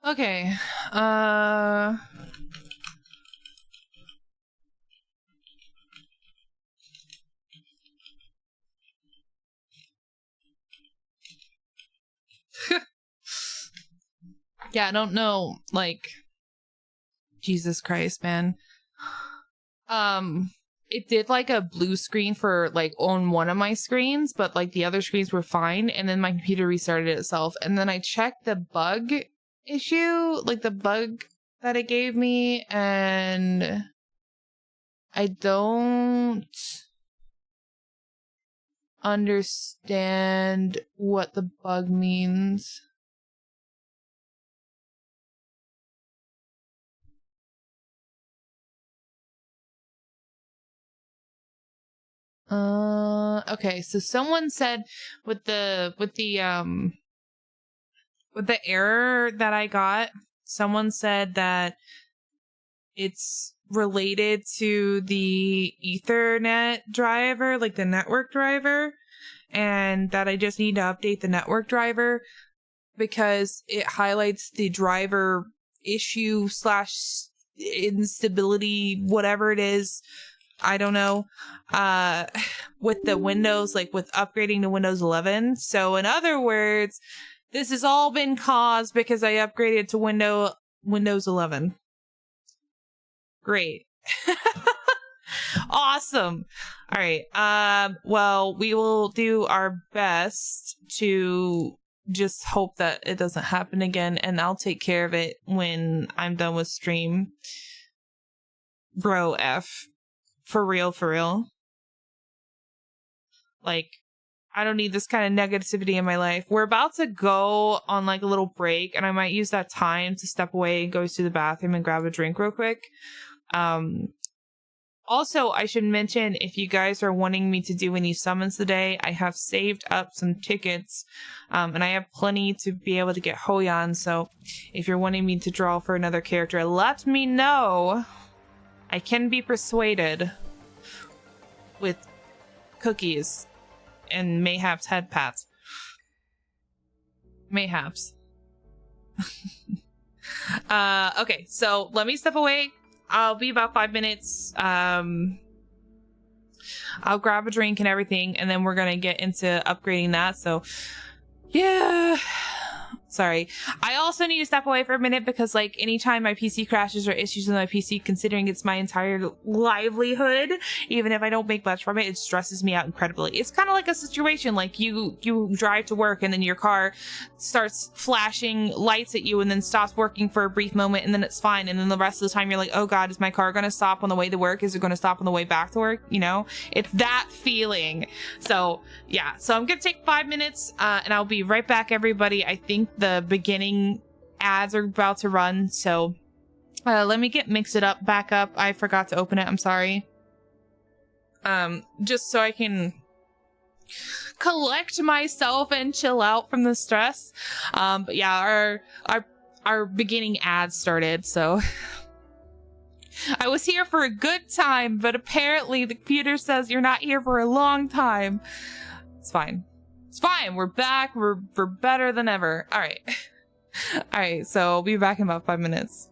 Okay. Yeah, I don't know, like, Jesus Christ, man. It did like a blue screen for like on one of my screens, but like the other screens were fine, and then my computer restarted itself, and then I checked the bug issue, like the bug that it gave me, and I don't understand what the bug means. Okay, so someone said with the error that I got, someone said that it's related to the Ethernet driver, like the network driver, and that I just need to update the network driver because it highlights the driver issue / instability, whatever it is. I don't know, with the Windows, like with upgrading to Windows 11. So in other words, this has all been caused because I upgraded to Windows 11. Great. Awesome. All right. Well, we will do our best to just hope that it doesn't happen again, and I'll take care of it when I'm done with stream. Bro, F. For real, for real. Like, I don't need this kind of negativity in my life. We're about to go on like a little break, and I might use that time to step away and go to the bathroom and grab a drink real quick. Also, I should mention, if you guys are wanting me to do any summons today, I have saved up some tickets, and I have plenty to be able to get Hoyan, so if you're wanting me to draw for another character, let me know. I can be persuaded with cookies and mayhaps head pats. Mayhaps. Okay, so let me step away. I'll be about 5 minutes. I'll grab a drink and everything, and then we're gonna get into upgrading that. So, yeah. Sorry. I also need to step away for a minute because, like, anytime my PC crashes or issues with my PC, considering it's my entire livelihood, even if I don't make much from it, it stresses me out incredibly. It's kind of like a situation like you drive to work and then your car starts flashing lights at you and then stops working for a brief moment and then it's fine. And then the rest of the time you're like, oh God, is my car going to stop on the way to work? Is it going to stop on the way back to work? You know, it's that feeling. So yeah, so I'm going to take 5 minutes and I'll be right back, everybody. I think the beginning ads are about to run, so let me get Mix It Up back up. I forgot to open it, I'm sorry. Just so I can collect myself and chill out from the stress. But yeah, our beginning ads started, so I was here for a good time, but apparently the computer says you're not here for a long time. It's fine. It's fine. We're back. We're better than ever. All right. All right. So I'll be back in about 5 minutes.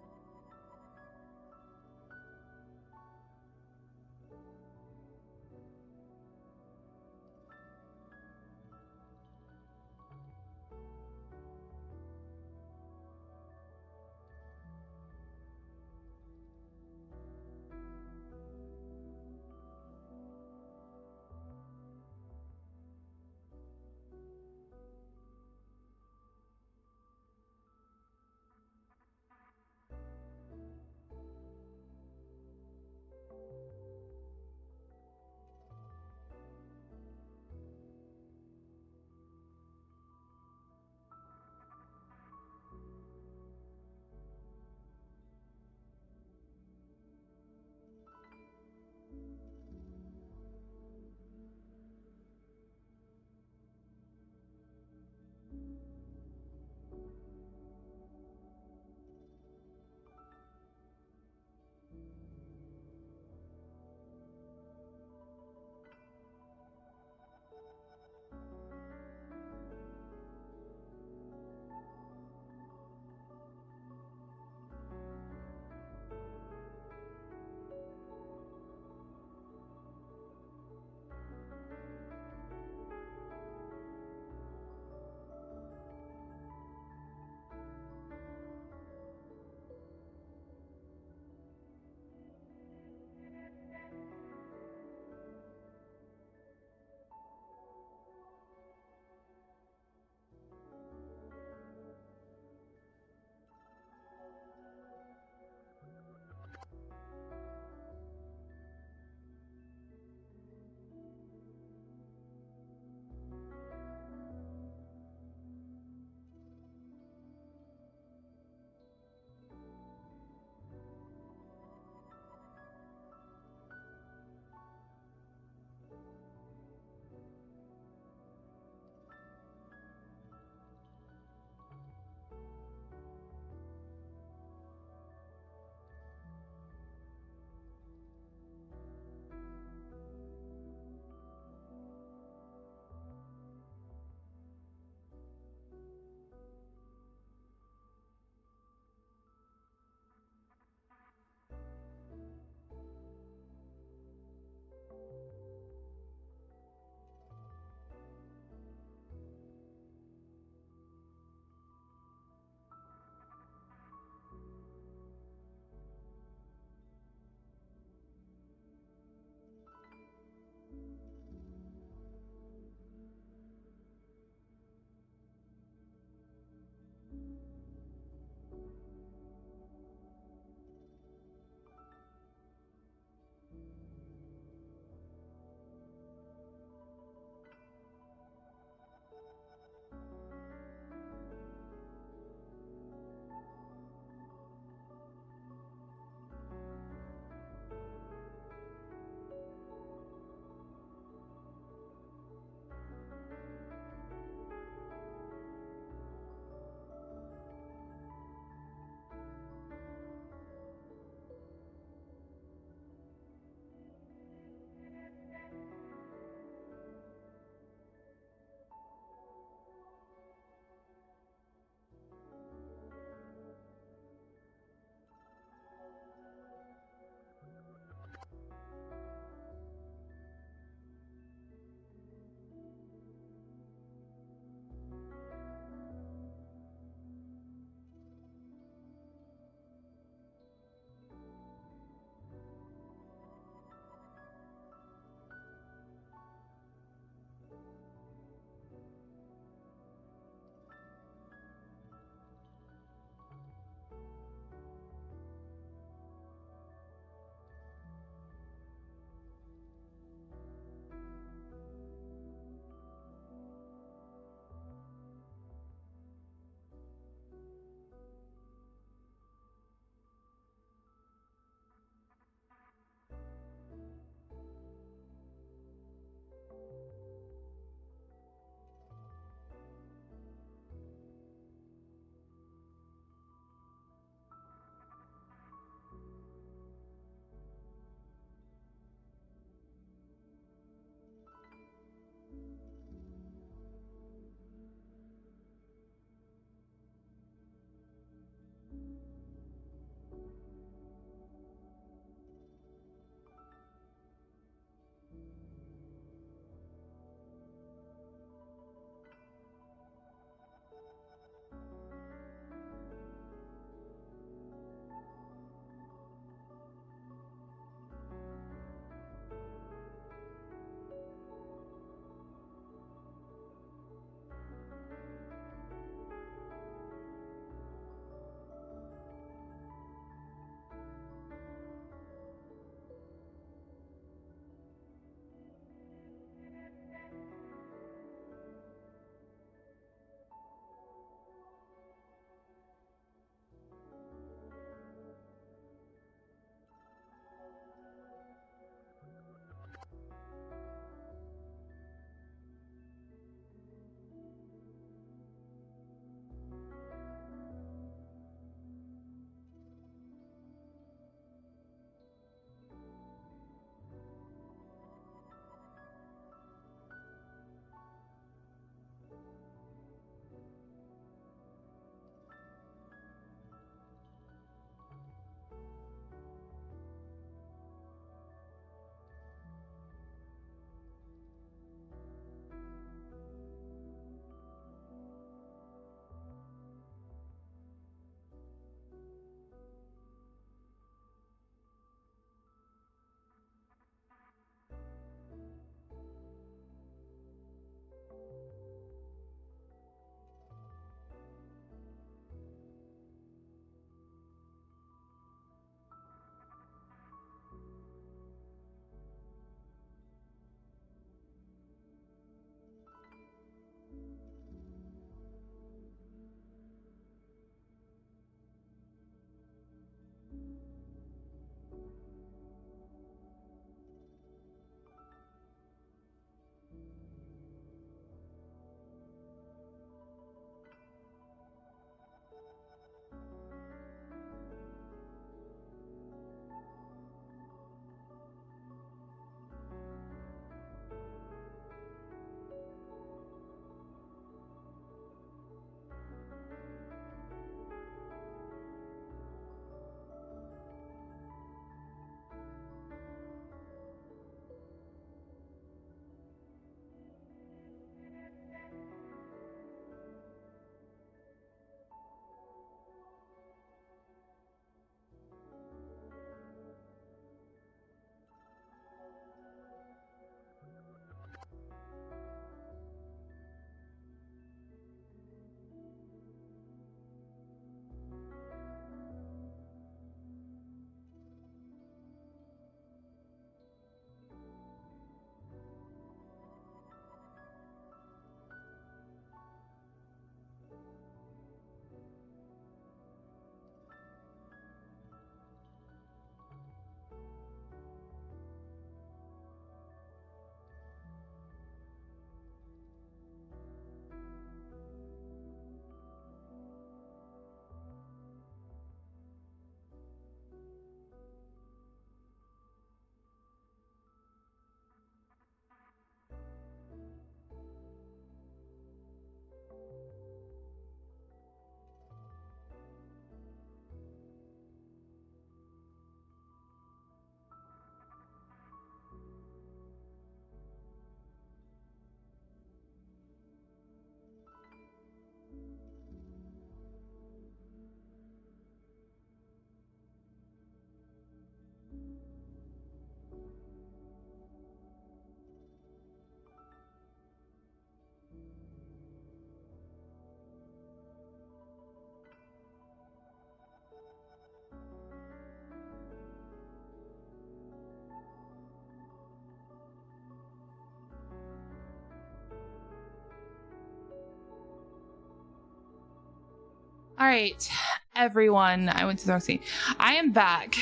Alright, everyone. I went to the wrong scene. I am back.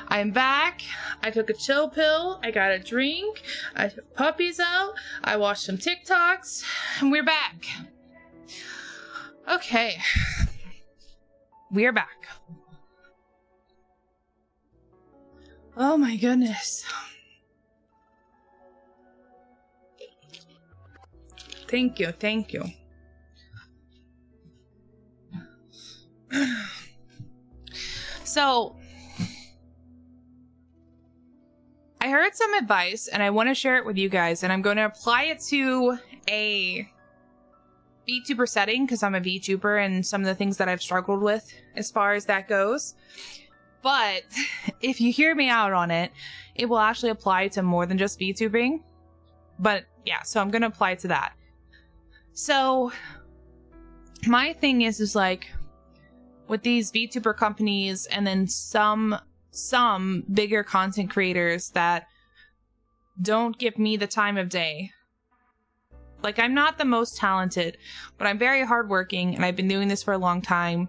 I am back. I took a chill pill. I got a drink. I took puppies out. I watched some TikToks. And we're back. Okay. We're back. Oh my goodness. Thank you. Thank you. So, I heard some advice and I want to share it with you guys, and I'm going to apply it to a VTuber setting because I'm a VTuber and some of the things that I've struggled with as far as that goes. But if you hear me out on it, it will actually apply to more than just VTubing. But yeah, so I'm going to apply it to that. So my thing is like, with these VTuber companies and then some bigger content creators that don't give me the time of day. Like, I'm not the most talented, but I'm very hardworking and I've been doing this for a long time.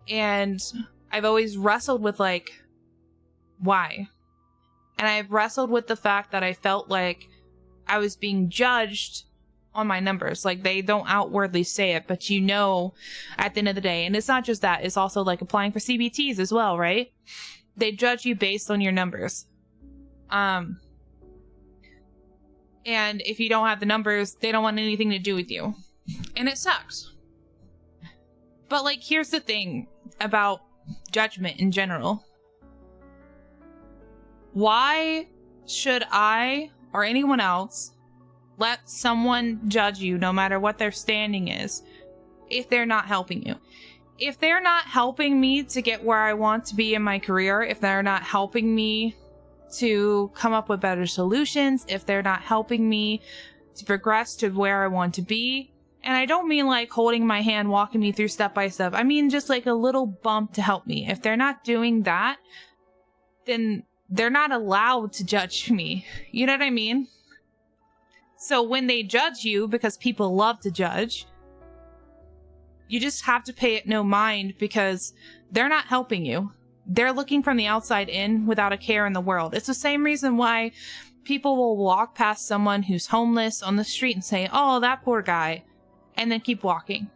And I've always wrestled with like, why? And I've wrestled with the fact that I felt like I was being judged on my numbers. Like, they don't outwardly say it, but you know at the end of the day. And it's not just that, it's also like applying for CBTs as well, right? They judge you based on your numbers. And if you don't have the numbers, they don't want anything to do with you. And it sucks. But like, here's the thing about judgment in general. Why should I or anyone else let someone judge you, no matter what their standing is, if they're not helping you? If they're not helping me to get where I want to be in my career, if they're not helping me to come up with better solutions, if they're not helping me to progress to where I want to be, and I don't mean like holding my hand, walking me through step by step, I mean just like a little bump to help me. If they're not doing that, then they're not allowed to judge me. You know what I mean? So when they judge you, because people love to judge, you just have to pay it no mind because they're not helping you. They're looking from the outside in without a care in the world. It's the same reason why people will walk past someone who's homeless on the street and say, oh, that poor guy, and then keep walking.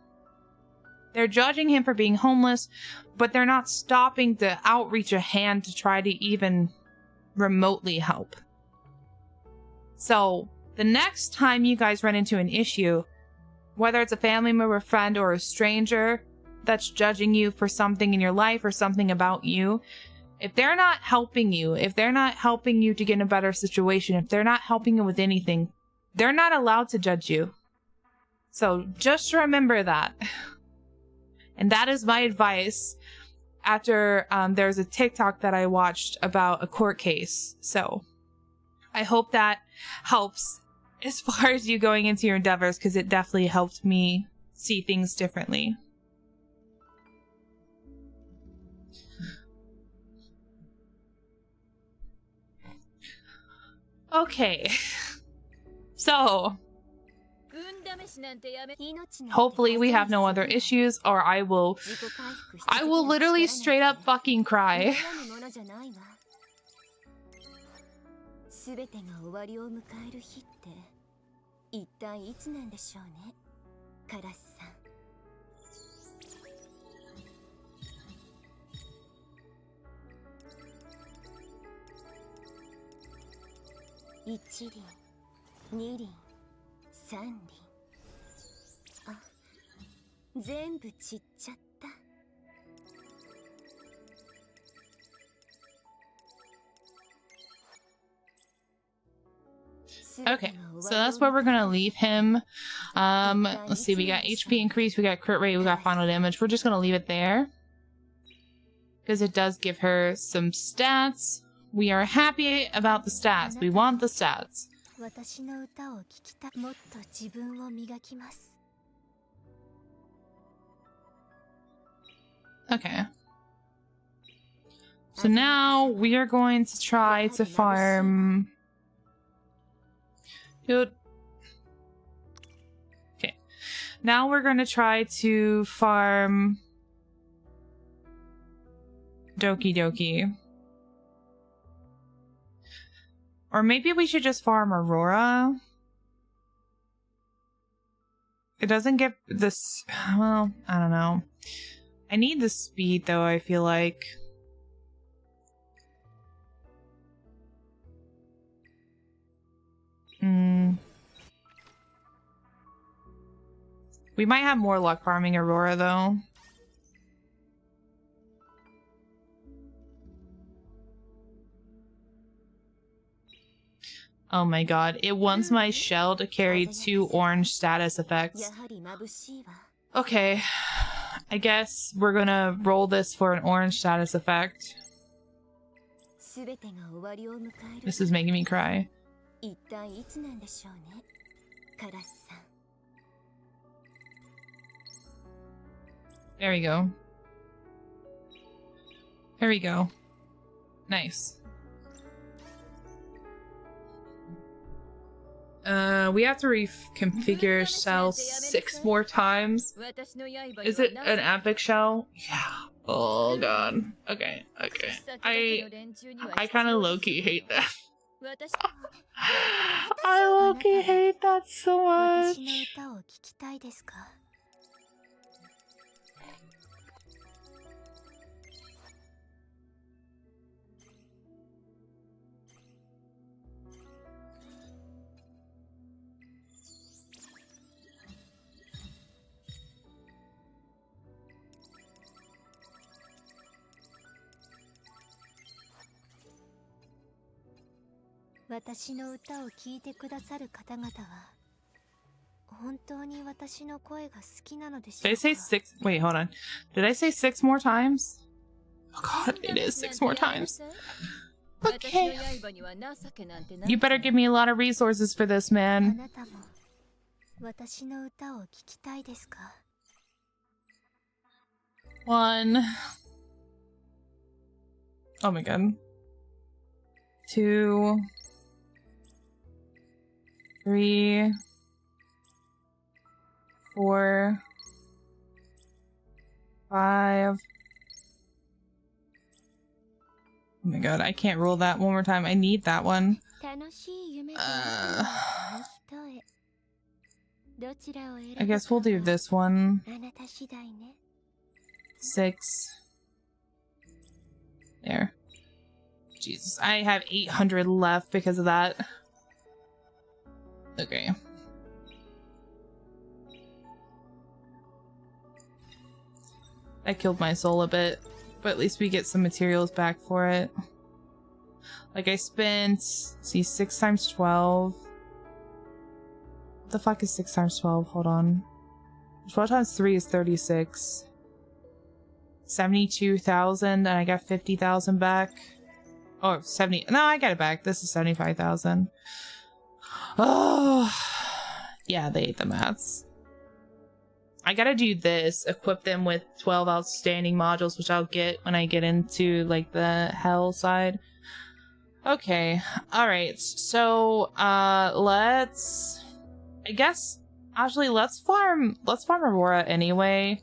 They're judging him for being homeless, but they're not stopping to outreach a hand to try to even remotely help. So the next time you guys run into an issue, whether it's a family member, friend, or a stranger that's judging you for something in your life or something about you, if they're not helping you, if they're not helping you to get in a better situation, if they're not helping you with anything, they're not allowed to judge you. So just remember that. And that is my advice after there's a TikTok that I watched about a court case. So I hope that helps as far as you going into your endeavors, because it definitely helped me see things differently. Okay. So hopefully we have no other issues, or I will literally straight up fucking cry. Okay, so that's where we're gonna leave him. Let's see, we got HP increase, we got crit rate, we got final damage. We're just gonna leave it there because it does give her some stats. We are happy about the stats. We want the stats. Okay. So now we are going to try to farm... Dude. Okay. Now we're gonna try to farm Doki Doki. Or maybe we should just farm Aurora. It doesn't get this... Well, I don't know. I need the speed, though, I feel like. We might have more luck farming Aurora, though. Oh my god, it wants my shell to carry 2 orange status effects. Okay, I guess we're gonna roll this for an orange status effect. This is making me cry. There we go. There we go. Nice. We have to reconfigure shell 6 more times. Is it an epic shell? Yeah. Oh god. Okay, okay. I kind of low-key hate that. I low-key hate that so much. Did I say 6? Wait, hold on. Did I say 6 more times? Oh god, it is 6 more times. Okay. You better give me a lot of resources for this, man. 1. Oh my god. 2. 3. 4. 5. Oh my god, I can't roll that one more time. I need that one. I guess we'll do this one. 6. There. Jesus, I have 800 left because of that. Okay. That killed my soul a bit, but at least we get some materials back for it. Like I spent, see, 6 times 12. What the fuck is 6 times 12? Hold on. 12 times 3 is 36. 72,000 and I got 50,000 back. Oh, 70. No, I got it back. This is 75,000. Oh, yeah, they ate the maths. I gotta do this, equip them with 12 outstanding modules, which I'll get when I get into, like, the hell side. Okay, alright, so, let's... I guess, actually, let's farm Aurora anyway.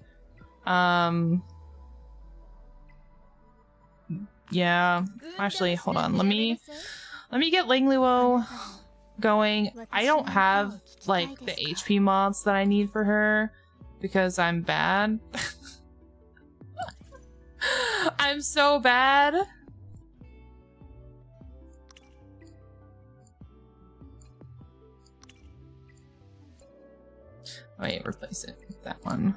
Yeah, actually, hold on, let me get Lingluo going. I don't have, like, the HP mods that I need for her, because I'm bad. I'm so bad. Wait, replace it with that one.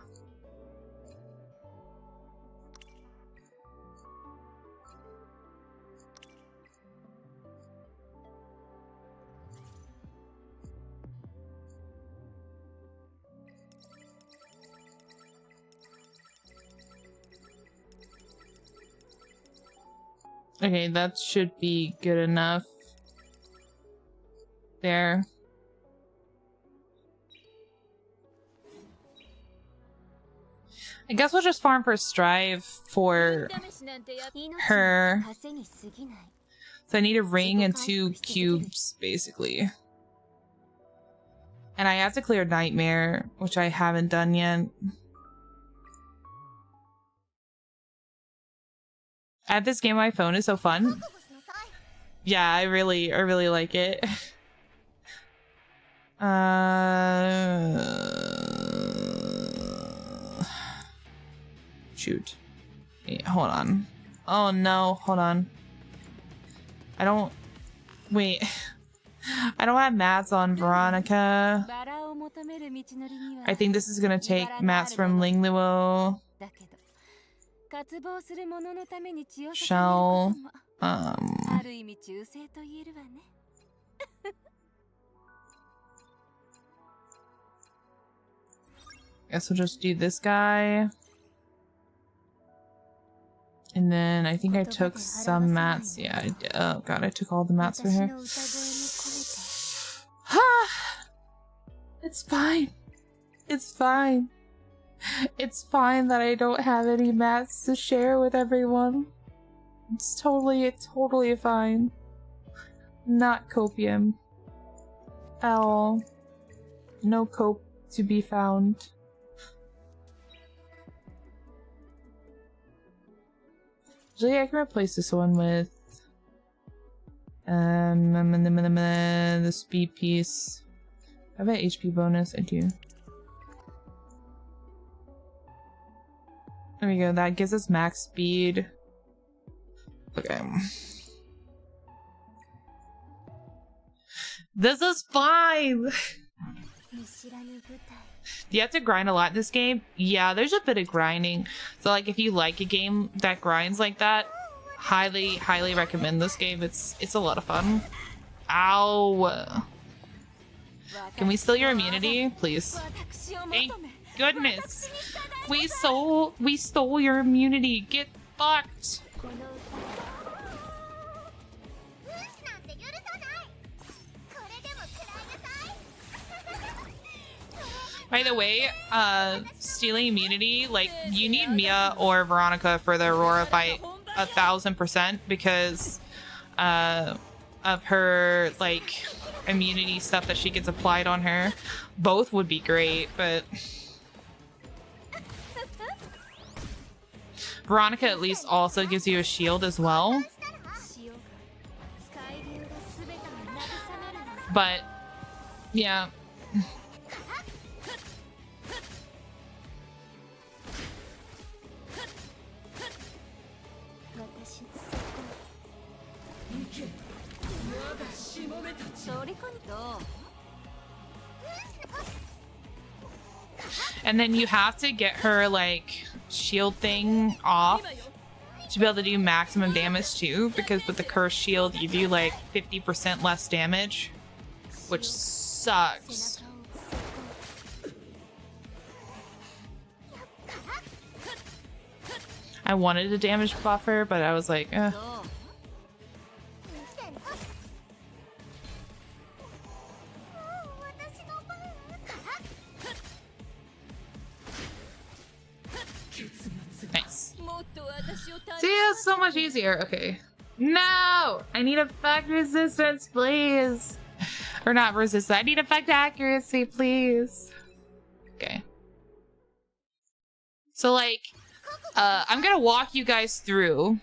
Okay, that should be good enough. There. I guess we'll just farm for Strive for her. So I need a ring and 2 cubes, basically. And I have to clear Nightmare, which I haven't done yet. I have this game on my phone. It's so fun. Yeah, I really like it. Shoot. Yeah, hold on. Oh no, hold on. I don't... Wait. I don't have mats on Veronica. I think this is gonna take mats from Lingluo. Shell. Guess we'll just do this guy. And then I think I took some mats. Yeah, I did. Oh god, I took all the mats for her. It's fine. It's fine. It's fine that I don't have any mats to share with everyone. It's totally fine. Not copium. At all. No cope to be found. Usually I can replace this one with the speed piece. I have an HP bonus, I do. There we go, that gives us max speed. Okay. This is fine! Do you have to grind a lot in this game? Yeah, there's a bit of grinding. So like if you like a game that grinds like that, highly recommend this game. It's a lot of fun. Ow. Can we steal your immunity, please? Thank goodness. We stole your immunity. Get fucked. By the way, stealing immunity, like, you need Mia or Veronica for the Aurora fight 1000% because of her, like, immunity stuff that she gets applied on her. Both would be great, but Veronica at least also gives you a shield as well. But, yeah. And then you have to get her, like, shield thing off to be able to do maximum damage too, because with the cursed shield you do like 50% less damage, which sucks. I wanted a damage buffer, but I was like, eh. Nice. See, it's so much easier. Okay. No! I need effect resistance, please. Or not resistance. I need effect accuracy, please. Okay. So, like, I'm gonna walk you guys through.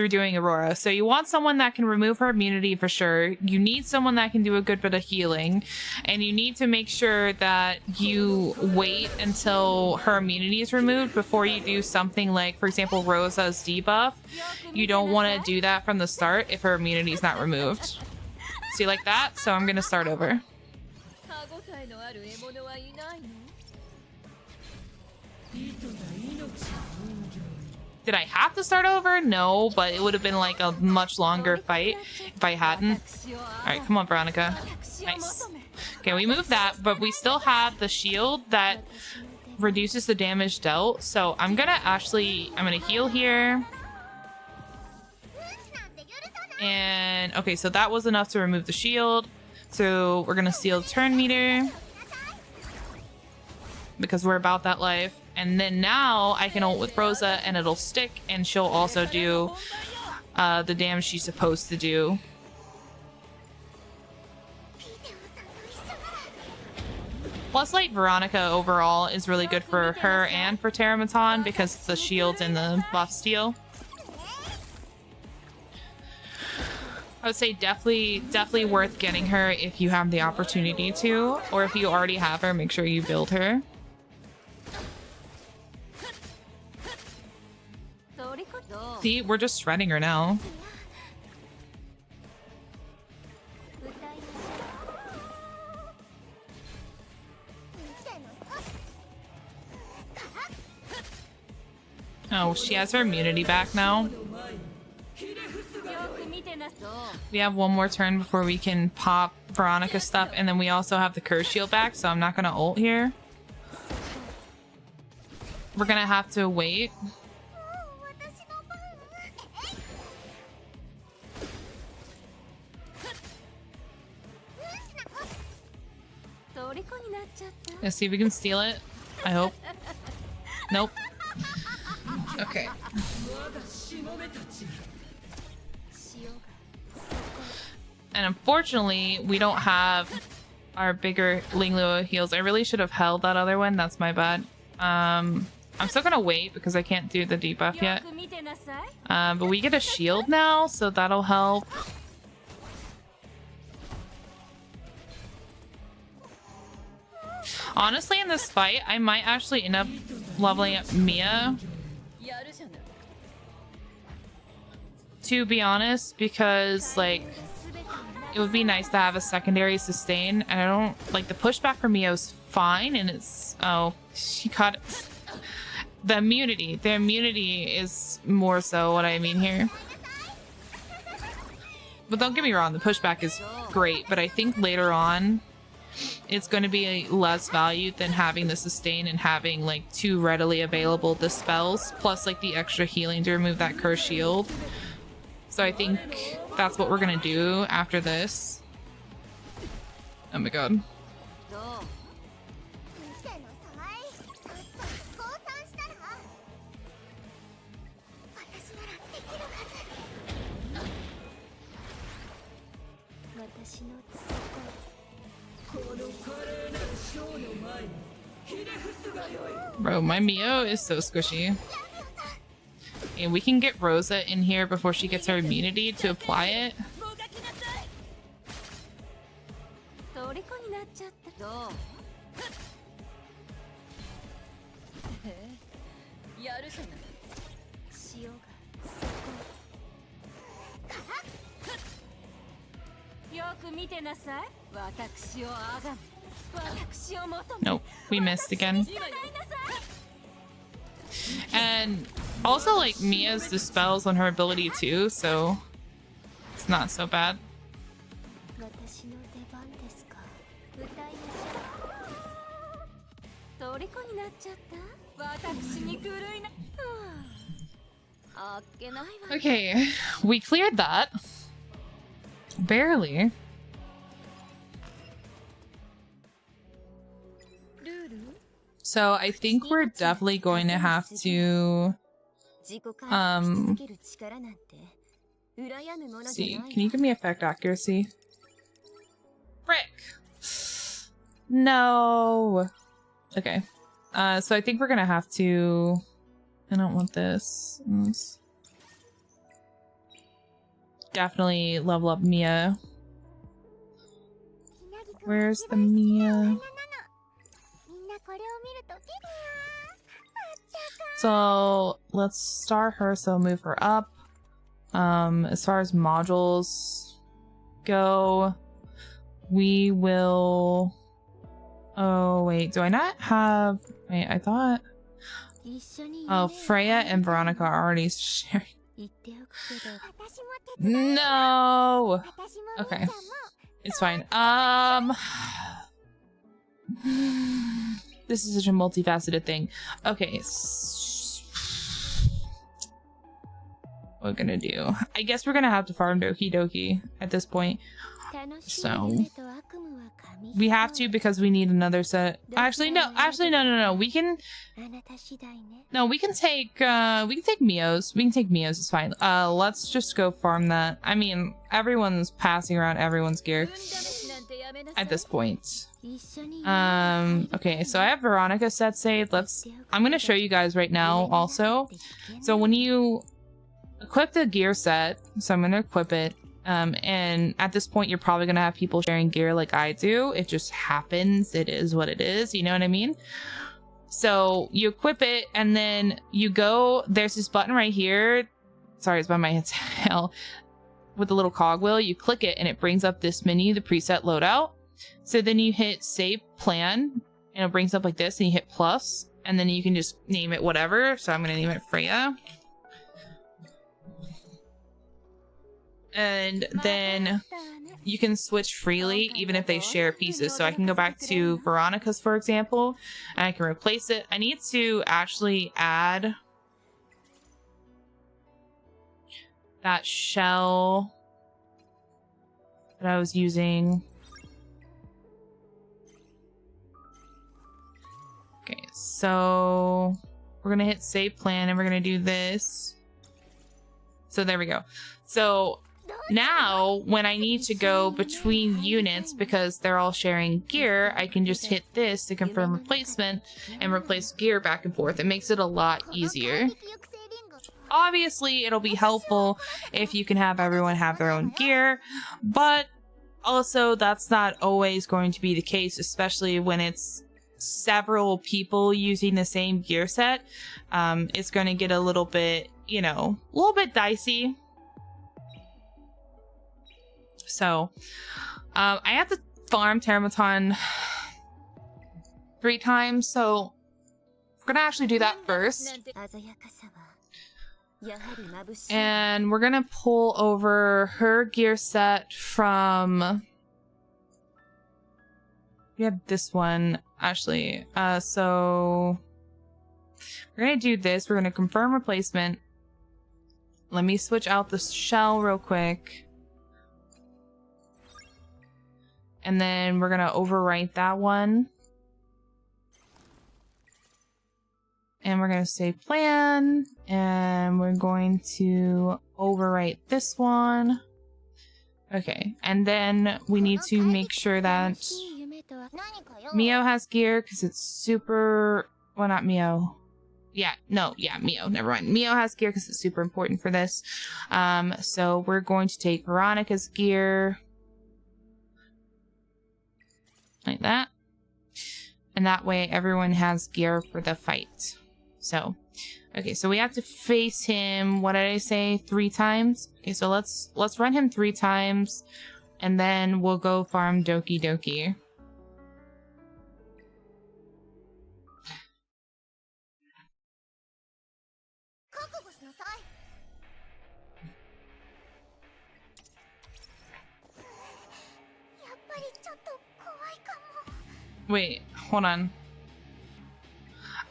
Doing Aurora. So you want someone that can remove her immunity for sure. You need someone that can do a good bit of healing. And you need to make sure that you wait until her immunity is removed before you do something like, for example, Rosa's debuff. You don't want to do that from the start if her immunity is not removed. See, like that? So I'm gonna start over. Did I have to start over? No, but it would have been like a much longer fight if I hadn't. Alright, come on, Veronica. Nice. Okay, we moved that, but we still have the shield that reduces the damage dealt. So I'm gonna heal here. And, okay, so that was enough to remove the shield. So we're gonna steal the turn meter, because we're about that life. And then now I can ult with Rosa and it'll stick, and she'll also do the damage she's supposed to do. Plus, like, Veronica overall is really good for her and for Terramaton because the shield and the buff steal. I would say definitely worth getting her if you have the opportunity to, or if you already have her, make sure you build her. See, we're just shredding her now. Oh, she has her immunity back now. We have one more turn before we can pop Veronica stuff, and then we also have the curse shield back, so I'm not gonna ult here. We're gonna have to wait. Let's see if we can steal it. I hope. Nope. Okay. And unfortunately, we don't have our bigger Linglua heals. I really should have held that other one. That's my bad. I'm still gonna wait because I can't do the debuff yet. But we get a shield now, so that'll help. Honestly, in this fight, I might actually end up leveling up Mia. To be honest, because, like, it would be nice to have a secondary sustain, and I don't like the pushback for Mia is fine, and it's she caught it. The immunity is more so what I mean here. But don't get me wrong, the pushback is great, but I think later on it's going to be less valued than having the sustain and having like 2 readily available dispels plus like the extra healing to remove that curse shield. So I think that's what we're gonna do after this. Oh my god. Bro, my Mio is so squishy. And we can get Rosa in here before she gets her immunity to apply it. Nope, we missed again. And also, like, Mia's dispels on her ability too, so it's not so bad. Okay, we cleared that. Barely. So I think we're definitely going to have to see. Can you give me effect accuracy? Frick! No. Okay. So I think we're gonna have to. I don't want this. Definitely level up Mia. Where's the Mia? So let's start her, so move her up. As far as modules go, we will... Oh, wait, do I not have... Wait, I thought... Oh, Freya and Veronica are already sharing. No! Okay, it's fine. This is such a multifaceted thing. Okay, what we're gonna do? I guess we're gonna have to farm Doki Doki at this point. So we have to because we need another set. Actually, no. We can. No, we can take Mio's. We can take Mio's. It's fine. Let's just go farm that. I mean, everyone's passing around everyone's gear. at this point. Okay, so I have Veronica set saved. I'm gonna show you guys right now also. So when you equip the gear set, so I'm gonna equip it, and at this point you're probably gonna have people sharing gear like I do. It just happens. It is what it is, you know what I mean? So you equip it and then you go, there's this button right here. Sorry, it's by my tail. With the little cogwheel, you click it and it brings up this menu, the preset loadout. So then you hit save plan and it brings up like this, and you hit plus, and then you can just name it whatever. So I'm gonna name it Freya. And then you can switch freely even if they share pieces. So I can go back to Veronica's, for example, and I can replace it. I need to actually add that shell that I was using. Okay, so we're gonna hit save plan and we're gonna do this. So there we go. So now when I need to go between units because they're all sharing gear, I can just hit this to confirm replacement and replace gear back and forth. It makes it a lot easier. Obviously, it'll be helpful if you can have everyone have their own gear, but also that's not always going to be the case, especially when it's several people using the same gear set. It's going to get a little bit, you know, a little bit dicey. So, I have to farm Termaton 3 times, so we're going to actually do that first. And we're gonna pull over her gear set from... We have this one, actually. So we're gonna do this. We're gonna confirm replacement. Let me switch out the shell real quick. And then we're gonna overwrite that one. And we're going to say plan, and we're going to overwrite this one. Okay, and then we need to make sure that Mio has gear because it's super... Well, not Mio. Yeah, no, yeah, Mio, never mind. Mio has gear because it's super important for this. So we're going to take Veronica's gear. Like that. And that way everyone has gear for the fight. So, okay, so we have to face him, what did I say, 3 times? Okay, so let's run him 3 times, and then we'll go farm Doki Doki. Wait, hold on.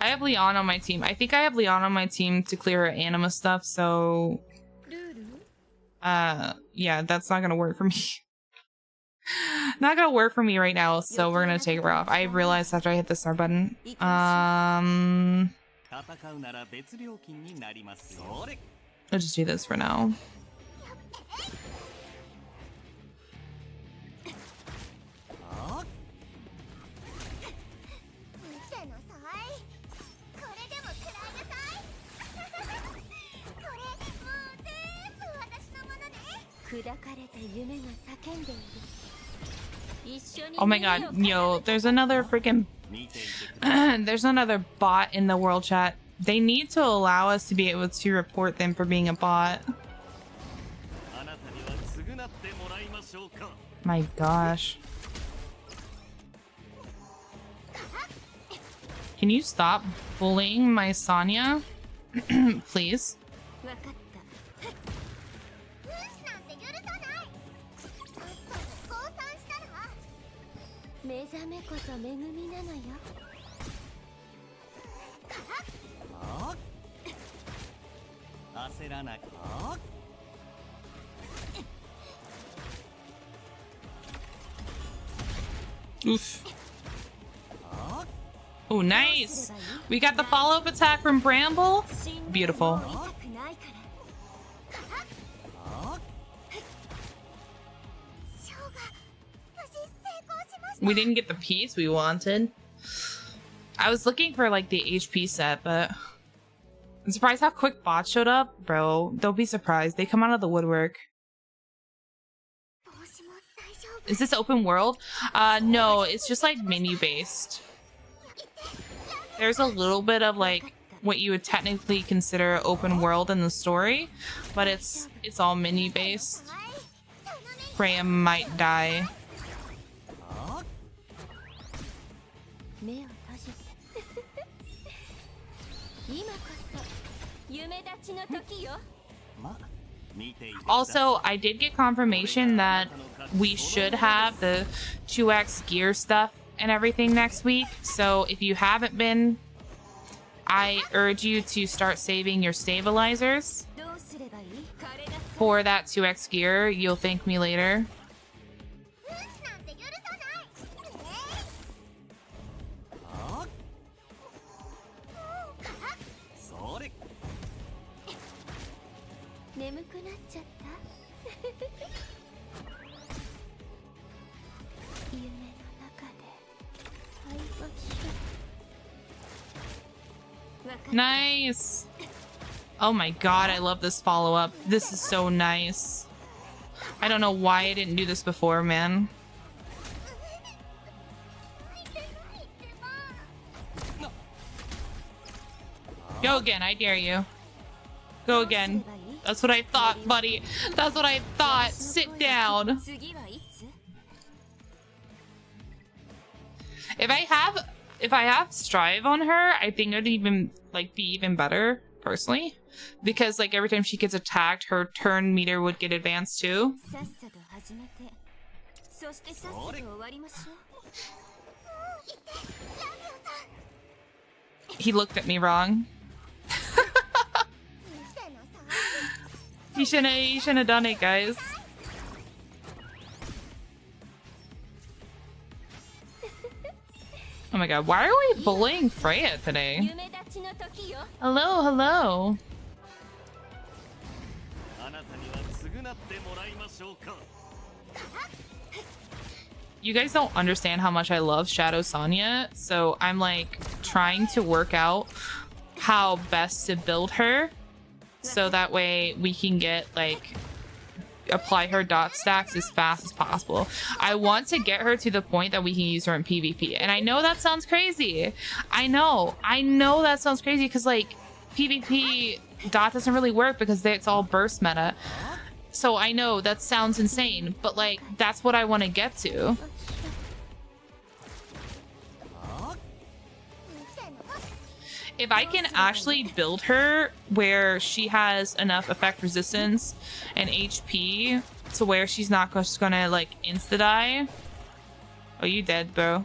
I have Leon on my team. I think I have Leon on my team to clear her anima stuff, so... yeah, that's not gonna work for me. Not gonna work for me right now, so we're gonna take her off. I realized after I hit the start button. I'll just do this for now. Oh my god, yo, there's another freaking... there's another bot in the world chat. They need to allow us to be able to report them for being a bot. My gosh. Can you stop bullying my Sonya? Please. Oof. Oh, nice. We got the follow-up attack from Bramble. Beautiful. We didn't get the piece we wanted. I was looking for like the HP set, but I'm surprised how quick bots showed up. Bro, don't be surprised. They come out of the woodwork. Is this open world? No, it's just like menu based. There's a little bit of like what you would technically consider open world in the story, but it's all menu based. Freya might die. Also, I did get confirmation that we should have the 2x gear stuff and everything next week. So if you haven't been, I urge you to start saving your stabilizers for that 2x gear. You'll thank me later. Nice. Oh my god, I love this follow-up. This is so nice. I don't know why I didn't do this before, man. Go again, I dare you. Go again. That's what I thought, buddy. That's what I thought. Sit down. If I have Strive on her, I think it'd even like be even better, personally. Because like every time she gets attacked, her turn meter would get advanced too. He looked at me wrong. He shouldn't have done it, guys. Oh my god, why are we bullying Freya today? Hello, hello. You guys don't understand how much I love Shadow Sonya, so I'm like trying to work out how best to build her so that way we can get like apply her dot stacks as fast as possible. I want to get her to the point that we can use her in PvP. And I know that sounds crazy. I know that sounds crazy because like PvP dot doesn't really work because it's all burst meta. So I know that sounds insane, but like that's what I want to get to. If I can actually build her where she has enough effect resistance and HP to where she's not just gonna like insta-die. Oh, you dead, bro.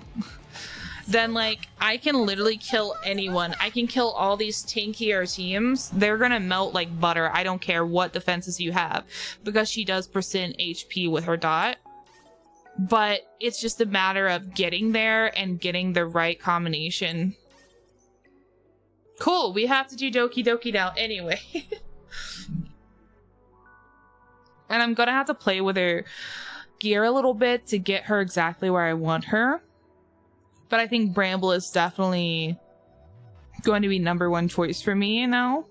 Then like I can literally kill anyone. I can kill all these tankier teams. They're gonna melt like butter. I don't care what defenses you have because she does percent HP with her dot. But it's just a matter of getting there and getting the right combination. Cool, we have to do Doki Doki now anyway. And I'm gonna have to play with her gear a little bit to get her exactly where I want her. But I think Bramble is definitely going to be #1 choice for me now.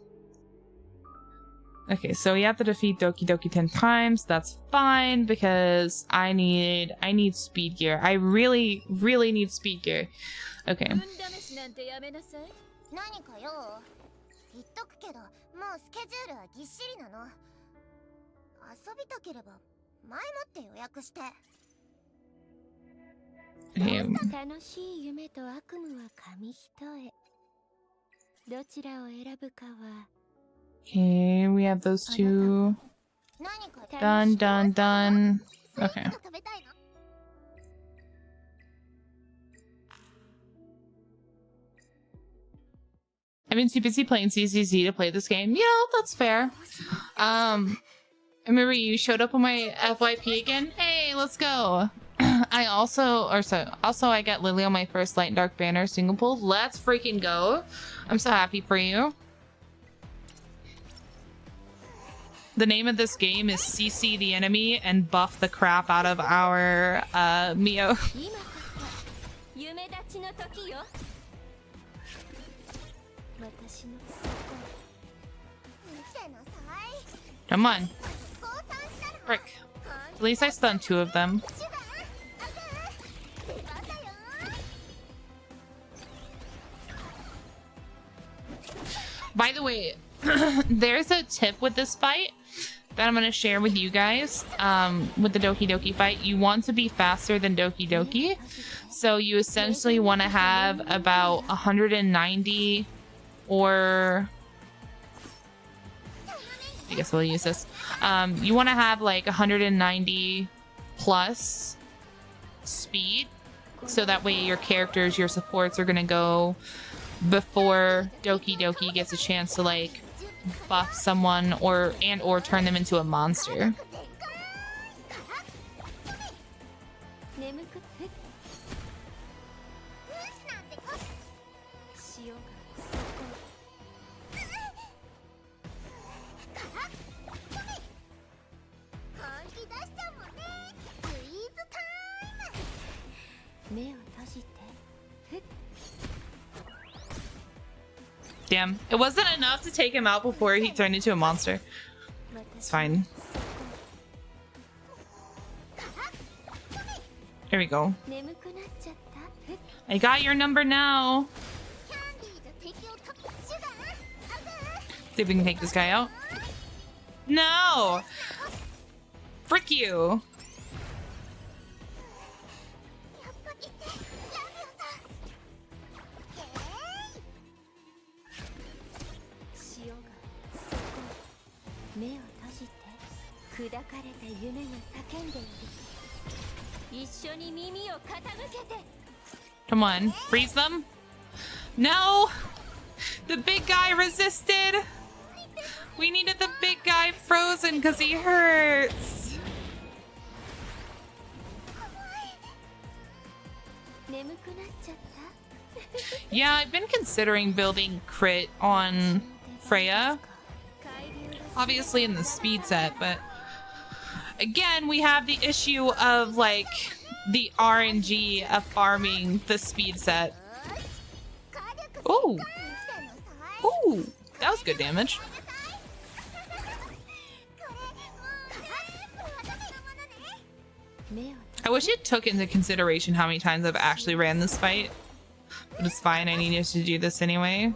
Okay, so we have to defeat Doki Doki 10 times. That's fine because I need speed gear. I really need speed gear. Okay. Okay, we have those two. Done. Okay. I've been too busy playing CCZ to play this game. You know, that's fair. I remember you showed up on my FYP again. Hey, let's go. I also I got Lily on my first Light and Dark banner single pull. Let's freaking go. I'm so happy for you. The name of this game is CC the enemy and buff the crap out of our Mio. Come on. Frick. At least I stunned 2 of them. By the way, there's a tip with this fight that I'm going to share with you guys with the Doki Doki fight. You want to be faster than Doki Doki. So you essentially want to have about 190 or... I guess we'll use this. You want to have like 190 plus speed. So that way your characters, your supports are going to go before Doki Doki gets a chance to like buff someone or turn them into a monster. Damn, it wasn't enough to take him out before he turned into a monster. It's fine. Here we go. I got your number now. See if we can take this guy out. No! Frick you! Come on, freeze them. No! The big guy resisted! We needed the big guy frozen because he hurts! Yeah, I've been considering building crit on Freya. Obviously in the speed set, but again, we have the issue of like the RNG of farming the speed set. Ooh. Ooh, that was good damage. I wish it took into consideration how many times I've actually ran this fight. But it's fine, I needed to do this anyway.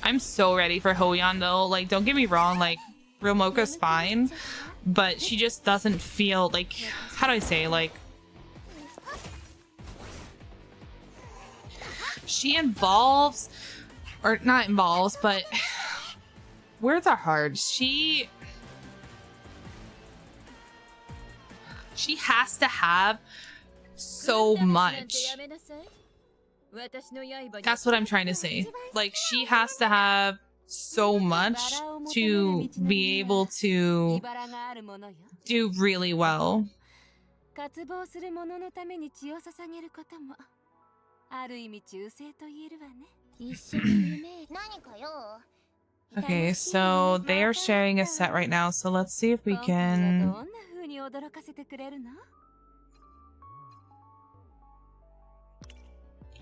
I'm so ready for Hoyan though. Like, don't get me wrong, like, Real Mocha's fine, but she just doesn't feel like, how do I say, like, she involves, or not involves, but words are hard. She has to have so much. That's what I'm trying to say. Like, she has to have so much to be able to do really well. Okay, so they are sharing a set right now, so let's see if we can...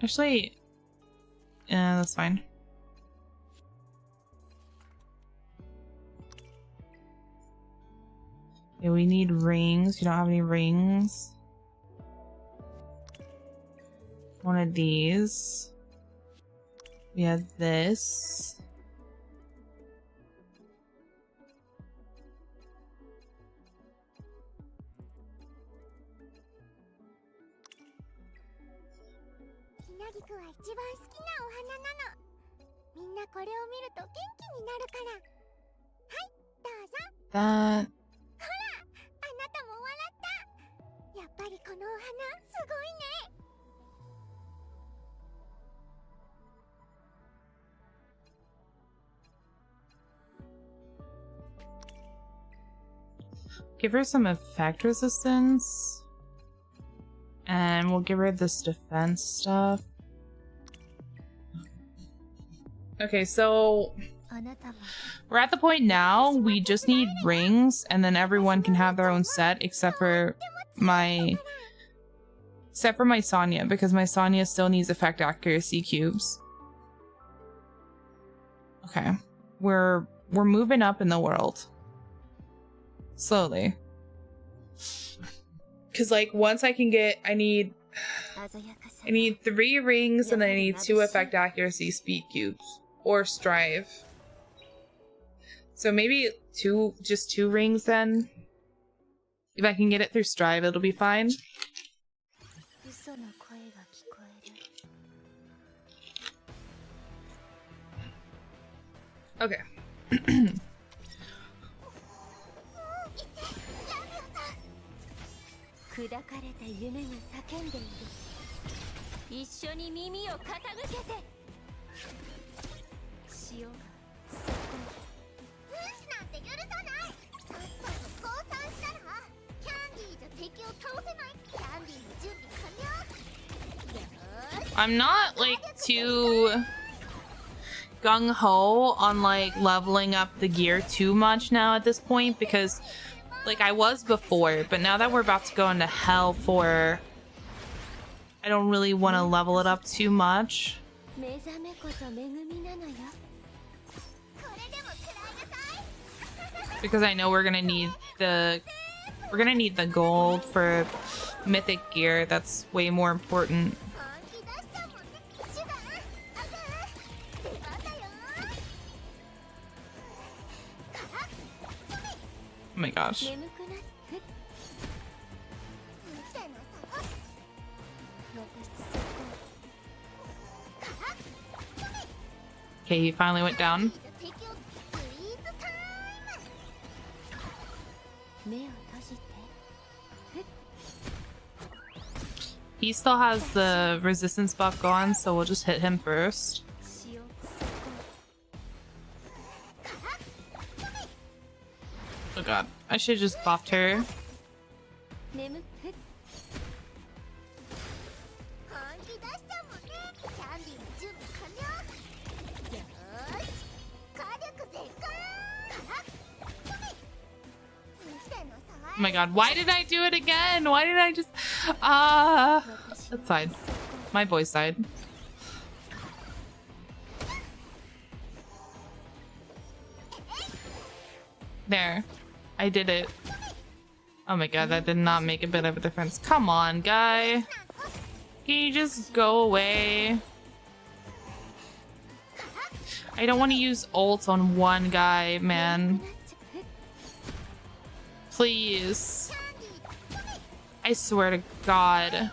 Actually, yeah, that's fine. Yeah, we need rings. You don't have any rings. One of these. We have this. That. Give her some effect resistance. And we'll give her this defense stuff. Okay, so We're at the point now, we just need rings, and then everyone can have their own set, except for my Sonya, because my Sonya still needs effect accuracy cubes. Okay. We're moving up in the world. Slowly. Cause like once I can get, I need 3 rings and then I need 2 effect accuracy speed cubes. Or strive. So maybe just 2 rings then. If I can get it through strive, it'll be fine. Okay. I'm not like too gung-ho on like leveling up the gear too much now at this point, because like I was before, but now that we're about to go into hell for, I don't really want to level it up too much. Because I know we're gonna need the gold for mythic gear. That's way more important. Oh my gosh. Okay, he finally went down. He still has the resistance buff going, so we'll just hit him first. Oh god, I should have just buffed her. Oh my god, why did I do it again? Why did I just... That side. My boy's side. There. I did it. Oh my god, that did not make a bit of a difference. Come on, guy. Can you just go away? I don't want to use ults on one guy, man. Please. I swear to God.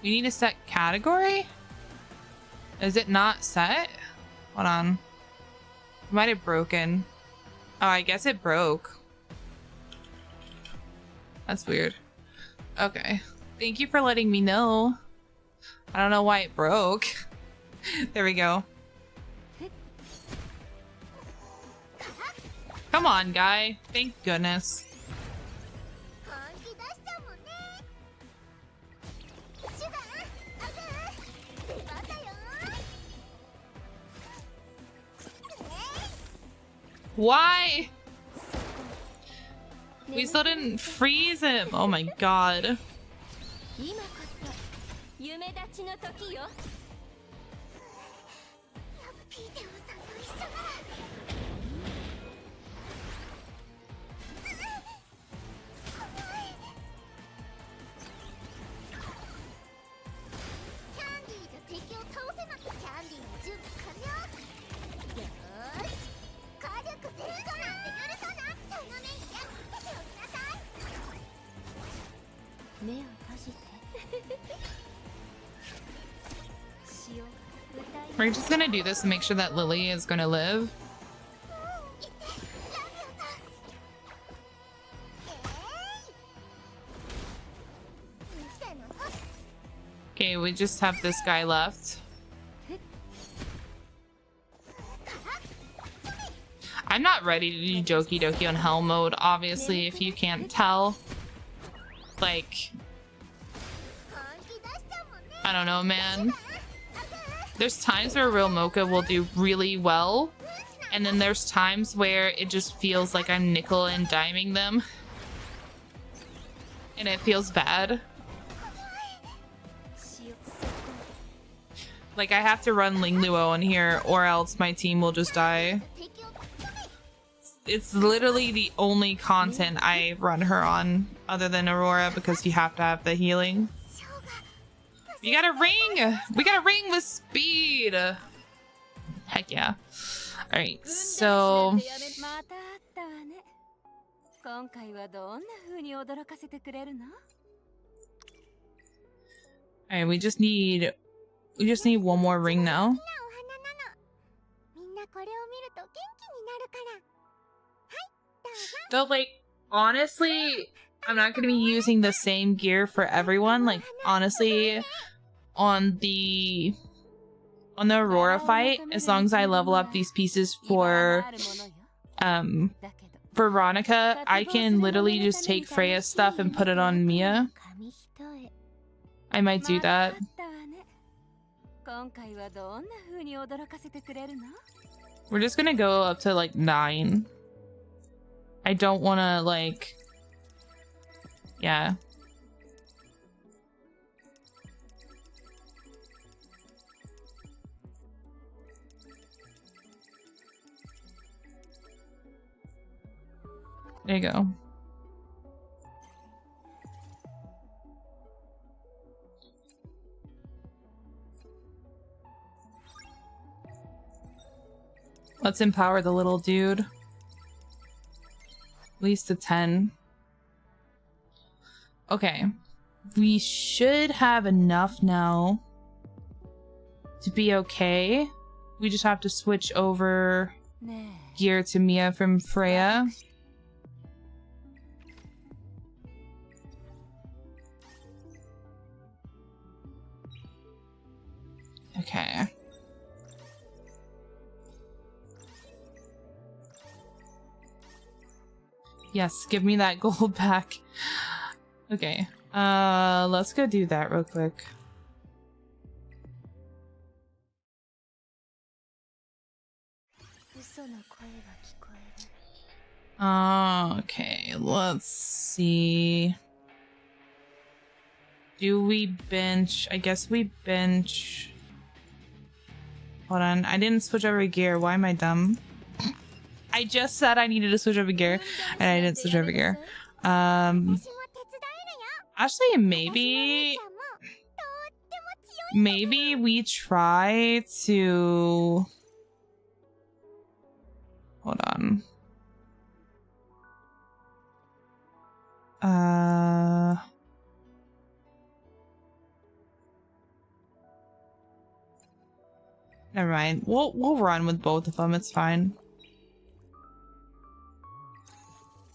You need a set category? Is it not set? Hold on. It might have broken. Oh, I guess it broke. That's weird. Okay. Thank you for letting me know. I don't know why it broke. There we go. Come on, guy. Thank goodness. Why? We still didn't freeze him. Oh my god. We're just gonna do this to make sure that Lily is gonna live. Okay, we just have this guy left. I'm not ready to do Doki Doki on Hell mode, obviously, if you can't tell. Like, I don't know, man. There's times where real Mocha will do really well, and then there's times where it just feels like I'm nickel and diming them. And it feels bad. Like, I have to run Ling Luo in here, or else my team will just die. It's literally the only content I run her on, other than Aurora, because you have to have the healing. You got a ring! We got a ring with speed! Heck yeah. Alright, so... Alright, we just need one more ring now. Though, like, honestly, I'm not gonna be using the same gear for everyone. Like, honestly, on the Aurora fight, as long as I level up these pieces for Veronica, I can literally just take Freya's stuff and put it on Mia. I might do that. We're just gonna go up to like 9. I don't want to like... Yeah. There you go. Let's empower the little dude. At least a 10. Okay. We should have enough now to be okay. We just have to switch over gear to Mia from Freya. Okay. Yes, give me that gold back. Okay. Let's go do that real quick. Okay, let's see. Do we bench? I guess we bench. Hold on, I didn't switch over gear. Why am I dumb? I just said I needed to switch over gear, and I didn't switch over gear. Actually, maybe we try to... Hold on. Never mind. We'll run with both of them. It's fine.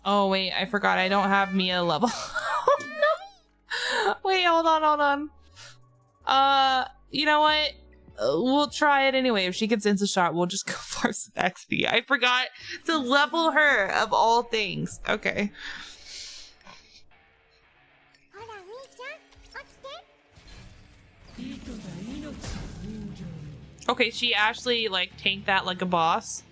Oh wait, I forgot. I don't have Mia level. Oh no! Wait, hold on. You know what? We'll try it anyway. If she gets into shot, we'll just go for some XP. I forgot to level her of all things. Okay. Okay, she actually like tanked that like a boss.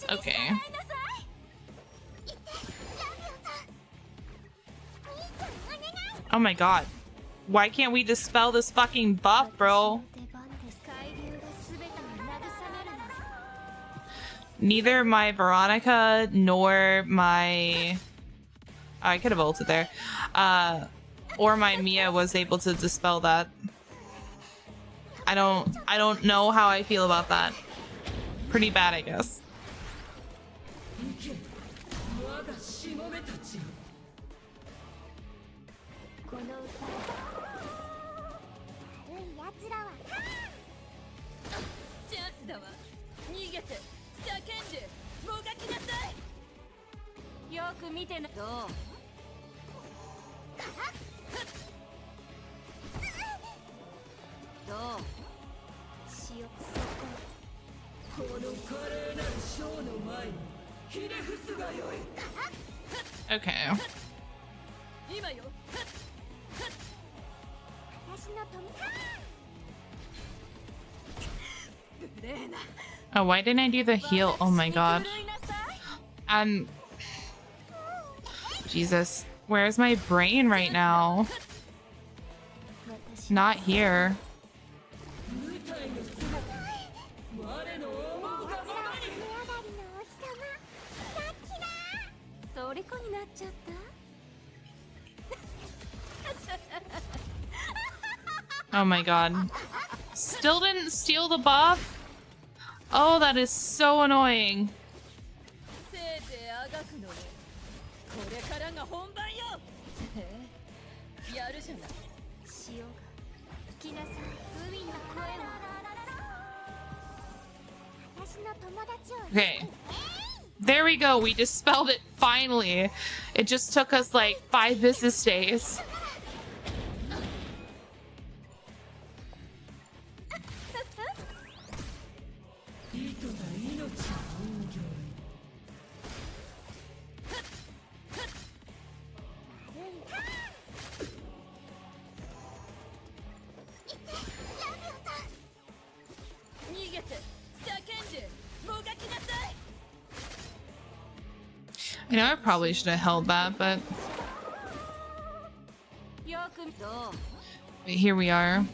Okay. Oh my god. Why can't we dispel this fucking buff, bro? Neither my Veronica nor my... I could have ulted there. Or my Mia was able to dispel that. I don't know how I feel about that. Pretty bad, I guess. Okay. Oh, why didn't I do the heal? Oh my god. Jesus. Where's my brain right now? Not here. Oh my god. Still didn't steal the buff? Oh, that is so annoying. Okay. There we go. We dispelled it finally. It just took us like 5 business days. You know, I probably should have held that, but here we are.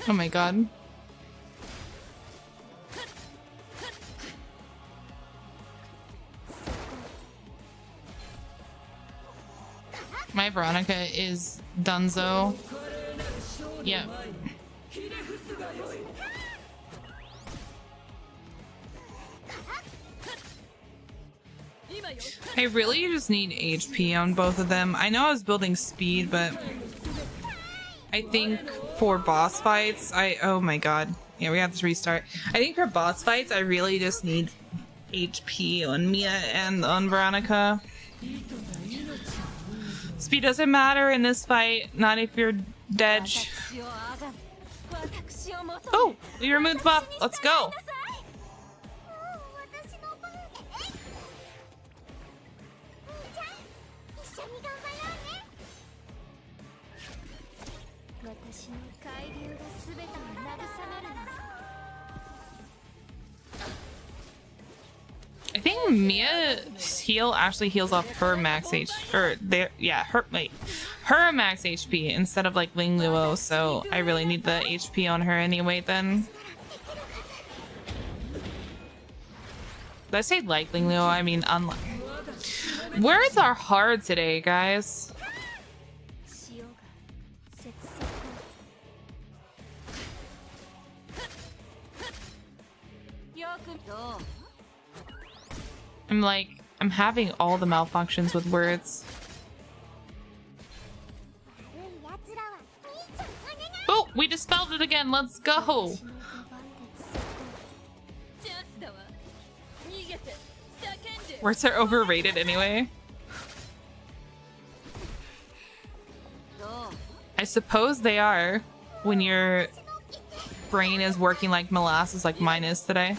Oh my god. My Veronica is Dunzo. Yeah. I really just need HP on both of them. I know I was building speed, but I think for boss fights, oh my god. Yeah, we have to restart. I think for boss fights, I really just need HP on Mia and on Veronica. Speed doesn't matter in this fight, not if you're dead. Oh, we removed the buff. Let's go. I think Mia's heal actually heals off her max HP, or there, yeah, her max HP instead of like Ling Luo. So I really need the HP on her anyway. Then did I say like Ling Luo? I mean unlike. Words are hard today, guys. I'm having all the malfunctions with words. Oh, we dispelled it again. Let's go. Words are overrated anyway. I suppose they are when your brain is working like molasses like mine is today.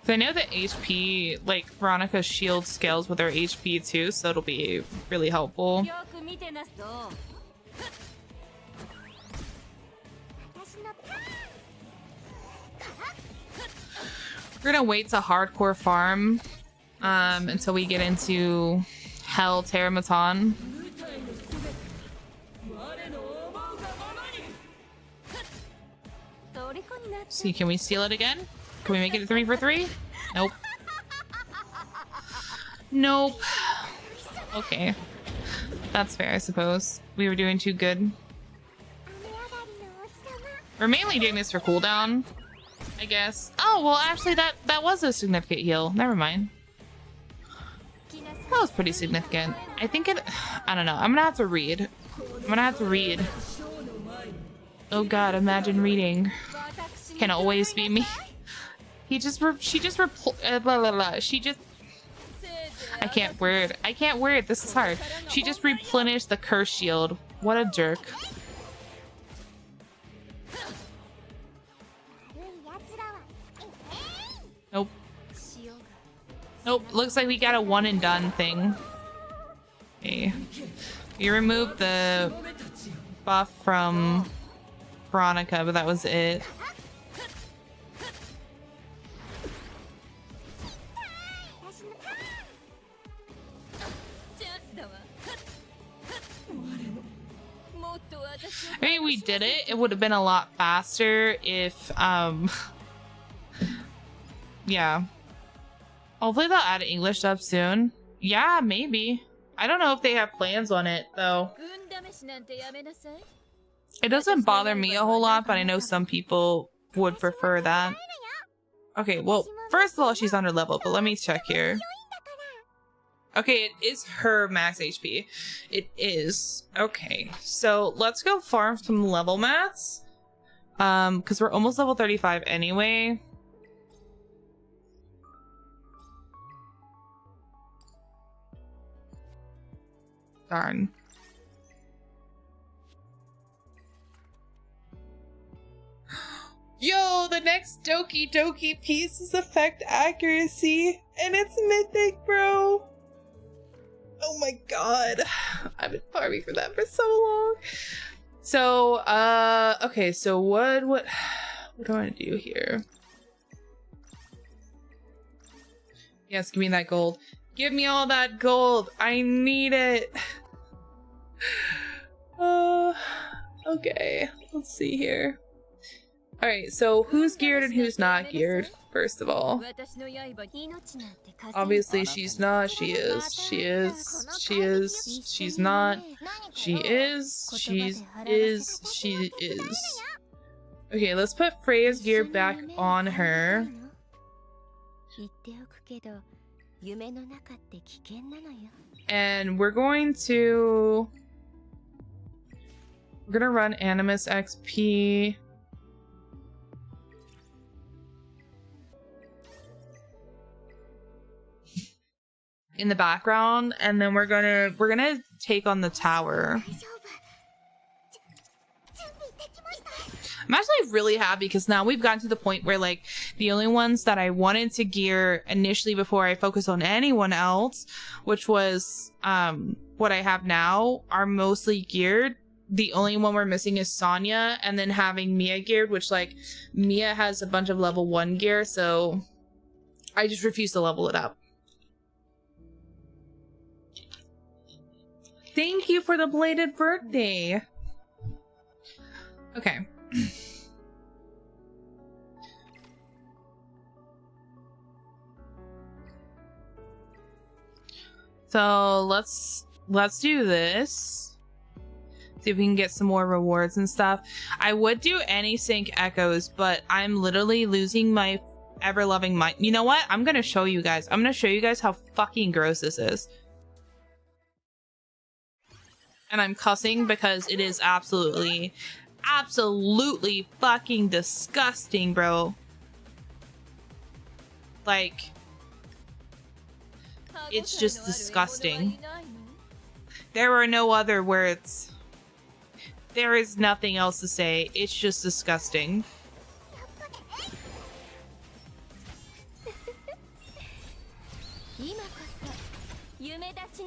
So I know that HP, like Veronica's shield scales with her HP too, so it'll be really helpful. We're gonna wait to hardcore farm until we get into Hell Terramaton. See, can we steal it again? Can we make it a 3 for 3? Nope. Nope. Okay. That's fair, I suppose. We were doing too good. We're mainly doing this for cooldown, I guess. Oh, well, actually, that was a significant heal. Never mind. That was pretty significant. I think it... I don't know. I'm gonna have to read. Oh god, imagine reading. Can always be me. She just... I can't word. This is hard. She just replenished the curse shield. What a jerk. Nope. Nope. Looks like we got a one and done thing. Okay. You removed the buff from Veronica, but that was it. I mean, we did it. It would have been a lot faster if, yeah. Hopefully they'll add English dub soon. Yeah, maybe. I don't know if they have plans on it, though. It doesn't bother me a whole lot, but I know some people would prefer that. Okay, well, first of all, she's under level, but let me check here. Okay, it is her max HP. It is. Okay, so let's go farm some level mats. Because we're almost level 35 anyway. Darn. Yo, the next Doki Doki piece is affect accuracy, and it's mythic, bro. Oh my god. I've been farming for that for so long. So, okay, so what do I do here? Yes, give me that gold. Give me all that gold. I need it. Okay, let's see here. Alright, so who's geared and who's not geared, first of all? Obviously she's not, she is, she is, she is, she's not, she is, she is, she is. Okay, let's put Freya's gear back on her. And we're gonna run Animus XP. In the background, and then we're gonna take on the tower. I'm actually really happy because now we've gotten to the point where like the only ones that I wanted to gear initially before I focus on anyone else, which was what I have now, are mostly geared. The only one we're missing is Sonya, and then having Mia geared, which like Mia has a bunch of level 1 gear, so I just refuse to level it up. Thank you for the belated birthday. Okay. So let's do this. See if we can get some more rewards and stuff. I would do any sync echoes, but I'm literally losing my ever loving mind. You know what? I'm gonna show you guys. I'm gonna show you guys how fucking gross this is. And I'm cussing because it is absolutely fucking disgusting, bro. Like, it's just disgusting. There are no other words. There is nothing else to say. It's just disgusting.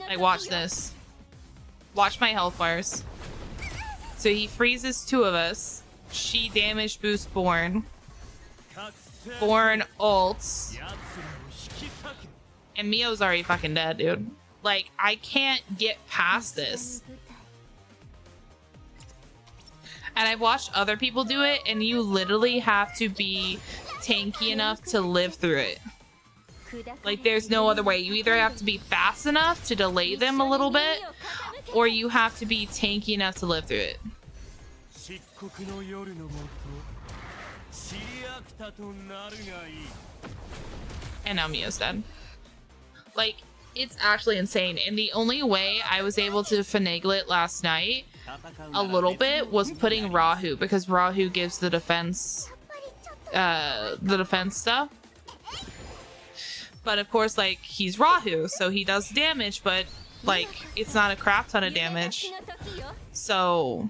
Like, watch this. Watch my health bars. So he freezes 2 of us. She damage boost Born. Born ults. And Mio's already fucking dead, dude. Like, I can't get past this. And I've watched other people do it, and you literally have to be tanky enough to live through it. Like, there's no other way. You either have to be fast enough to delay them a little bit, or you have to be tanky enough to live through it. And now Mia's dead. Like, It's actually insane. And the only way I was able to finagle it last night a little bit was putting Rahu, because Rahu gives the defense stuff. But of course, like, he's Rahu, so he does damage, but like, it's not a crap ton of damage. So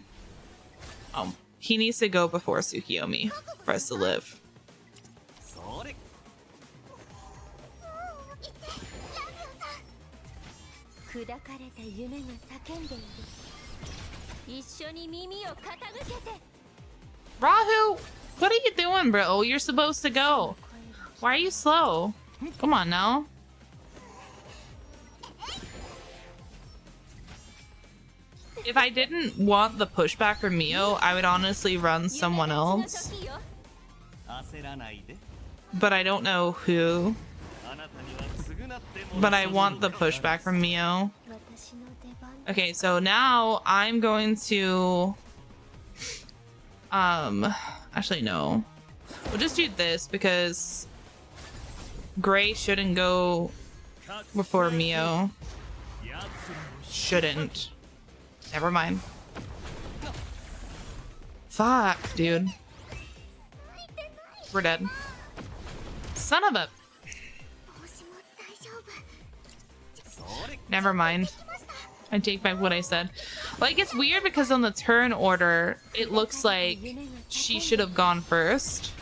he needs to go before Tsukiyomi for us to live. Rahu, what are you doing, bro? You're supposed to go. Why are you slow? Come on now. If I didn't want the pushback from Mio, I would honestly run someone else. But I don't know who. But I want the pushback from Mio. Okay, so now I'm going to... Actually, no. We'll just do this because Gray shouldn't go before Mio. Shouldn't. Never mind. Fuck, dude. We're dead. Son of a... Never mind. I take back what I said. Like, it's weird because on the turn order, it looks like she should have gone first.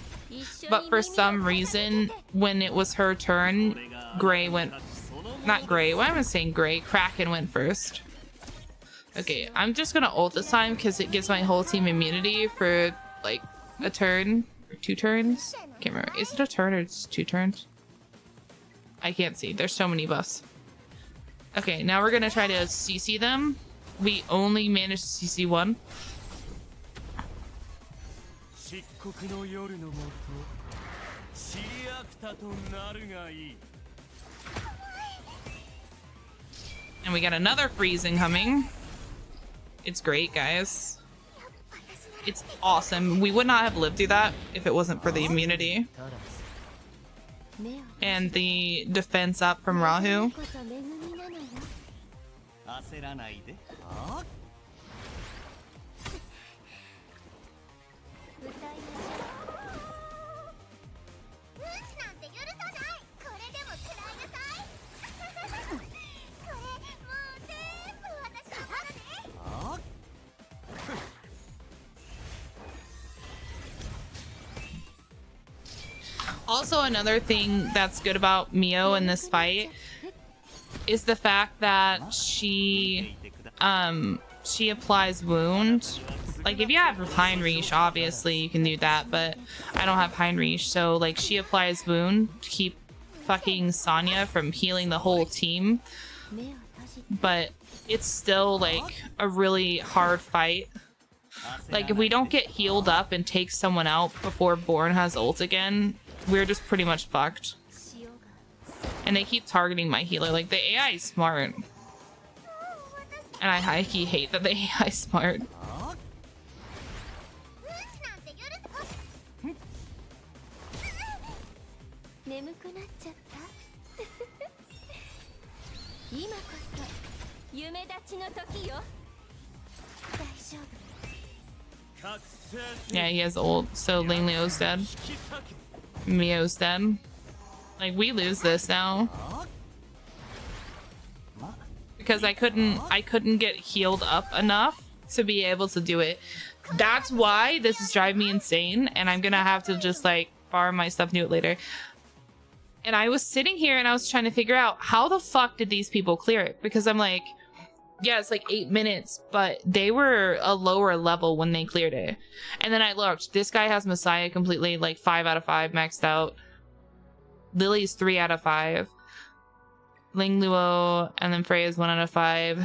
But for some reason, when it was her turn, Gray went... Not Gray, why am I saying Gray? Kraken went first. Okay, I'm just gonna ult this time because it gives my whole team immunity for, like, a turn. Or 2 turns? Can't remember. Is it a turn or it's 2 turns? I can't see. There's so many buffs. Okay, now we're gonna try to CC them. We only managed to CC one. And we got another freeze incoming. It's great, guys. It's awesome. We would not have lived through that if it wasn't for the immunity. And the defense up from Rahu. Also, another thing that's good about Mio in this fight is the fact that she applies wound. Like, if you have Heinrich, obviously you can do that, but I don't have Heinrich, so like she applies wound to keep fucking Sanya from healing the whole team. But it's still like a really hard fight. Like, if we don't get healed up and take someone out before Born has ult again, we're just pretty much fucked. And they keep targeting my healer. Like, the AI is smart. And I high-key hate that the AI is smart. Yeah, he has ult, so Ling Leo's dead. Mio's dead. Like, we lose this now. Because I couldn't get healed up enough to be able to do it. That's why this is driving me insane, and I'm gonna have to just like borrow my stuff, do it later. And I was sitting here and I was trying to figure out how the fuck did these people clear it? Because I'm like, yeah, it's like 8 minutes, but they were a lower level when they cleared it. And then I looked, this guy has Messiah completely, like 5 out of 5 maxed out. Lily's 3 out of 5. Ling Luo, and then Freya's 1 out of 5.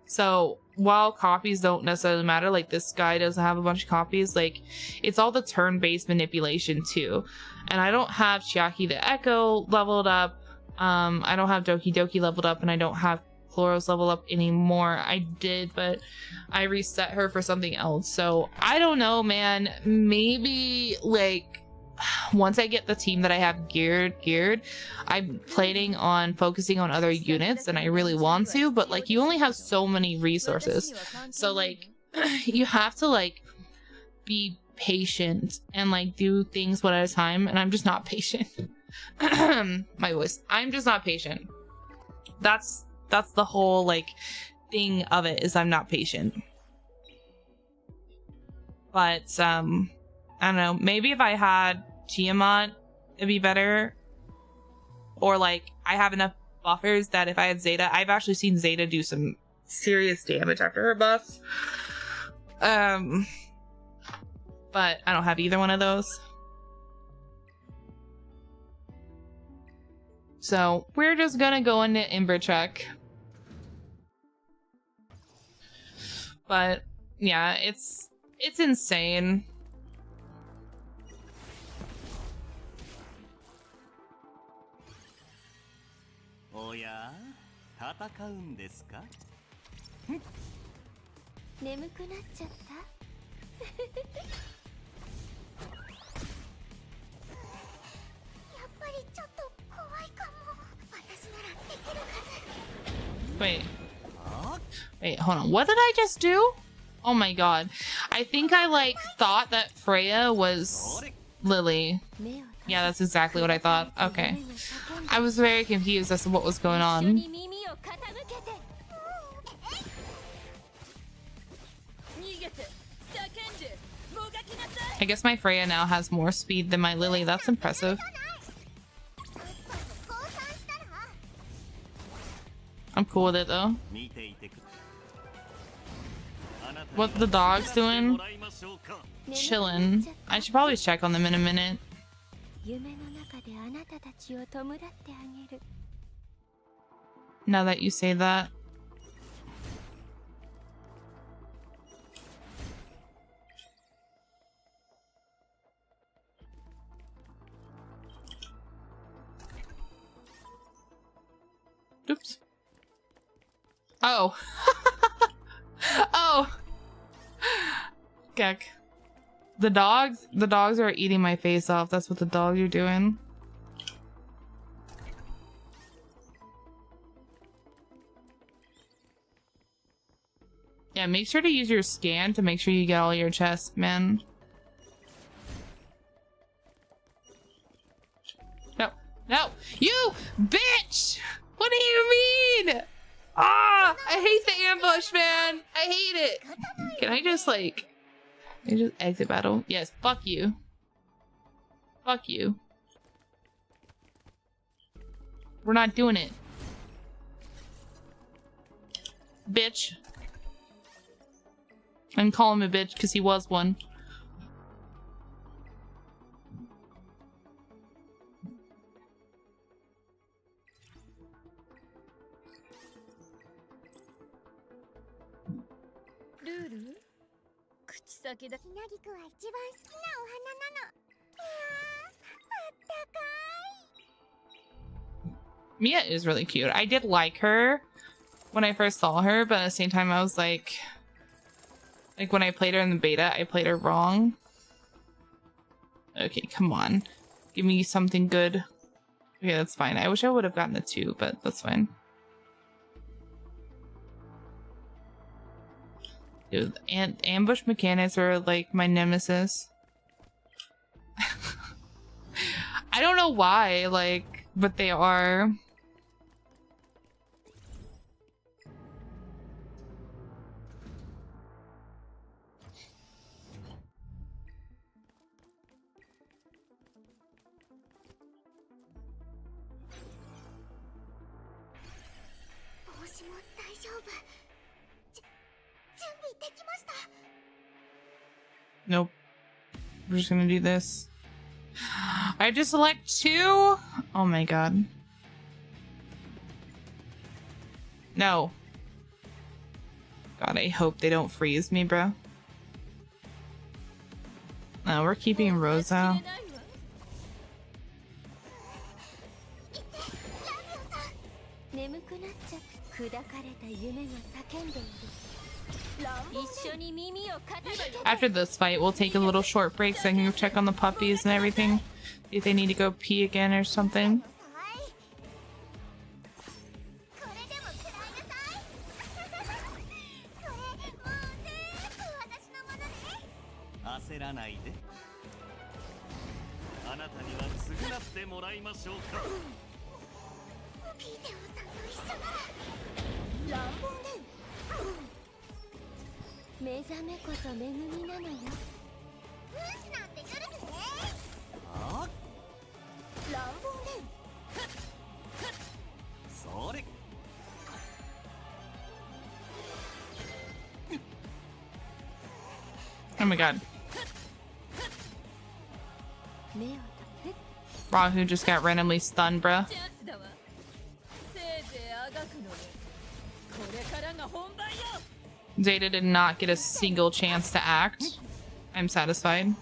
So while copies don't necessarily matter, like this guy doesn't have a bunch of copies, like it's all the turn-based manipulation too. And I don't have Chiaki the Echo leveled up. I don't have Doki Doki leveled up, and I don't have Chloros leveled up anymore. I did, but I reset her for something else. So I don't know, man. Maybe like once I get the team that I have geared, I'm planning on focusing on other units, and I really want to, but like you only have so many resources. So like you have to like be patient and like do things one at a time, and I'm just not patient. My voice. I'm just not patient. That's the whole like thing of it, is I'm not patient. But I don't know, maybe if I had Tiamat it'd be better, or like I have enough buffers that if I had Zeta, I've actually seen Zeta do some serious damage after her buffs. But I don't have either one of those. So we're just gonna go into Ember check. But yeah, it's insane. Oh yeah? 戦うんですか? 眠くなっちゃった。やっぱりちょっと怖いかも。私ならできるはず。 Wait, hold on. What did I just do? Oh my god. I think I like thought that Freya was Lily. Yeah, that's exactly what I thought. Okay. I was very confused as to what was going on. I guess my Freya now has more speed than my Lily. That's impressive. I'm cool with it though. What the dog's doing? Chillin'. I should probably check on them in a minute. Now that you say that. Oops. Oh. Oh. Geck. The dogs are eating my face off. That's what the dogs are doing. Yeah, make sure to use your scan to make sure you get all your chests, man. No. No. You bitch! What do you mean? Ah! I hate the ambush, man! I hate it! Can I just, like... Can I just exit battle? Yes, fuck you. Fuck you. We're not doing it. Bitch. I can call him a bitch because he was one. Mia is really cute. I did like her when I first saw her, but at the same time I was like when I played her in the beta, I played her wrong. Okay, come on. Give me something good. Okay, that's fine. I wish I would have gotten the 2, but that's fine. Dude, ambush mechanics are like my nemesis. I don't know why, like, but they are. Nope. We're just gonna do this. I have to select 2? Oh my god. No. God, I hope they don't freeze me, bro. No, we're keeping Rosa. After this fight, we'll take a little short break so I can go check on the puppies and everything. See if they need to go pee again or something. これでも食らいなさいこれもう全部私のものね焦らないで。あなたには償ってもらいましょうか。ピーテオンさんと一緒なら乱暴ね目覚めこそ恵みなのよブースなんて許すねあ乱暴ねそれ。 Oh my god. 目を閉 Rahu just got randomly stunned, bruh. チャンスだわ。せいぜいあがくのね。これからが本番よ。 Zeta did not get a single chance to act. I'm satisfied.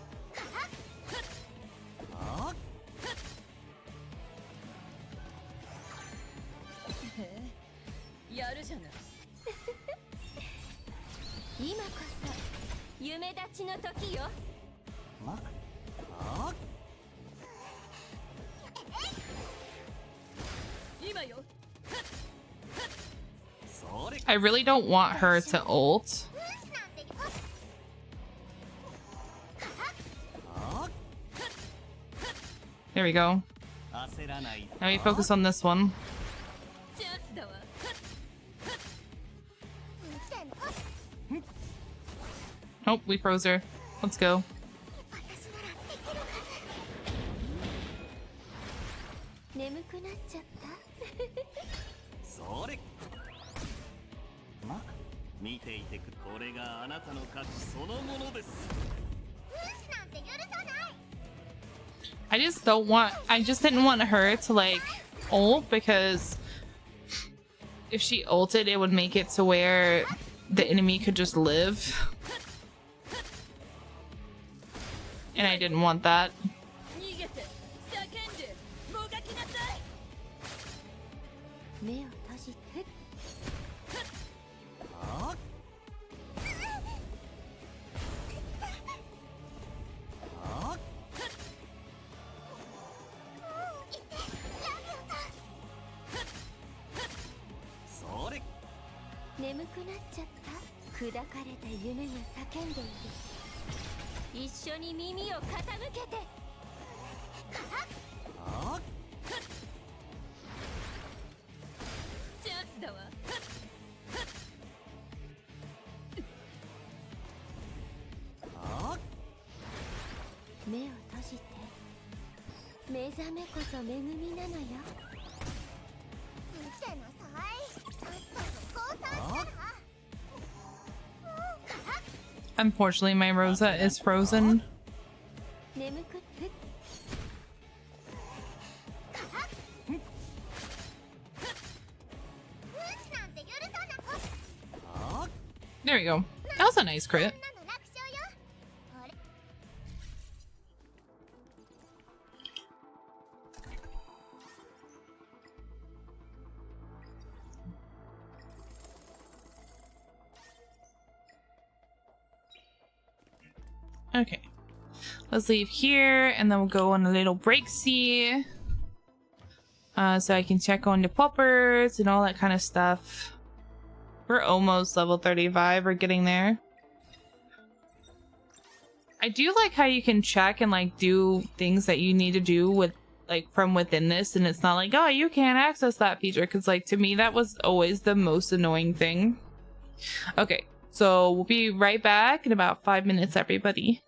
あやるじゃない。今こそ夢立ちの時よまあ今よ。それ。 I really don't want her to ult. ブースなんてあ There we go. 焦らないで。 Now we focus on this one. チャンスだわ。 Oh, we froze her. Let's go. 私ならできるはず眠くなっちゃったそれ。まあ見ていてく。これがあなたの価値そのものです。ブースなんて許さない I just don't want. I just didn't want her to like ult because if she ulted, it would make it to where the enemy could just live. And I didn't want that. 逃げて。叫んで。もがきなさい。目を閉じてああそれ。眠くなっちゃった砕かれた夢が叫んでいる一緒に耳を傾けてあチャンスだわ。あ目を閉じて目覚めこそ恵みなのよ見てなさいさっさと降参したら Unfortunately, my Rosa is frozen. 眠くってブースなんて許さないあ There we go. That was a nice crit. そんなの楽勝よあれ Okay. Let's leave here and then we'll go on a little break see. So I can check on the puppers and all that kind of stuff. We're almost level 35. We're getting there. I do like how you can check and like do things that you need to do with like from within this, and it's not like, oh, you can't access that feature, because like to me that was always the most annoying thing. Okay, so we'll be right back in about 5 minutes, everybody.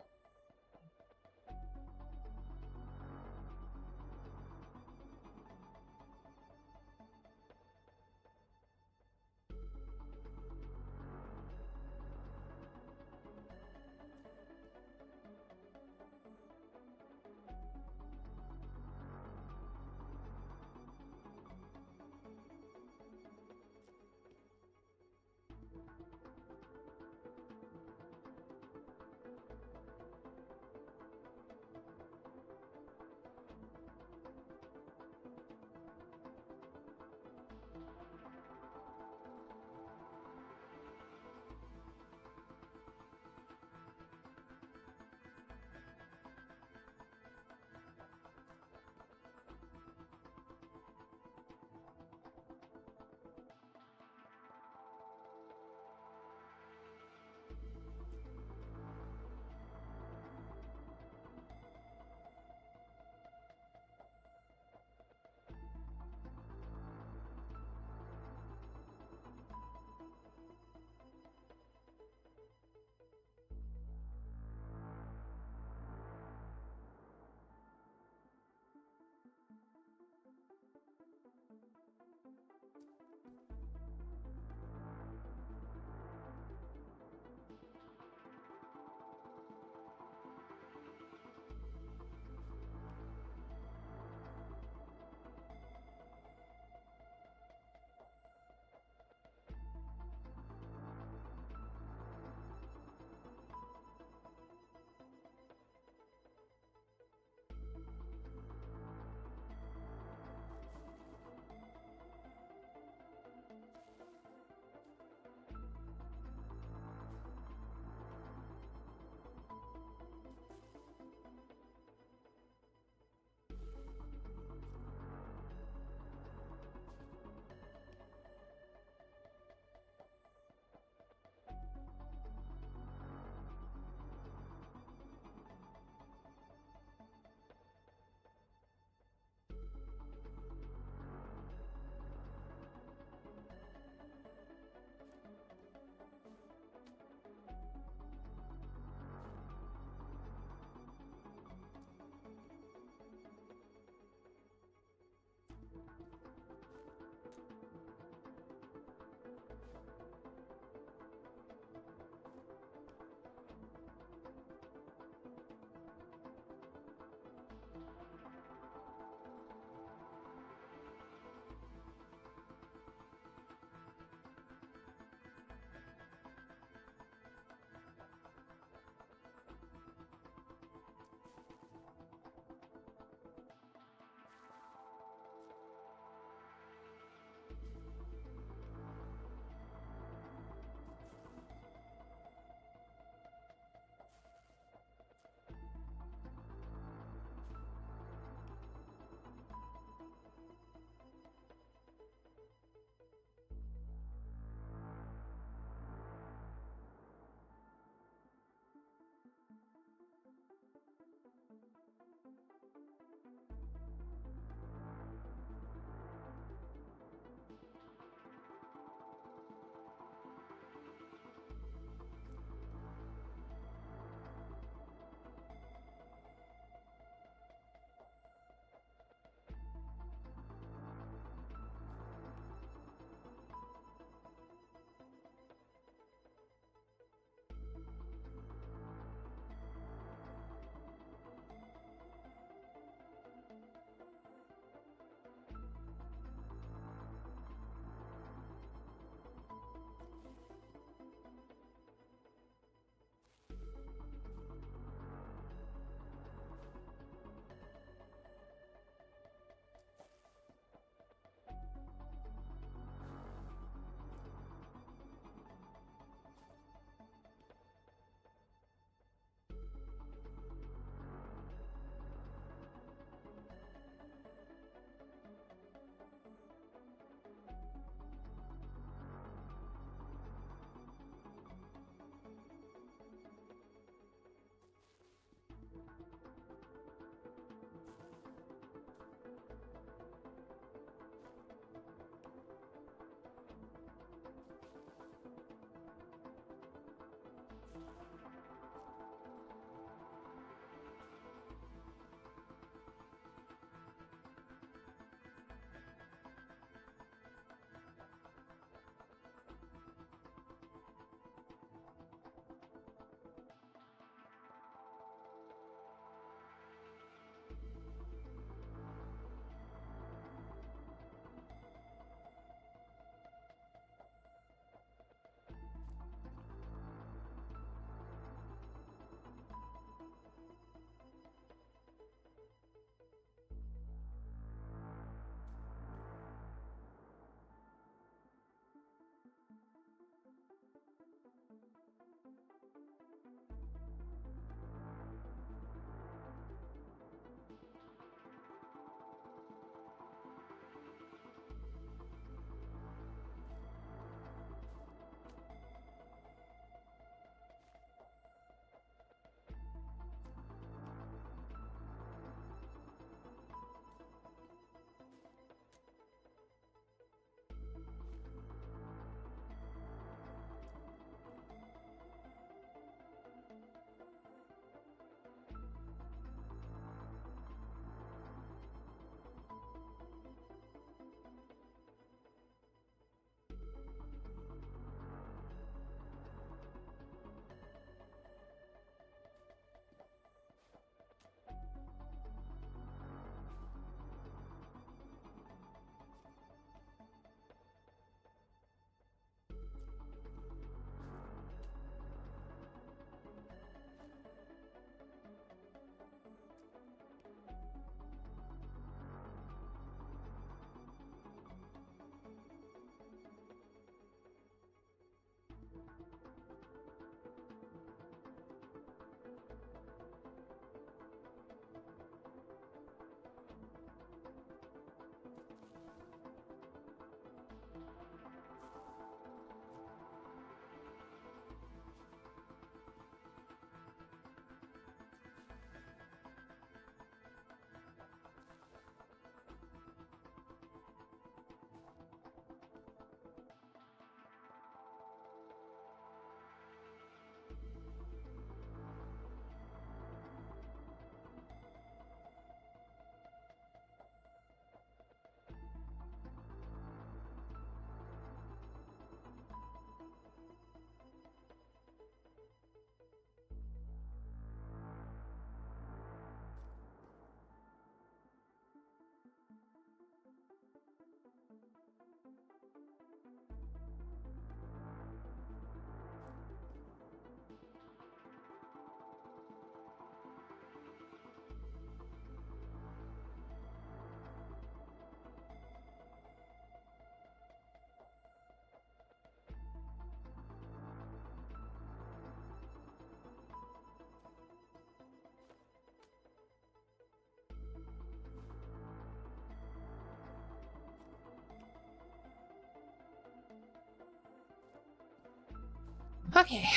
Okay,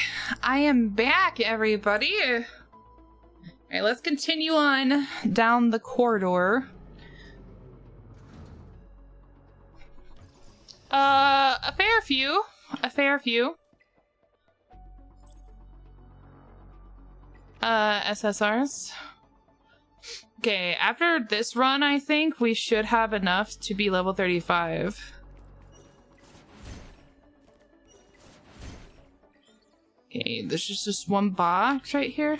I am back, everybody. All right, let's continue on down the corridor. A fair few. SSRs. Okay, after this run, I think we should have enough to be level 35. Okay, there's just this one box right here.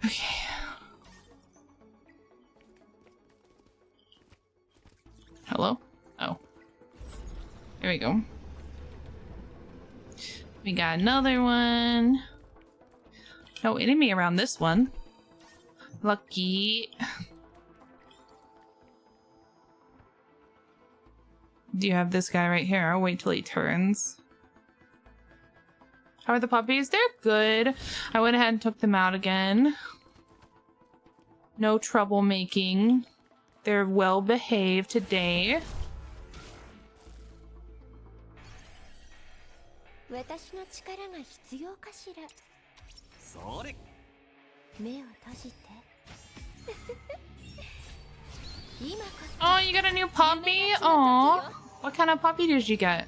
Okay. Hello? Oh. There we go. We got another one. No enemy around this one. Lucky. Do you have this guy right here? I'll wait till he turns. How are the puppies? They're good. I went ahead and took them out again. No troublemaking. They're well behaved today. 私の力が必要かしら。それ。目を閉じて。今こそ。Oh, you got a new puppy? Aw. What kind of puppy did you get?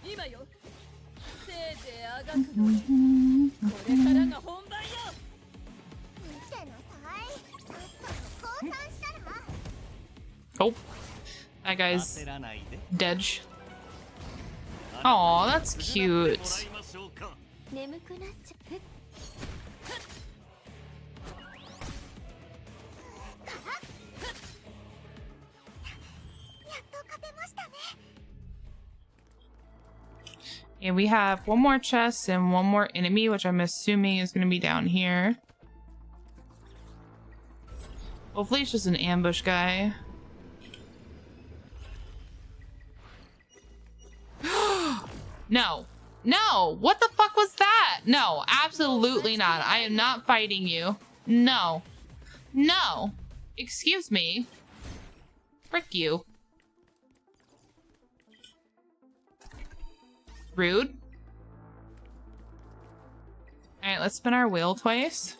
今よ。せいぜいあがくのね。これからが本番よ。見てなさい。さっさと降参したら。Oh, that guy's dead. Oh, that's cute. 眠くなっちゃう。And we have one more chest and one more enemy, which I'm assuming is going to be down here. Hopefully it's just an ambush guy. No. No! What the fuck was that? No, absolutely not. I am not fighting you. No. No. Excuse me. Frick you. Rude. Alright, let's spin our wheel twice.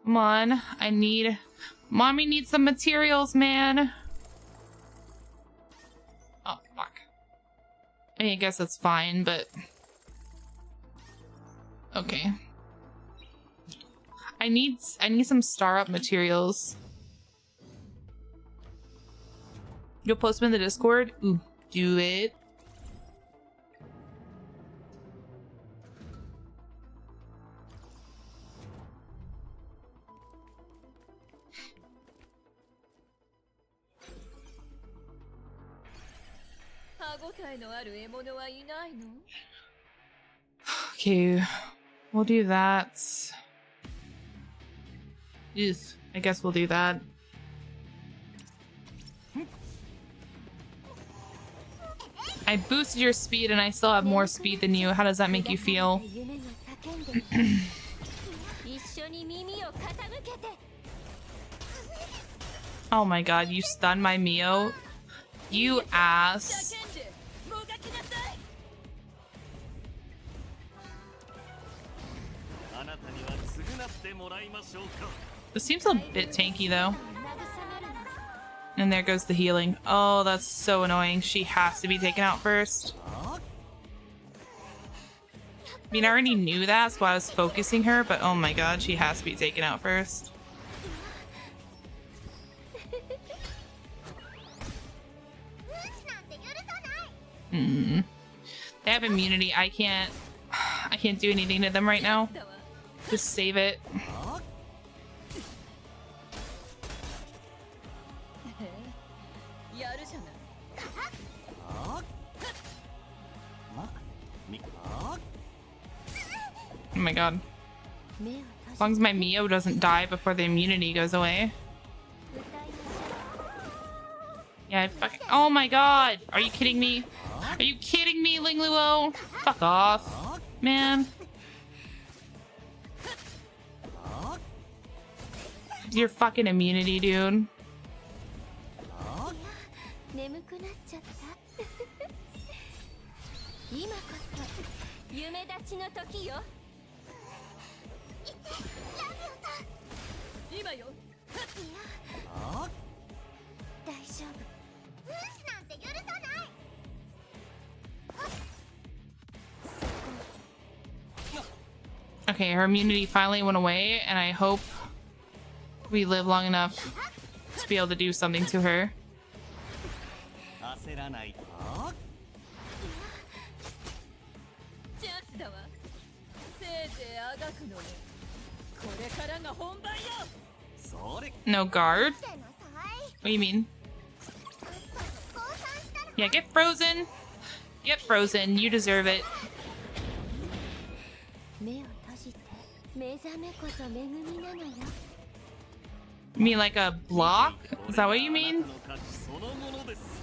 Come on. Mommy needs some materials, man. Oh, fuck. I mean, I guess that's fine, but... Okay. I need some star up materials. You'll post them in the Discord? Ooh, do it. Okay, we'll do that. Yes, I guess we'll do that. I boosted your speed and I still have more speed than you. How does that make you feel? Oh my god, you stunned my Mio? You ass. This seems a bit tanky though. And there goes the healing. Oh, that's so annoying. She has to be taken out first. I mean, I already knew that, so I was focusing her, but oh my god, she has to be taken out first. They have immunity. I can't do anything to them right now. Just save it. Oh my god. As long as my Mio doesn't die before the immunity goes away. Yeah, I fucking— oh my god! Are you kidding me? Are you kidding me, Ling Luo? Fuck off, man. Your fucking immunity, dude. 今こそ夢立ちの時よ。今よ。あ大丈夫。ブースなんて許さない。 Okay, her immunity finally went away, and I hope we live long enough to be able to do something to her. 焦らないあチャンスだわ。せいぜいあがくのね。これからが本番よ。それ No guard? What do you mean? Yeah, get frozen. Get frozen. You deserve it. 目を閉じて。目覚めこそ恵みなのよ。 You mean like a block? Is that what you mean? あなたの勝ちそのものです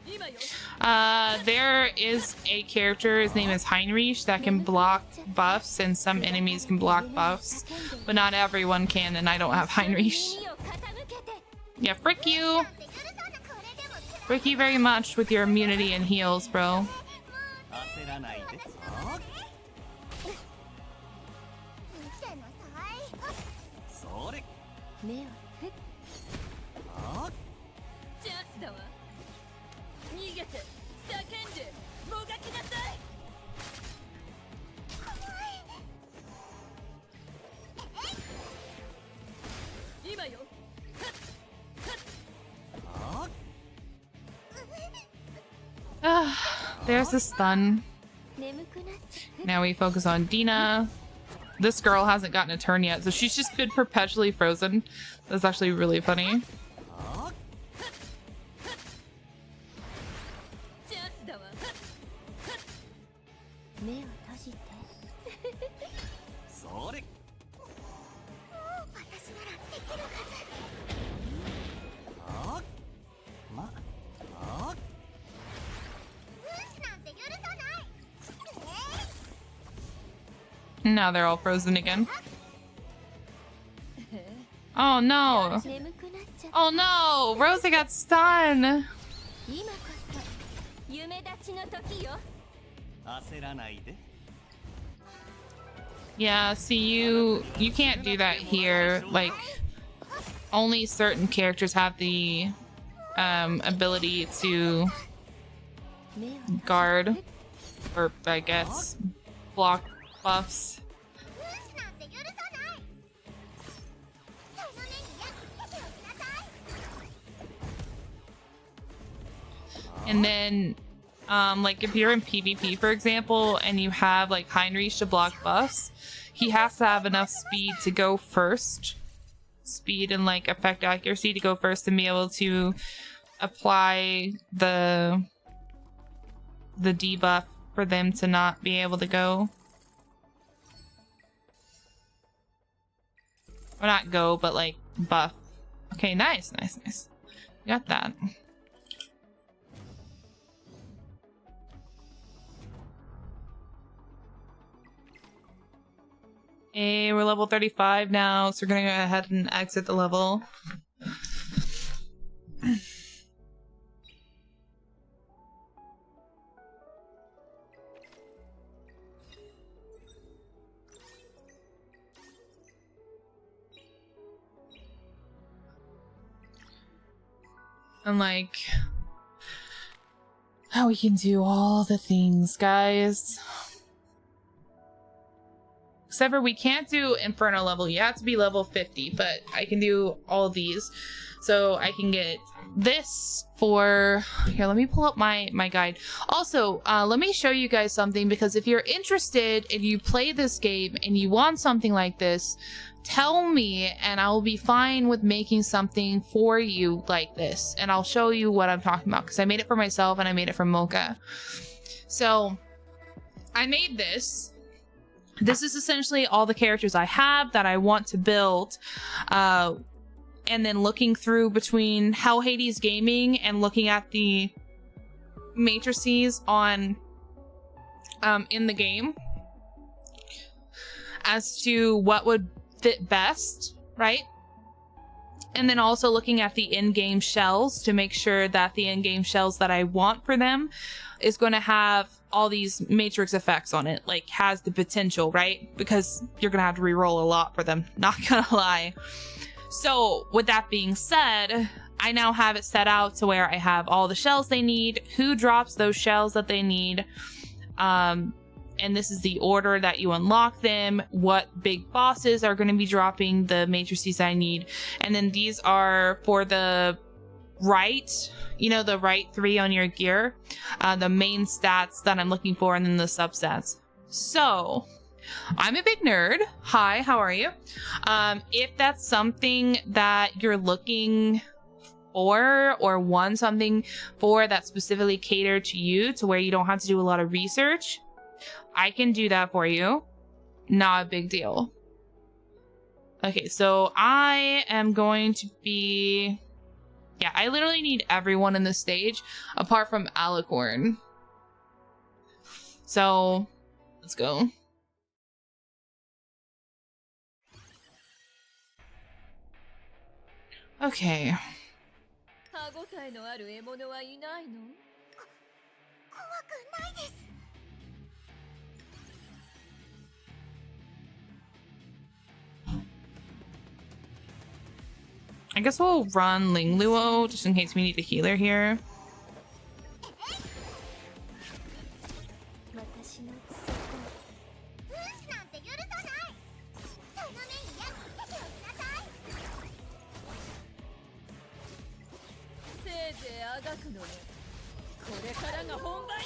今よ。 There is a character, his name is Heinrich, that can block buffs, and some enemies can block buffs, but not everyone can, and I don't have Heinrich. 耳を傾けて。 Yeah, frick you! Frick you very much with your immunity and heals, bro. 焦らないであそれ目をふっ。あチャンスだわ。逃げて叫んでもがきなさい。今よ。 There's the stun. 眠くなっちゃう。 Now we focus on Dina. This girl hasn't gotten a turn yet, so she's just been perpetually frozen. That's actually really funny. チャンスだわ。目を閉じて。それ私ならできるはず。あまあ Now they're all frozen again. Oh no! 眠くなっちゃう。 Oh no! Rosa got stunned! 今こそ夢立ちの時よ。焦らないで Yeah, see you can't do that here. Like, only certain characters have the ability to 目を guard, or I guess block buffs. And then like if you're in PvP, for example, and you have like Heinrich to block buffs, he has to have enough speed to go first. Speed and like effect accuracy to go first and be able to apply the debuff for them to not be able to go. Or not go, but like buff. Okay, nice, nice, nice. Got that. Hey, we're level 35 now, so we're gonna go ahead and exit the level. And like, how we can do all the things, guys. Except for we can't do Inferno level. You have to be level 50, but I can do all of these. So I can get this for... Here, let me pull up my guide. Also, let me show you guys something, because if you're interested and you play this game and you want something like this, tell me and I'll be fine with making something for you like this. And I'll show you what I'm talking about, because I made it for myself and I made it for Mocha. So, I made this. This is essentially all the characters I have that I want to build. And then looking through between Hell Hades Gaming and looking at the matrices on in the game as to what would fit best, right? And then also looking at the in-game shells to make sure that the in-game shells that I want for them is going to have all these matrix effects on it, like has the potential, right? Because you're going to have to re-roll a lot for them, not gonna lie. So with that being said, I now have it set out to where I have all the shells they need, who drops those shells that they need, and this is the order that you unlock them, what big bosses are going to be dropping the matrices I need. And then these are for the right, you know, the right 3 on your gear, the main stats that I'm looking for, and then the substats. So I'm a big nerd. Hi, how are you? If that's something that you're looking for or want something for that specifically catered to you to where you don't have to do a lot of research, I can do that for you. Not a big deal. Okay, so I am going to be... Yeah, I literally need everyone in this stage apart from Alicorn. So, let's go. Okay. 歯ごたえのある獲物はいないの？怖くないです。 I guess we'll run Ling Luo just in case we need a healer here. 私の底ブースなんて許さない。その目に焼き付けておきなさい。せいぜいあがくのね。これからが本番よ。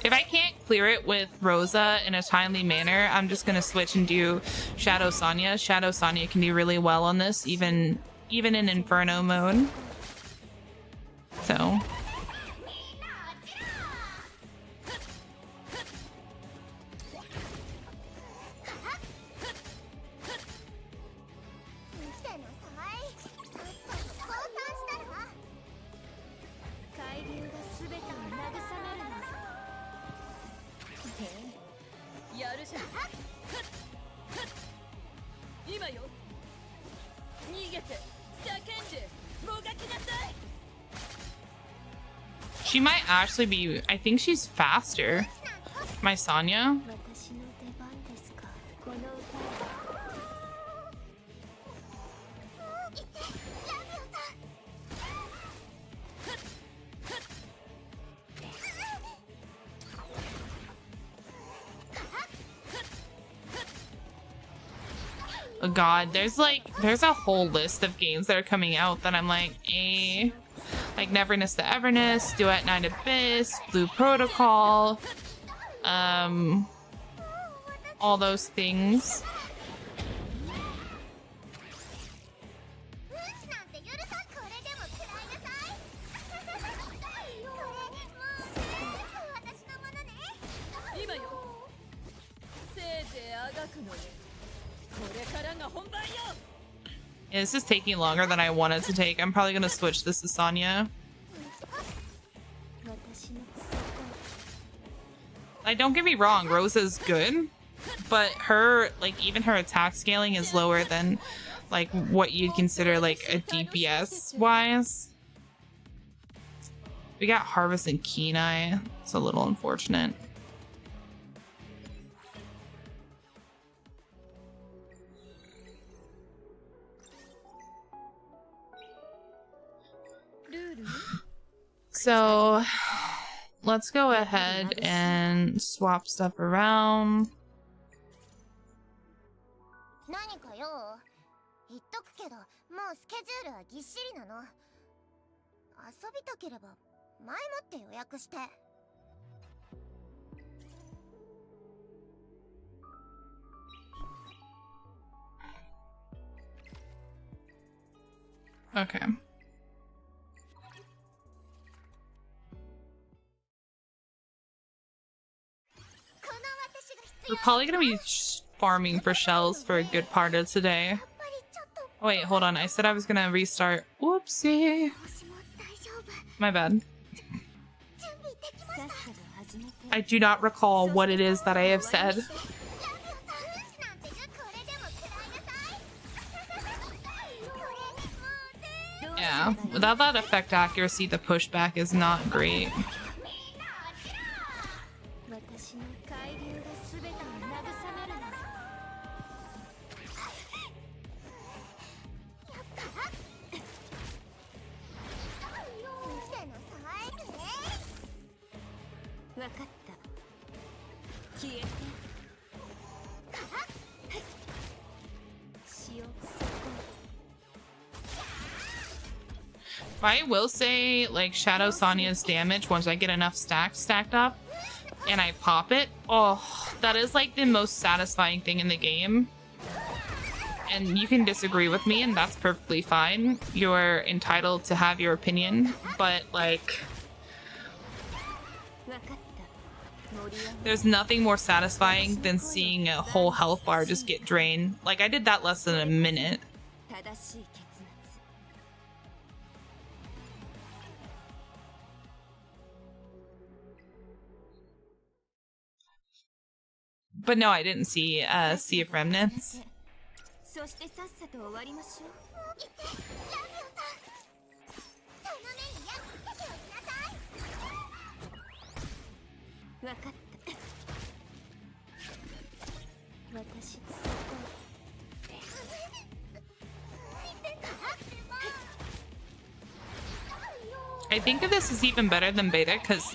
If I can't clear it with Rosa in a timely manner, I'm just gonna switch and do Shadow Sonya. Shadow Sonya can do really well on this, even in Inferno mode. So. She might actually be, I think she's faster. My Sonya. Oh god, there's a whole list of games that are coming out that I'm like, eh. Like Neverness to Everness, Duet 9 Abyss, Blue Protocol, all those things. Yeah, this is taking longer than I wanted to take. I'm probably gonna switch this to Sonya. Like, don't get me wrong, Rosa's good, but her, like, even her attack scaling is lower than, like, what you'd consider, like, a DPS-wise. We got Harvest and Kenai. It's a little unfortunate. So let's go ahead and swap stuff around. 何かよ、言っとくけど、もうスケジュールはぎっしりなの。遊びたければ前もって予約して。Okay. We're probably gonna be farming for shells for a good part of today. Oh, wait, hold on. I said I was gonna restart. Whoopsie. My bad. I do not recall what it is that I have said. Yeah, without that effect accuracy, the pushback is not great. 私の海流が全てを慰めるの。見てなさいね。分かった消えて塩そこ I will say, like, Shadow Sonya's damage, once I get enough stacks stacked up and I pop it, oh, that is like the most satisfying thing in the game. And you can disagree with me, and that's perfectly fine. You're entitled to have your opinion, but like, 分かった森は there's nothing more satisfying than seeing a whole health bar just get drained. Like, I did that less than a minute. 正しい結末 But no, I didn't see Sea of Remnants. そしてさっさと終わりましょうラミオさん、その目に焼き付けておきなさい。分かった私そこ I think that this is even better than beta because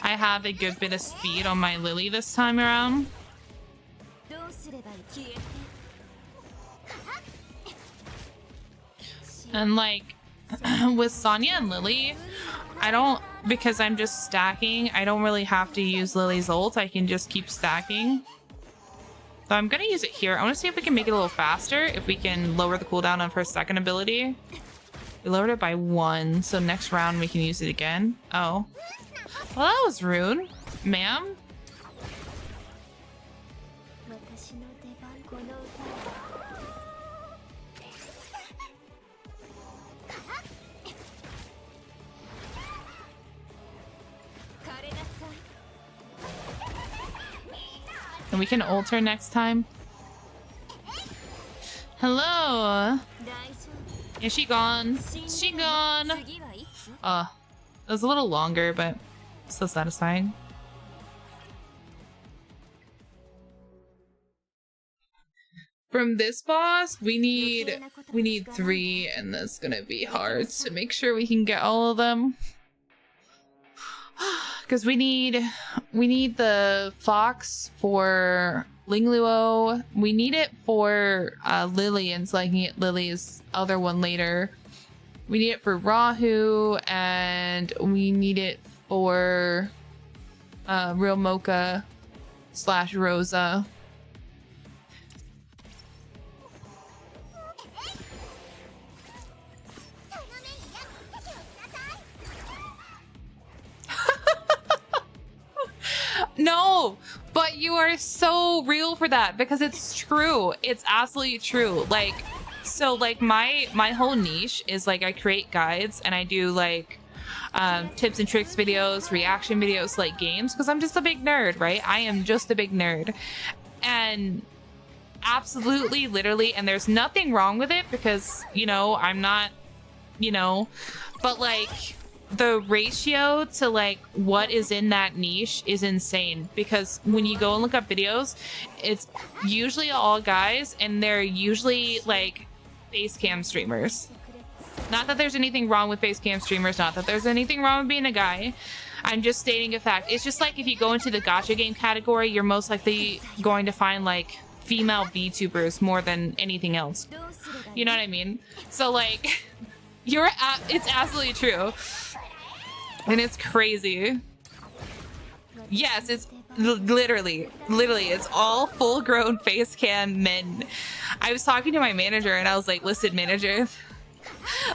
I have a good bit of speed on my Lily this time around. どうすればいい消えて And like with Sonya and Lily, I don't, because I'm just stacking, I don't really have to use Lily's ult. I can just keep stacking. So I'm gonna use it here. I want to see if we can make it a little faster, if we can lower the cooldown on her second ability. We lowered it by 1, so next round we can use it again. Oh. Well, that was rude, ma'am. 私の出番、この歌。枯れなさい And we can ult her next time. Hello. 大丈 Is she gone? 夫 She gone. 次はいつ It was a little longer, but still satisfying. From this boss, we need 3, and that's gonna be hard to make sure we can get all of them. Because we need the fox for Lingluo. We need it for Lily, and so I can get Lily's other one later. We need it for Rahu, and we need it for Real Mocha / Rosa. No, but you are so real for that because it's true. It's absolutely true. Like, so like my whole niche is like I create guides and I do like tips and tricks videos, reaction videos, like games, because I'm just a big nerd, right? I am just a big nerd. And absolutely, literally, and there's nothing wrong with it because, you know, I'm not, you know, but like the ratio to like what is in that niche is insane because when you go and look up videos, it's usually all guys and they're usually like face cam streamers. Not that there's anything wrong with face cam streamers, not that there's anything wrong with being a guy. I'm just stating a fact. It's just like if you go into the gacha game category, you're most likely going to find like female VTubers more than anything else. You know what I mean? So like it's absolutely true. And it's crazy. Yes, it's literally, it's all full-grown face cam men. I was talking to my manager and I was like, listen, manager,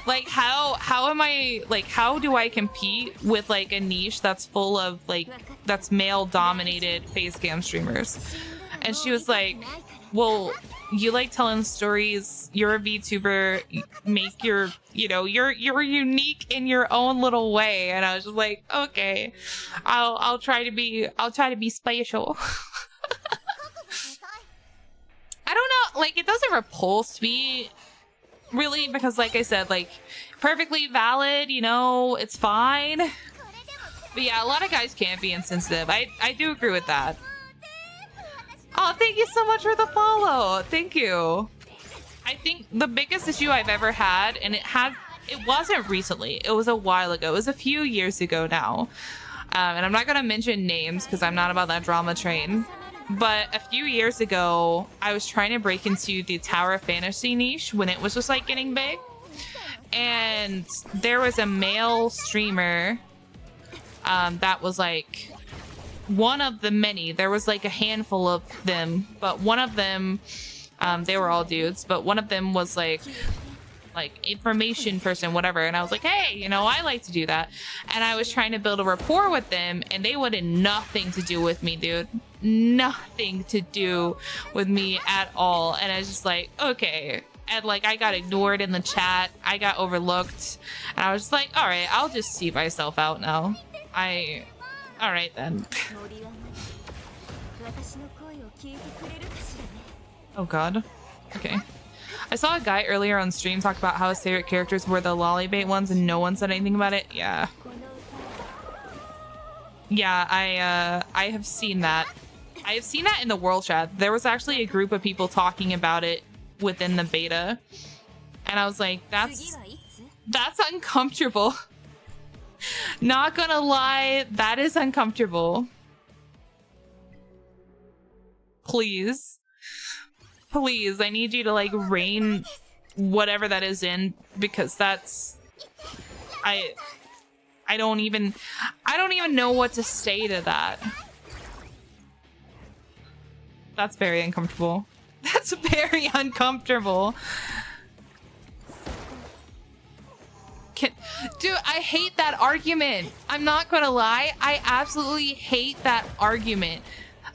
like how am I, like, how do I compete with like a niche that's full of like, that's male dominated face cam streamers? And she was like, well, you like telling stories, you're a VTuber, make your, you know, you're unique in your own little way. And I was just like, okay, I'll try to be special. I don't know, like it doesn't repulse me really, because like I said, like perfectly valid, you know, it's fine. But yeah, a lot of guys can't be insensitive. I do agree with that. Oh, thank you so much for the follow. Thank you. I think the biggest issue I've ever had, and it wasn't recently, it was a while ago, it was a few years ago now. And I'm not gonna mention names because I'm not about that drama train. But a few years ago, I was trying to break into the Tower of Fantasy niche when it was just like getting big. And there was a male streamer that was like one of the many. There was like a handful of them, but one of them, they were all dudes, but one of them was like information person, whatever. And I was like, hey, you know, I like to do that. And I was trying to build a rapport with them, and they wanted nothing to do with me, dude. Nothing to do with me at all. And I was just like, okay. And like, I got ignored in the chat. I got overlooked. And I was just like, all right, I'll just see myself out now. All right then. Oh god. Okay. I saw a guy earlier on stream talk about how his favorite characters were the lollybait ones and no one said anything about it. Yeah. Yeah, I have seen that. I have seen that in the world chat. There was actually a group of people talking about it within the beta. And I was like, that's uncomfortable. Not gonna lie, that is uncomfortable. Please. Please, I need you to like rein whatever that is in, because that's I don't even know what to say to that. That's very uncomfortable. That's very uncomfortable. Dude, I hate that argument. I'm not gonna lie, I absolutely hate that argument.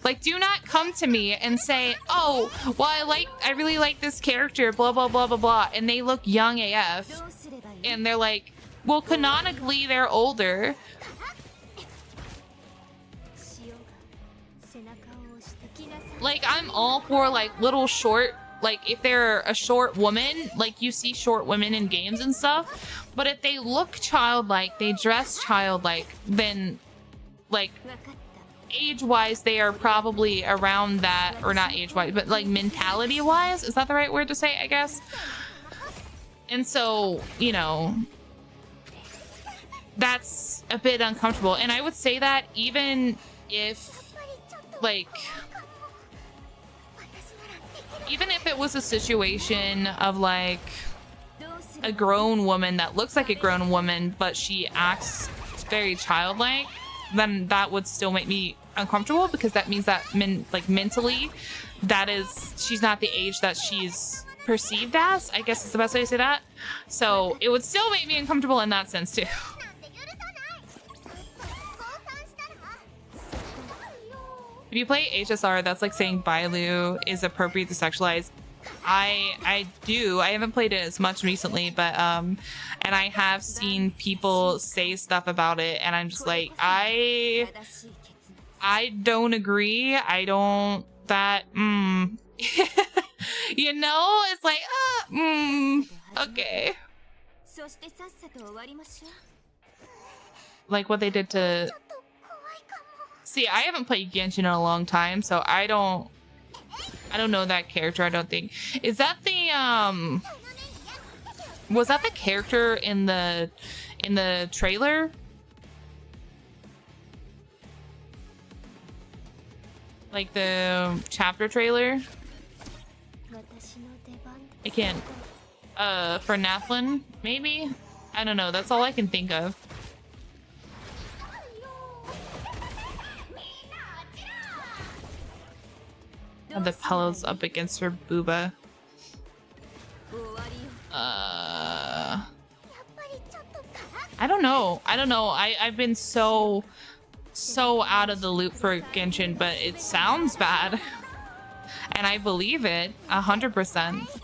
Like, do not come to me and say, oh, well, I really like this character, blah, blah, blah, blah, blah. And they look young AF. And they're like, well, canonically, they're older. Like, I'm all for, like, little short, like, if they're a short woman, like, you see short women in games and stuff. But if they look childlike, they dress childlike, then, like, age-wise, they are probably around that, or not age-wise, but like mentality-wise, is that the right word to say, I guess? And so, you know, that's a bit uncomfortable. And I would say that even if, like, even if it was a situation of like a grown woman that looks like a grown woman, but she acts very childlike, then that would still make me uncomfortable, because that means that mentally she's not the age that she's perceived as, I guess is the best way to say that. So it would still make me uncomfortable in that sense too. If you play HSR, that's like saying Bailu is appropriate to sexualize. I do. I haven't played it as much recently, but and I have seen people say stuff about it, and I'm just like, I don't agree. I don't you know, it's like okay. Like what they did to see, I haven't played Genshin in a long time, so I don't know that character, I don't think. Is that the was that the character in the trailer? Like the chapter trailer? I can't for Nathlin, maybe? I don't know, that's all I can think of. And the pillows up against her booba. I don't know. I've been so out of the loop for Genshin, but it sounds bad. And I believe it 100%.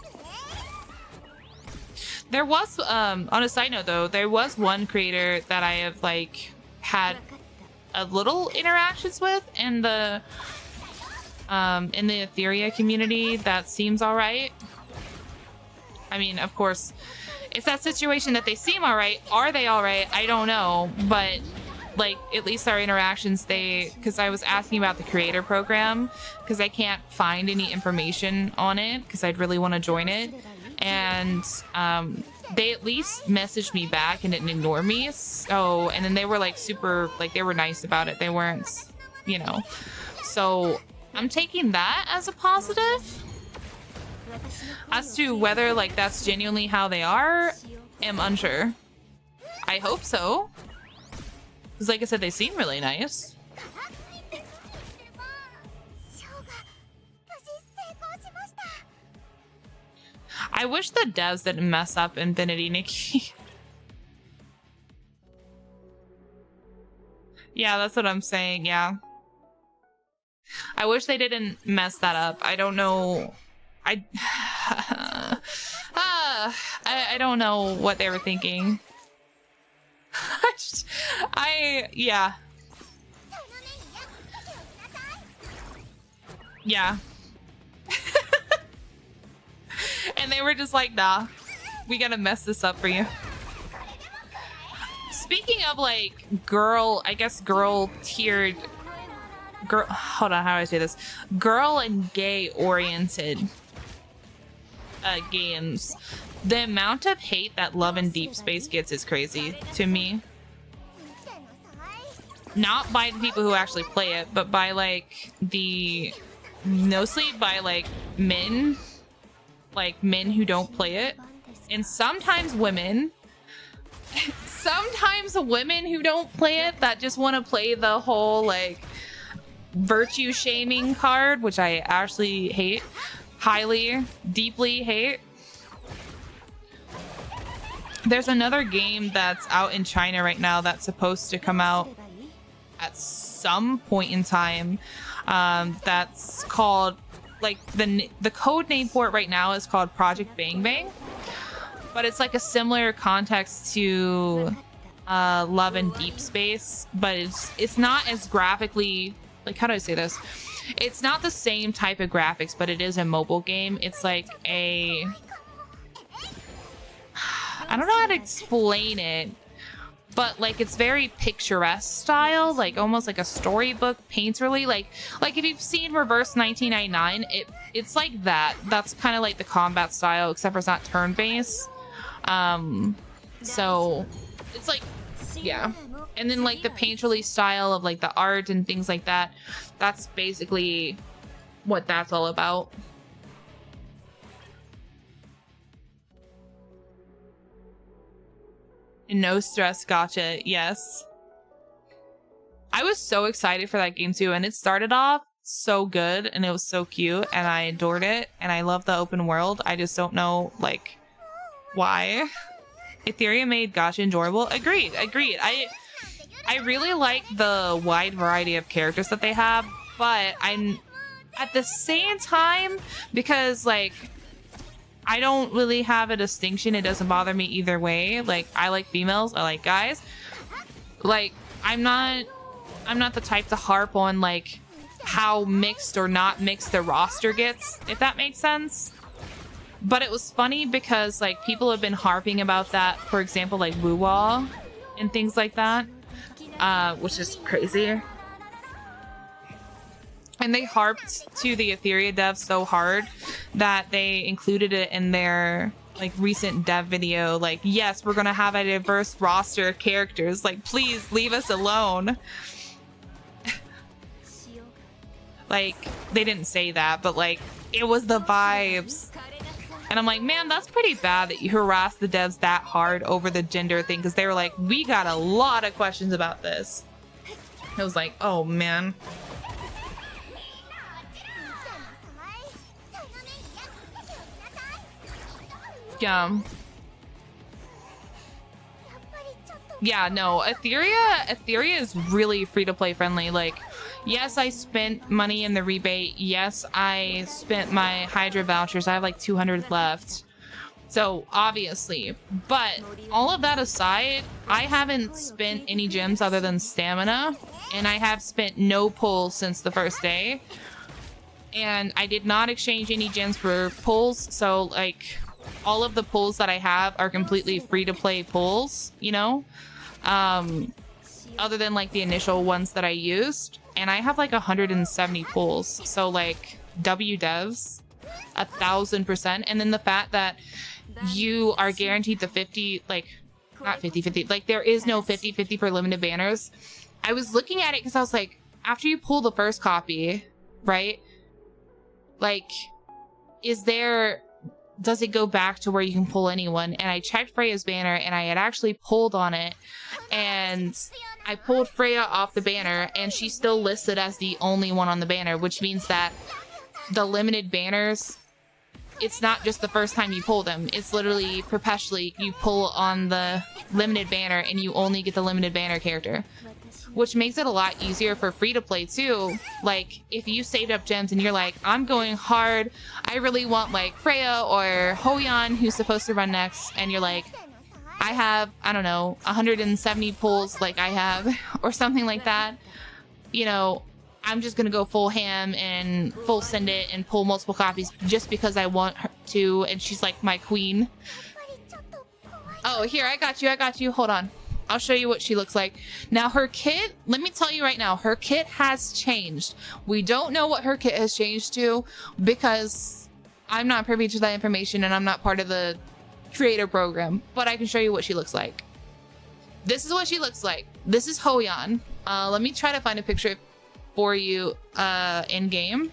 There was, on a side note though, there was one creator that I have like had a little interactions with in the Etheria community that seems alright. I mean, of course, it's that situation that they seem alright. Are they alright? I don't know. But, like, at least our interactions, because I was asking about the creator program, because I can't find any information on it, because I'd really want to join it. And, they at least messaged me back and didn't ignore me. So, and then they were like super, like they were nice about it. They weren't, you know. So I'm taking that as a positive. As to whether like that's genuinely how they are, am unsure. I hope so. Because like I said, they seem really nice. I wish the devs didn't mess up Infinity Nikki. Yeah, that's what I'm saying, yeah. I wish they didn't mess that up. I don't know. I don't know what they were thinking. Yeah. Yeah. And they were just like, nah, we gotta mess this up for you. Speaking of like girl, I guess girl tiered, girl, hold on, how do I say this? Girl and gay oriented games. The amount of hate that Love in Deep Space gets is crazy to me. Not by the people who actually play it, but by like mostly by like men who don't play it, and sometimes women who don't play it that just want to play the whole like virtue shaming card, which I actually hate, deeply hate. There's another game that's out in China right now that's supposed to come out at some point in time, that's called, like, the code name for it right now is called Project Bang Bang, but it's like a similar context to Love in Deep Space, but it's not as graphically, like, how do I say this? It's not the same type of graphics, but it is a mobile game. It's like a, I don't know how to explain it, but like it's very picturesque style, like almost like a storybook painterly, like if you've seen Reverse 1999, it's like that. That's kind of like the combat style, except for it's not turn-based. So it's like, yeah. And then like the painterly style of like the art and things like that, that's basically what that's all about. No stress, gotcha. Yes. I was so excited for that game too, and it started off so good and it was so cute and I adored it and I love the open world. I just don't know like why. Ethereum made gacha enjoyable. Agreed. I really like the wide variety of characters that they have, but I'm at the same time, because like I don't really have a distinction. It doesn't bother me either way. Like I like females, I like guys. Like I'm not the type to harp on like how mixed or not mixed the roster gets, if that makes sense. But it was funny because like people have been harping about that, for example, like Woo-Wah and things like that, which is crazy. And they harped to the Etheria dev so hard that they included it in their like recent dev video. Like, yes, we're gonna have a diverse roster of characters. Like, please leave us alone. Like, they didn't say that, but like, it was the vibes. And I'm like, man, that's pretty bad that you harassed the devs that hard over the gender thing, because they were like, we got a lot of questions about this. I was like, oh man. Yeah, no, Etheria is really free-to-play friendly. Like, yes, I spent money in the rebate. Yes, I spent my Hydra vouchers. I have like 200 left. So, obviously. But, all of that aside, I haven't spent any gems other than stamina. And I have spent no pulls since the first day. And I did not exchange any gems for pulls. So, like, all of the pulls that I have are completely free to play pulls, you know? Other than like the initial ones that I used. And I have like 170 pulls. So like W devs, 1000%. And then the fact that you are guaranteed the 50, like not 50-50, like there is no 50-50 for limited banners. I was looking at it because I was like, after you pull the first copy, right? Like, does it go back to where you can pull anyone? And I checked Freya's banner and I had actually pulled on it, and I pulled Freya off the banner and she's still listed as the only one on the banner, which means that the limited banners, it's not just the first time you pull them. It's literally perpetually you pull on the limited banner and you only get the limited banner character, which makes it a lot easier for free to play too. Like if you saved up gems and you're like, I'm going hard, I really want like Freya or Hoyan who's supposed to run next, and you're like, I have, I don't know, 170 pulls like I have or something like that, you know, I'm just gonna go full ham and full send it and pull multiple copies just because I want her to, and she's like my queen. Oh, here, I got you. Hold on. I'll show you what she looks like. Now her kit, let me tell you right now, her kit has changed. We don't know what her kit has changed to because I'm not privy to that information and I'm not part of the creator program, but I can show you what she looks like. This is what she looks like. This is Hoyan. Let me try to find a picture for you in game.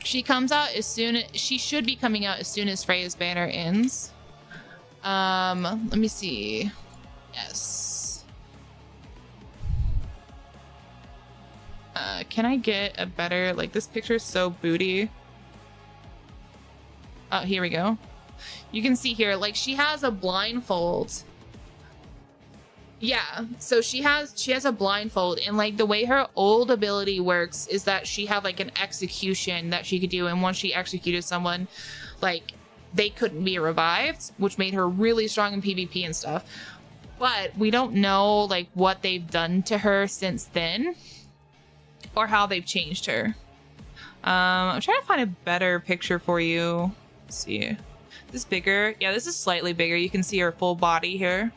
She comes out as soon, she should be coming out as soon as Freya's banner ends. Let me see. Yes. Can I get a better, like this picture is so booty. Oh, here we go. You can see here, like she has a blindfold. Yeah, so she has a blindfold, and like the way her old ability works is that she had like an execution that she could do, and once she executed someone, like they couldn't be revived, which made her really strong in PvP and stuff. But we don't know like what they've done to her since then or how they've changed her. I'm trying to find a better picture for you. Let's see. This bigger? Yeah, this is slightly bigger. You can see her full body here.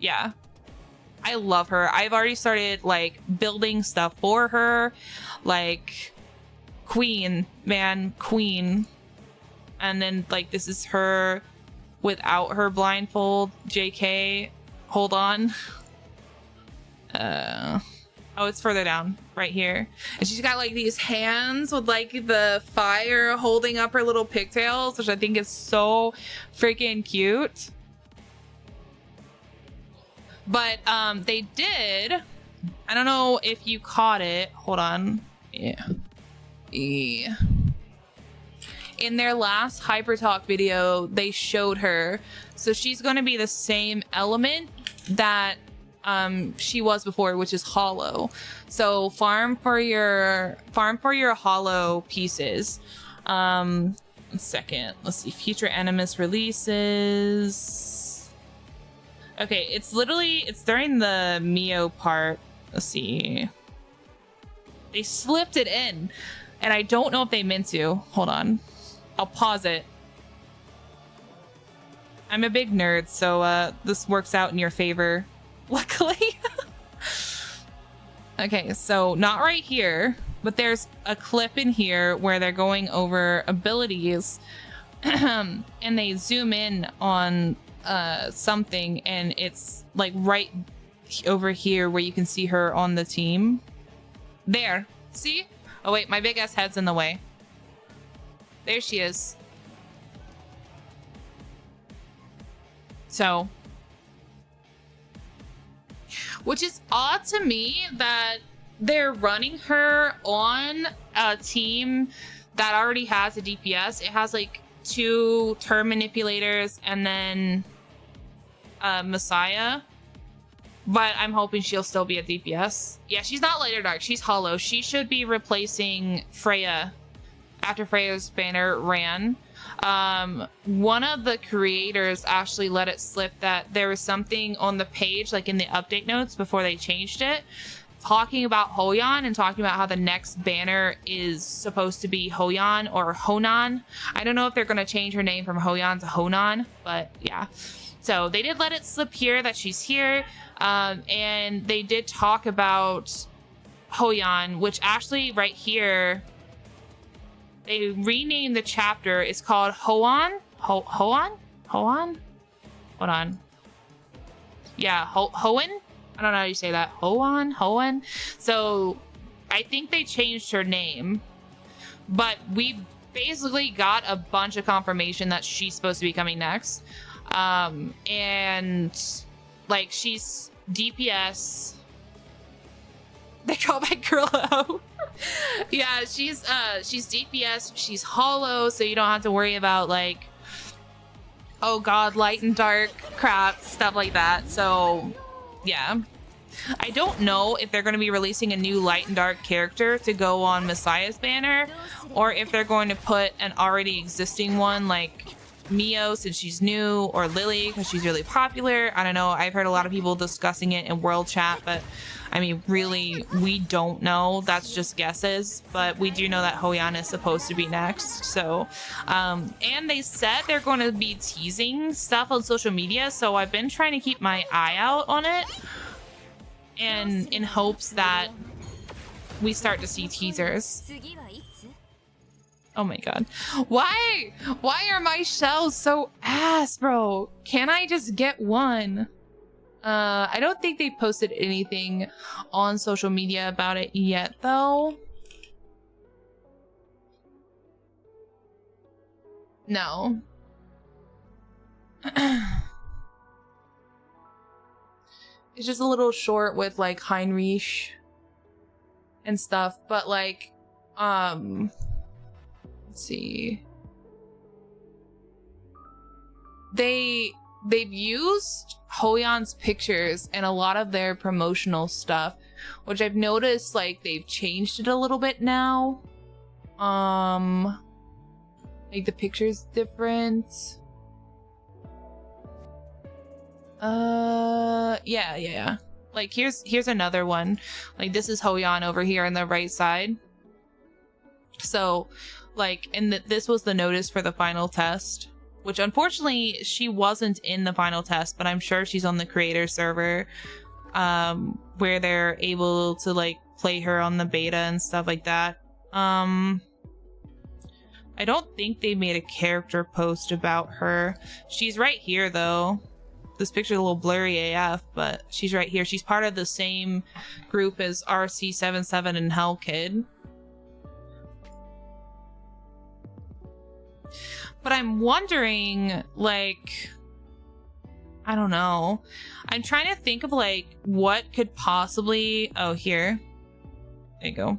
Yeah. I love her. I've already started like building stuff for her. Like queen, man, queen. And then like this is her without her blindfold. JK, hold on. Oh, it's further down right here. And she's got like these hands with like the fire holding up her little pigtails, which I think is so freaking cute. But they did, I don't know if you caught it. Hold on. Yeah. In their last Hyper Talk video, they showed her. So she's going to be the same element that she was before, which is hollow. So farm for your hollow pieces. One second. Let's see. Future Animus releases. Okay, it's during the Mio part. Let's see. They slipped it in, and I don't know if they meant to. Hold on. I'll pause it. I'm a big nerd, so this works out in your favor, luckily. Okay, so not right here, but there's a clip in here where they're going over abilities and they zoom in on something, and it's like right over here where you can see her on the team. There. See? Oh wait, my big ass head's in the way. There she is. So, which is odd to me that they're running her on a team that already has a DPS. It has like 2 turn manipulators and then Messiah. But I'm hoping she'll still be a DPS. Yeah, she's not light or dark. She's hollow. She should be replacing Freya after Freya's banner ran. One of the creators actually let it slip that there was something on the page, like in the update notes before they changed it, talking about Hoyan and talking about how the next banner is supposed to be Hoyan or Honan. I don't know if they're going to change her name from Hoyan to Honan, but yeah. So they did let it slip here that she's here. And they did talk about Hoyan, which actually right here, they renamed the chapter. It's called Hoan? Hoan? Hold on. Yeah, Hoan? I don't know how you say that. Hoan. So I think they changed her name, but we basically got a bunch of confirmation that she's supposed to be coming next. And like she's DPS. They call my girl out. Yeah, she's DPS. She's hollow, so you don't have to worry about like, oh god, light and dark crap, stuff like that. So yeah, I don't know if they're going to be releasing a new light and dark character to go on Messiah's banner, or if they're going to put an already existing one like Mio since she's new, or Lily because she's really popular. I don't know. I've heard a lot of people discussing it in world chat, but I mean, really, we don't know. That's just guesses, but we do know that Hoyan is supposed to be next. So, and they said they're going to be teasing stuff on social media, so I've been trying to keep my eye out on it, and in hopes that we start to see teasers. Oh my god. Why are my shells so ass, bro? Can I just get one? I don't think they posted anything on social media about it yet, though. No. It's just a little short with like Heinrich and stuff, but like, let's see. They've used Hoyan's pictures in a lot of their promotional stuff, which I've noticed like they've changed it a little bit now. Like the picture's different. Yeah. Like here's another one. Like this is Hoyan over here on the right side. So like, and this was the notice for the final test, which unfortunately she wasn't in the final test, but I'm sure she's on the creator server, where they're able to like play her on the beta and stuff like that. I don't think they made a character post about her. She's right here though. This picture's a little blurry AF, but she's right here. She's part of the same group as RC77 and Hellkid. But I'm wondering, like, I don't know. I'm trying to think of, like, what could possibly... Oh, here. There you go.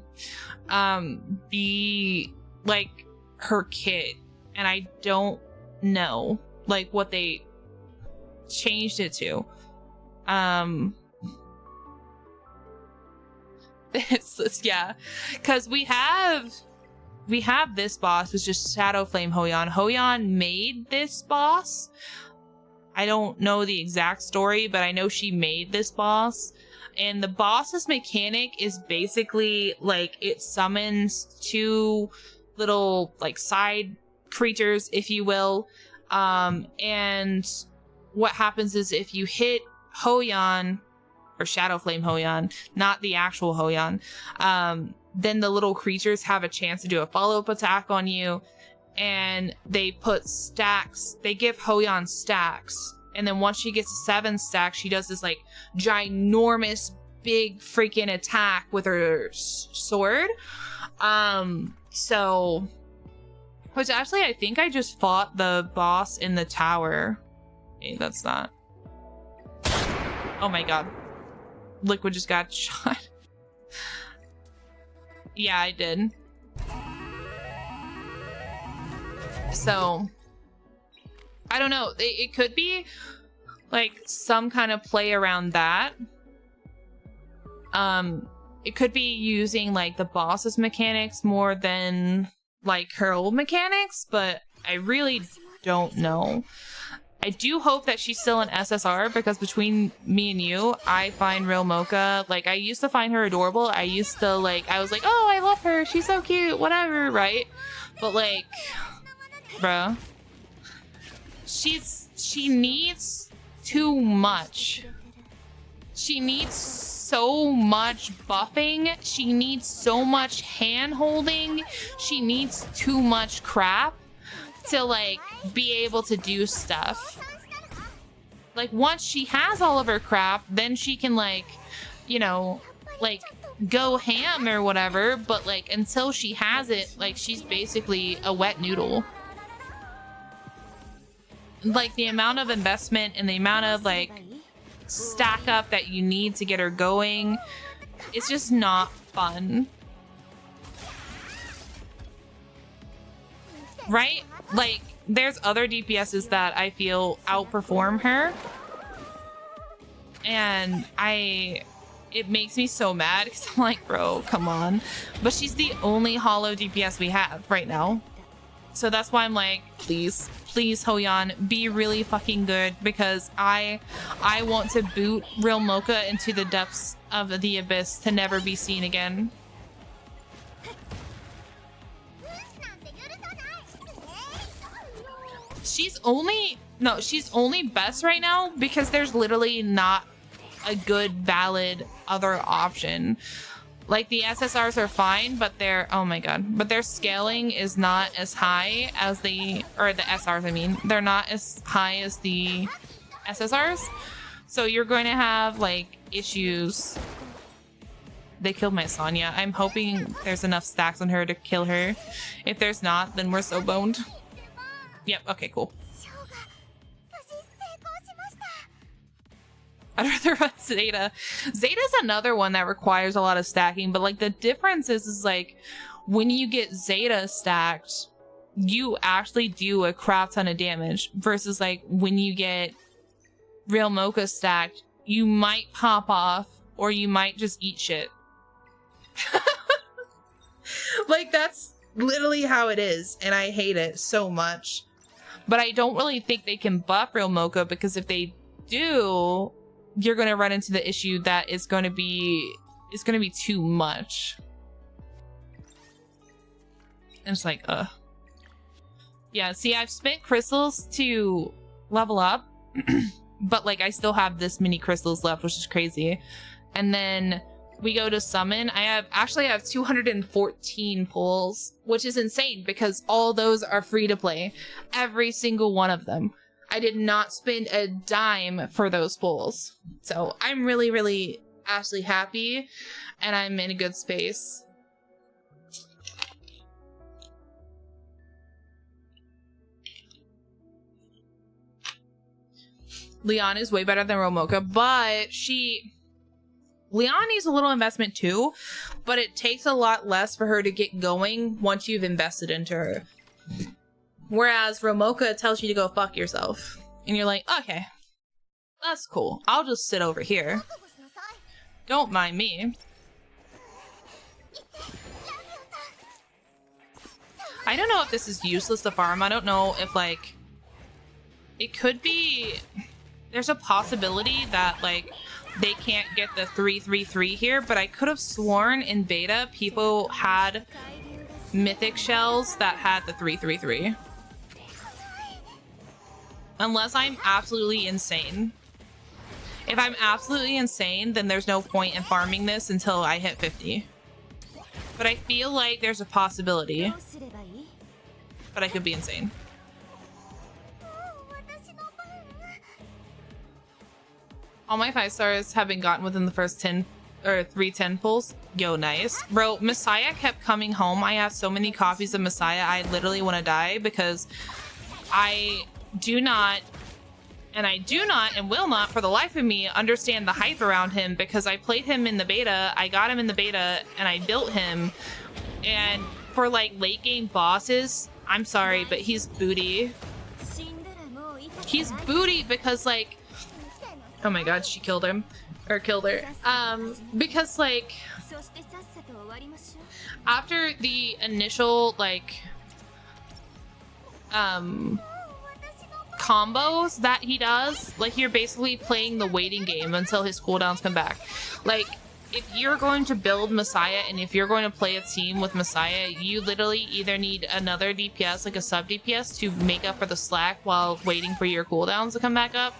Be, like, her kit. And I don't know, like, what they changed it to. Yeah. Because we have this boss, which is Shadow Flame Hoyan. Hoyan made this boss. I don't know the exact story, but I know she made this boss. And the boss's mechanic is basically like it summons two little like side creatures, if you will. And what happens is if you hit Hoyan, or Shadow Flame Hoyan, not the actual Hoyan, then the little creatures have a chance to do a follow-up attack on you, and they put stacks. They give Hoyan stacks, and then once she gets to 7 stacks, she does this like ginormous big freaking attack with her sword. So, which actually I think I just fought the boss in the tower. Okay, that's not. Oh my god. Liquid just got shot. Yeah, I did. So, I don't know. It could be like some kind of play around that. It could be using like the boss's mechanics more than like her old mechanics, but I really don't know. I do hope that she's still an SSR, because between me and you, I find Real Mocha, like, I used to find her adorable. I used to, like, I was like, oh, I love her. She's so cute, whatever, right? But, like, bruh, she needs too much. She needs so much buffing. She needs so much hand holding. She needs too much crap to, like, be able to do stuff. Like, once she has all of her crap, then she can, like, you know, like, go ham or whatever. But, like, until she has it, like, she's basically a wet noodle. Like, the amount of investment and the amount of, like, stack up that you need to get her going, it's just not fun. Right? Like, there's other DPSs that I feel outperform her, and it makes me so mad, because I'm like, bro, come on. But she's the only hollow DPS we have right now. So that's why I'm like, please, please, Hoyan, be really fucking good, because I want to boot Real Mocha into the depths of the abyss to never be seen again. She's only best right now because there's literally not a good, valid other option. Like, the SSRs are fine, but oh my god, but their scaling is not as high as the SRs, I mean. They're not as high as the SSRs. So you're going to have, like, issues. They killed my Sonya. I'm hoping there's enough stacks on her to kill her. If there's not, then we're so boned. Yep, okay, cool. I'd rather run Zeta. Zeta's another one that requires a lot of stacking, but, like, the difference is like, when you get Zeta stacked, you actually do a crap ton of damage, versus, like, when you get Real Mocha stacked, you might pop off, or you might just eat shit. Like, that's literally how it is, and I hate it so much. But I don't really think they can buff Real Mocha, because if they do, you're going to run into the issue that it's going to be too much. And it's like, yeah, see, I've spent crystals to level up, but, like, I still have this many crystals left, which is crazy. And then we go to summon. I have 214 pulls, which is insane, because all those are free to play. Every single one of them. I did not spend a dime for those pulls. So I'm really, really actually happy, and I'm in a good space. Leon is way better than Real Mocha, but Leon needs a little investment too, but it takes a lot less for her to get going once you've invested into her. Whereas Real Mocha tells you to go fuck yourself. And you're like, okay, that's cool. I'll just sit over here. Don't mind me. I don't know if this is useless to farm. I don't know if, like, it could be, there's a possibility that, like, they can't get the 333 here, but I could have sworn in beta people had mythic shells that had the 333. Unless I'm absolutely insane. If I'm absolutely insane, then there's no point in farming this until I hit 50. But I feel like there's a possibility. But I could be insane. All my 5 stars have been gotten within the first 10 or 310 pulls. Yo, nice. Bro, Messiah kept coming home. I have so many copies of Messiah, I literally want to die, because I do not and will not for the life of me understand the hype around him, because I played him in the beta, I got him in the beta, and I built him, and for, like, late game bosses, I'm sorry, but he's booty. He's booty because, like, oh my god, she killed him. Or killed her. Because, like, after the initial, like, combos that he does, like you're basically playing the waiting game until his cooldowns come back. Like if you're going to build Messiah and if you're going to play a team with Messiah, you literally either need another DPS, like a sub DPS, to make up for the slack while waiting for your cooldowns to come back up,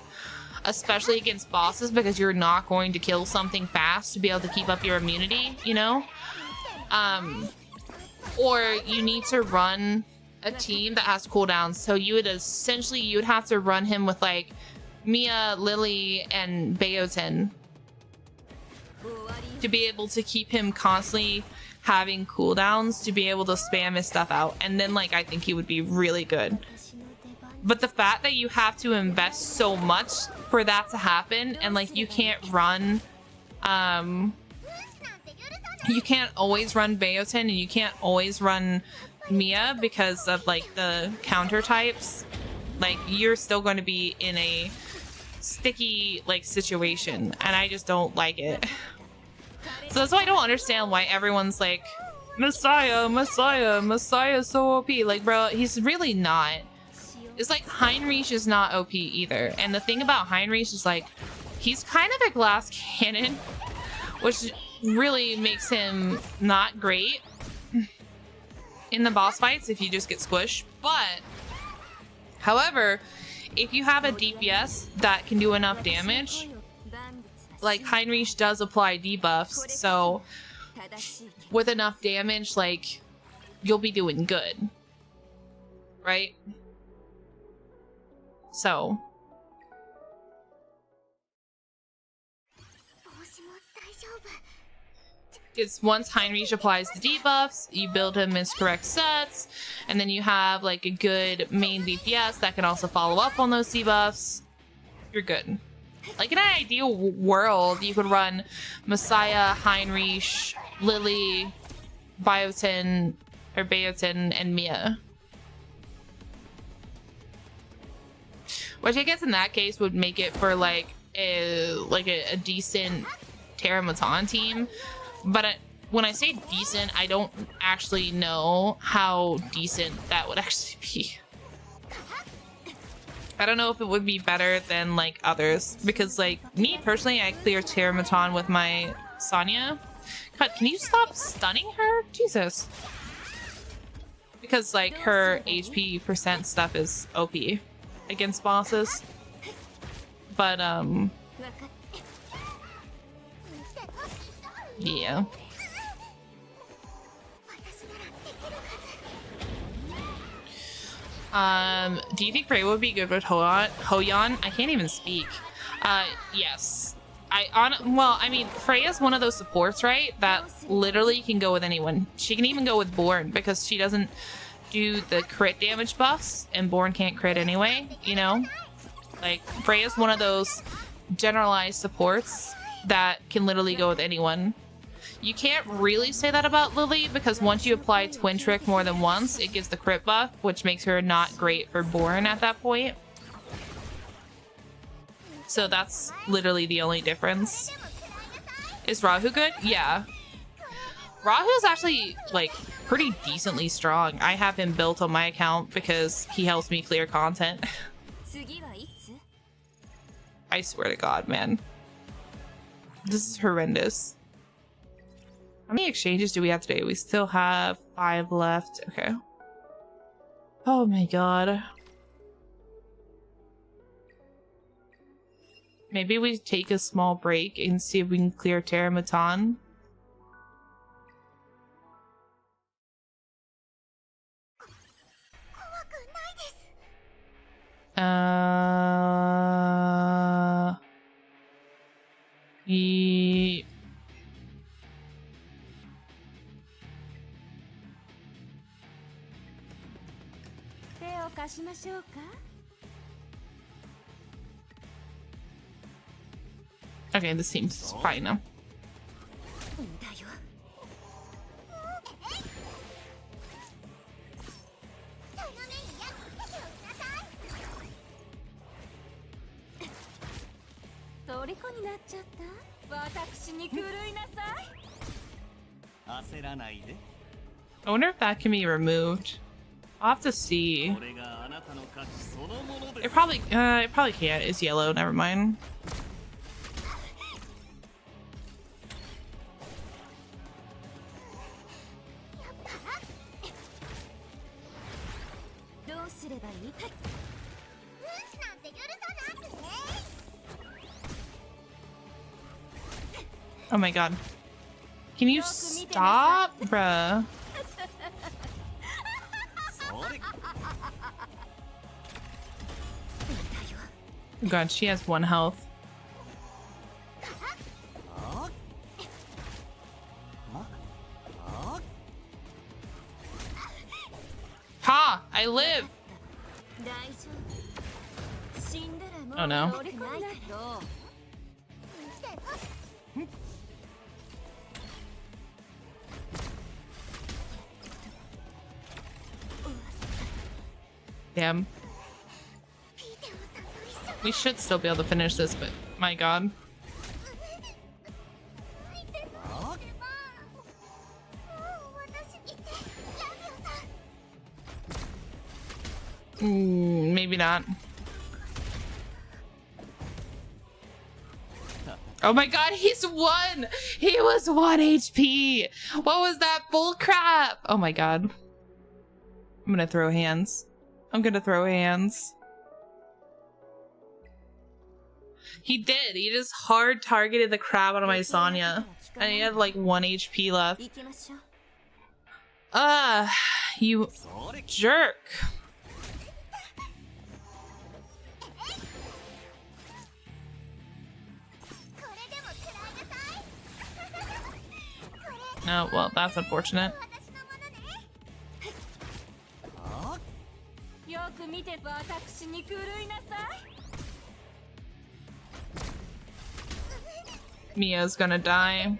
especially against bosses, because you're not going to kill something fast to be able to keep up your immunity, you know? Or you need to run a team that has cooldowns, so you would have to run him with like Mia, Lily, and Beoten to be able to keep him constantly having cooldowns to be able to spam his stuff out, and then like I think he would be really good. But the fact that you have to invest so much for that to happen, and like you can't run you can't always run Beoten and you can't always run Mia because of like the counter types, like you're still going to be in a sticky like situation, and I just don't like it. So that's why I don't understand why everyone's like, Messiah, Messiah, Messiah's so OP. Like, bro, he's really not. It's like Heinrich is not OP either. And the thing about Heinrich is like, he's kind of a glass cannon, which really makes him not great in the boss fights if you just get squished. But, however, if you have a DPS that can do enough damage, like Heinrich does apply debuffs, so with enough damage, like, you'll be doing good, right? So it's once Heinrich applies the debuffs, you build him his correct sets, and then you have like a good main DPS that can also follow up on those debuffs. You're good. Like in an ideal world, you could run Messiah, Heinrich, Lily, Beoten, and Mia. Which I guess in that case would make it for like a decent Terramatan team. But when I say decent, I don't actually know how decent that would actually be. I don't know if it would be better than like others, because like me personally, I clear Terramatan with my Sonya. God, can you stop stunning her? Jesus. Because like her HP percent stuff is OP against bosses. But yeah. Do you think Frey would be good with Hoyon? I can't even speak. Yes. I mean, Freya's one of those supports, right? That literally can go with anyone. She can even go with Born because she doesn't do the crit damage buffs, and Born can't crit anyway, you know? Like, Freya's one of those generalized supports that can literally go with anyone. You can't really say that about Lily, because once you apply Twin Trick more than once, it gives the crit buff, which makes her not great for Born at that point. So that's literally the only difference. Is Rahu good? Yeah. Rahu's actually, like, pretty decently strong. I have him built on my account because he helps me clear content. I swear to God, man. This is horrendous. How many exchanges do we have today? We still have 5 left. Okay. Oh my God. Maybe we take a small break and see if we can clear Terramatan. Okay, this seems fine now. I wonder if that can be removed. I'll have to see. たの勝ちそのものです。 It probably can't. It's yellow. Never mind. どうすればいい？ブースなんて許さないね。 Oh my god. Can you stop, bruh? それ Oh god, she has 1 health. ああ Ha! I live! 大丈夫。死んだらもう Oh no. 悪くないけど。 Damn. We should still be able to finish this, but my god. Maybe not. Oh my god, he's 1! He was 1 HP! What was that bull crap? Oh my god. I'm gonna throw hands. I'm gonna throw hands. He did. He just hard targeted the crap out of my Sonya. And he had like 1 HP left. You jerk. Oh, well, that's unfortunate. よく見て私に狂いなさい。 Mia's gonna die.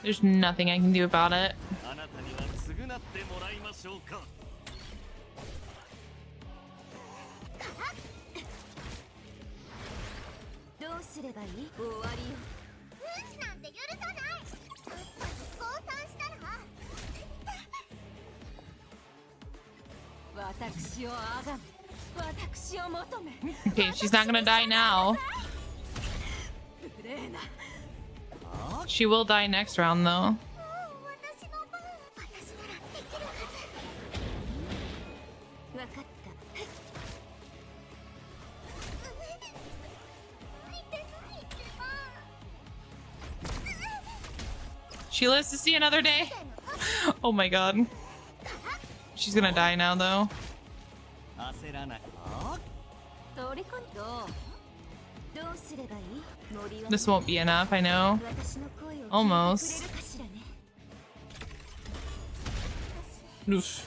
There's nothing I can do about it. あなたには償ってもらいましょうか。どうすればいい？終わりよ。ブースなんて許さない。降参したら。私をあがめ、私を求め。 Okay, she's not gonna die now. She will die next round, though. She lives to see another day. Oh my god. She's gonna die now, though. 焦らない。 This won't be enough, I know. Almost. Oof.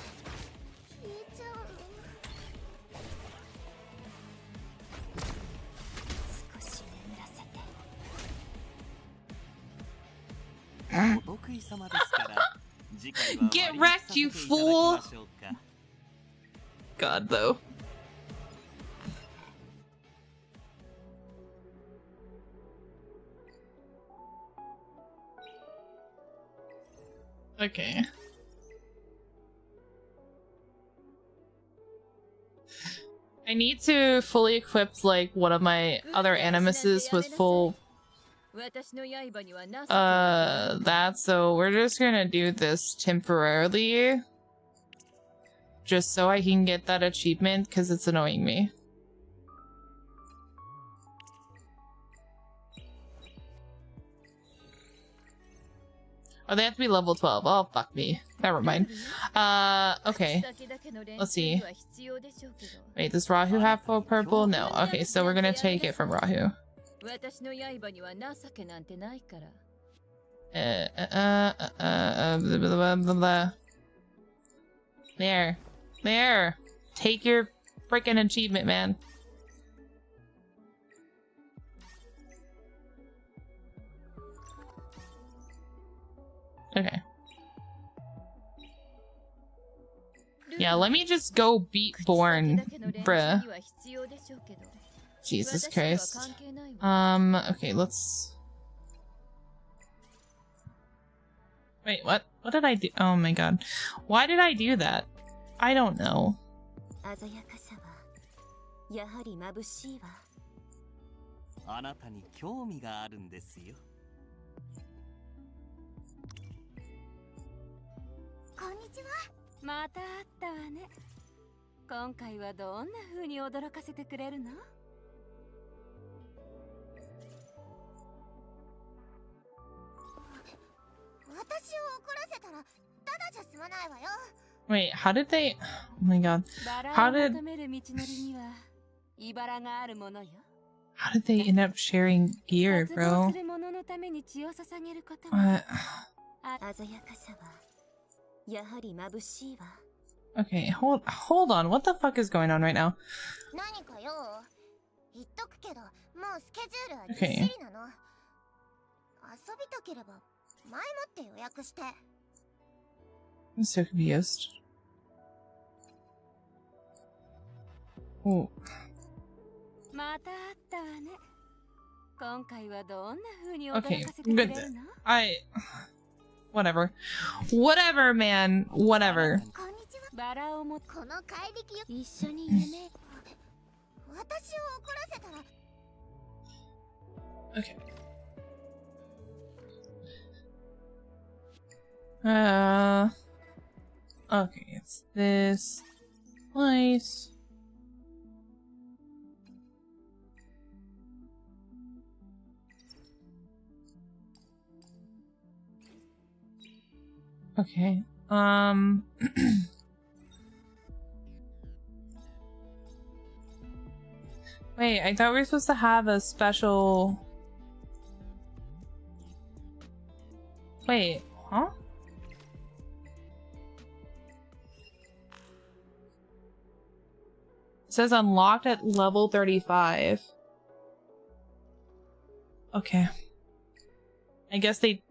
Get wrecked, you fool! God, though. Okay. I need to fully equip like one of my other animuses with full that, so we're just gonna do this temporarily just so I can get that achievement because it's annoying me. Oh, they have to be level 12. Oh, fuck me. Never mind. Okay. Let's see. Wait, does Rahu have full purple? No. Okay, so we're gonna take it from Rahu. Blah, blah, blah. There. There. Take your freaking achievement, man. Okay. Yeah, let me just go beat Born, bruh. Jesus Christ. Okay, let's... Wait, what? What did I do? Oh my god. Why did I do that? I don't know. 鮮やかさはやはり眩しいわ。あなたに興味があるんですよ。こんにちは。また会ったわね。今回はどんな風に驚かせてくれるの？私を怒らせたらただじゃ済まないわよ。 Wait, how did they? Oh my god. バラ How を did 求める道のりには茨があるものよ。how did they end up sharing gear, 活動 bro? する者のために血を捧げることも What? 鮮やかさはやはり眩しいわ。 Okay, hold on. What the fuck is going on right now? 何かよ、言っとくけどもうスケジュールはぎっしりなの。遊びたければ前もって予約して。 I'm so confused. Oh. また会ったわね。今回はどんな風に驚 Okay, かせてくれ good. るの？ Whatever. Whatever, man. Whatever. こんにちは。バラをもこの怪力よ。一緒に夢。私を怒らせたら Okay. Okay, it's this place. Okay, wait, I thought we were supposed to have a special... Wait, huh? It says unlocked at level 35. Okay. I guess they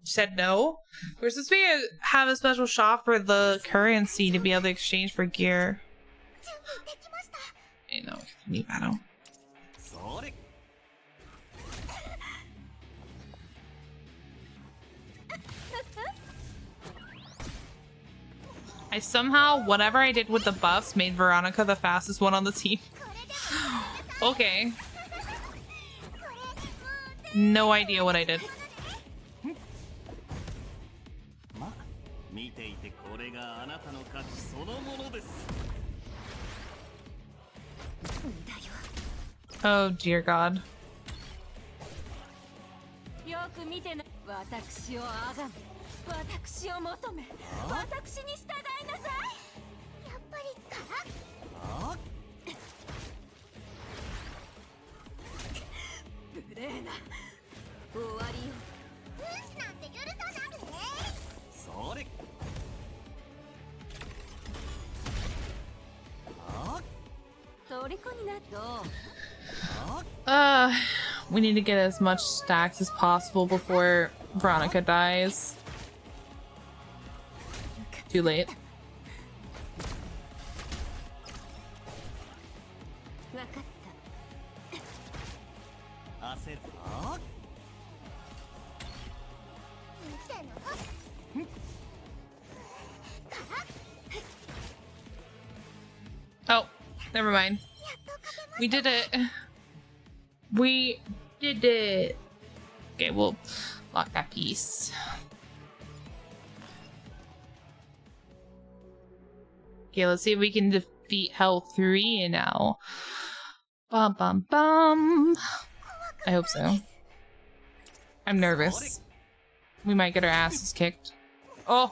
said no. We're supposed to have a special shop for the currency to be able to exchange for gear. 準備できました。 You know, new battle. それ I somehow, whatever I did with the buffs, made Veronica the fastest one on the team. Okay. No idea what I did. まあ見ていてこれがあなたの価値そのものです。 Oh dear God. よく見てな。私をあがめ、私を求め、私に従いなさい。やっぱりあ無礼な終わりよ。無視なんて許さないね。それあ虜になっと。 We need to get as much stacks as possible before Veronica dies. Too late. わかった。焦るあ見てな。 Oh, never mind. We did it. We did it. Okay, we'll lock that piece. Okay, let's see if we can defeat Hell 3 now. Bum bum bum. I hope so. I'm nervous. We might get our asses kicked. Oh!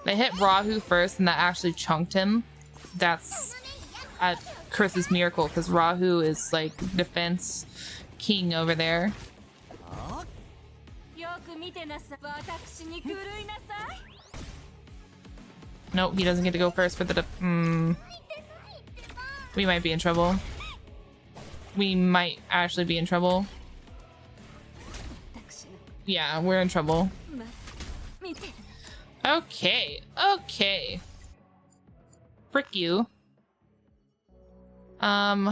They hit Rahu first and that actually chunked him. That's at Chris's miracle because Rahu is like defense king over there. よく見てなさい。私に狂いなさい。 Nope, he doesn't get to go first for the we might be in trouble. We might actually be in trouble. Yeah, we're in trouble. 見て。 Okay, okay. Frick you. ルー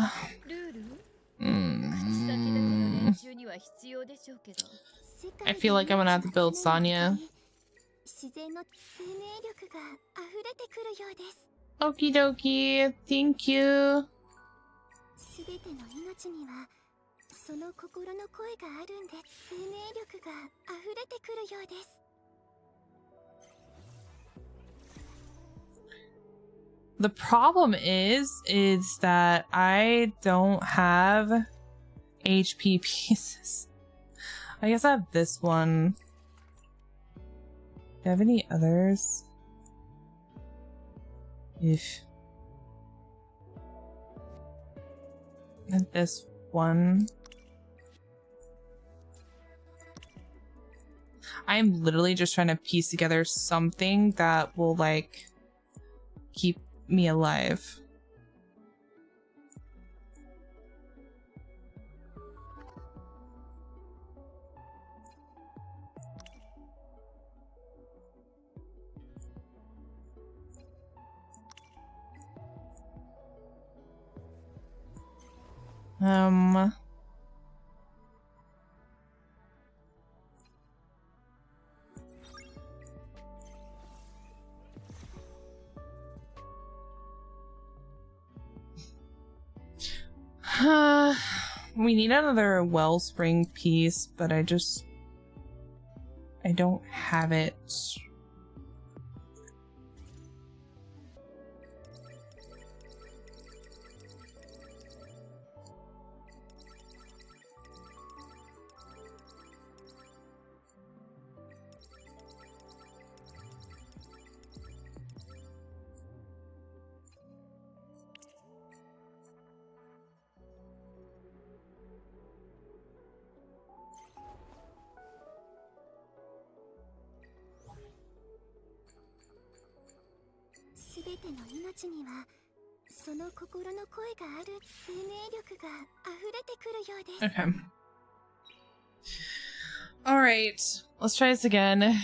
ル？口先だけの練習には必要でしょうけど。 I feel like I'm gonna have to build Sonya. 自然の生命力が溢れてくるようです。Okie dokie. Thank you. すべての命にはその心の声があるんで、生命力が溢れてくるようです。 The problem is that I don't have HP pieces. I guess I have this one. Do I have any others? If and this one. I am literally just trying to piece together something that will like keep me alive. We need another wellspring piece, but I don't have it. Okay. All right, let's try this again.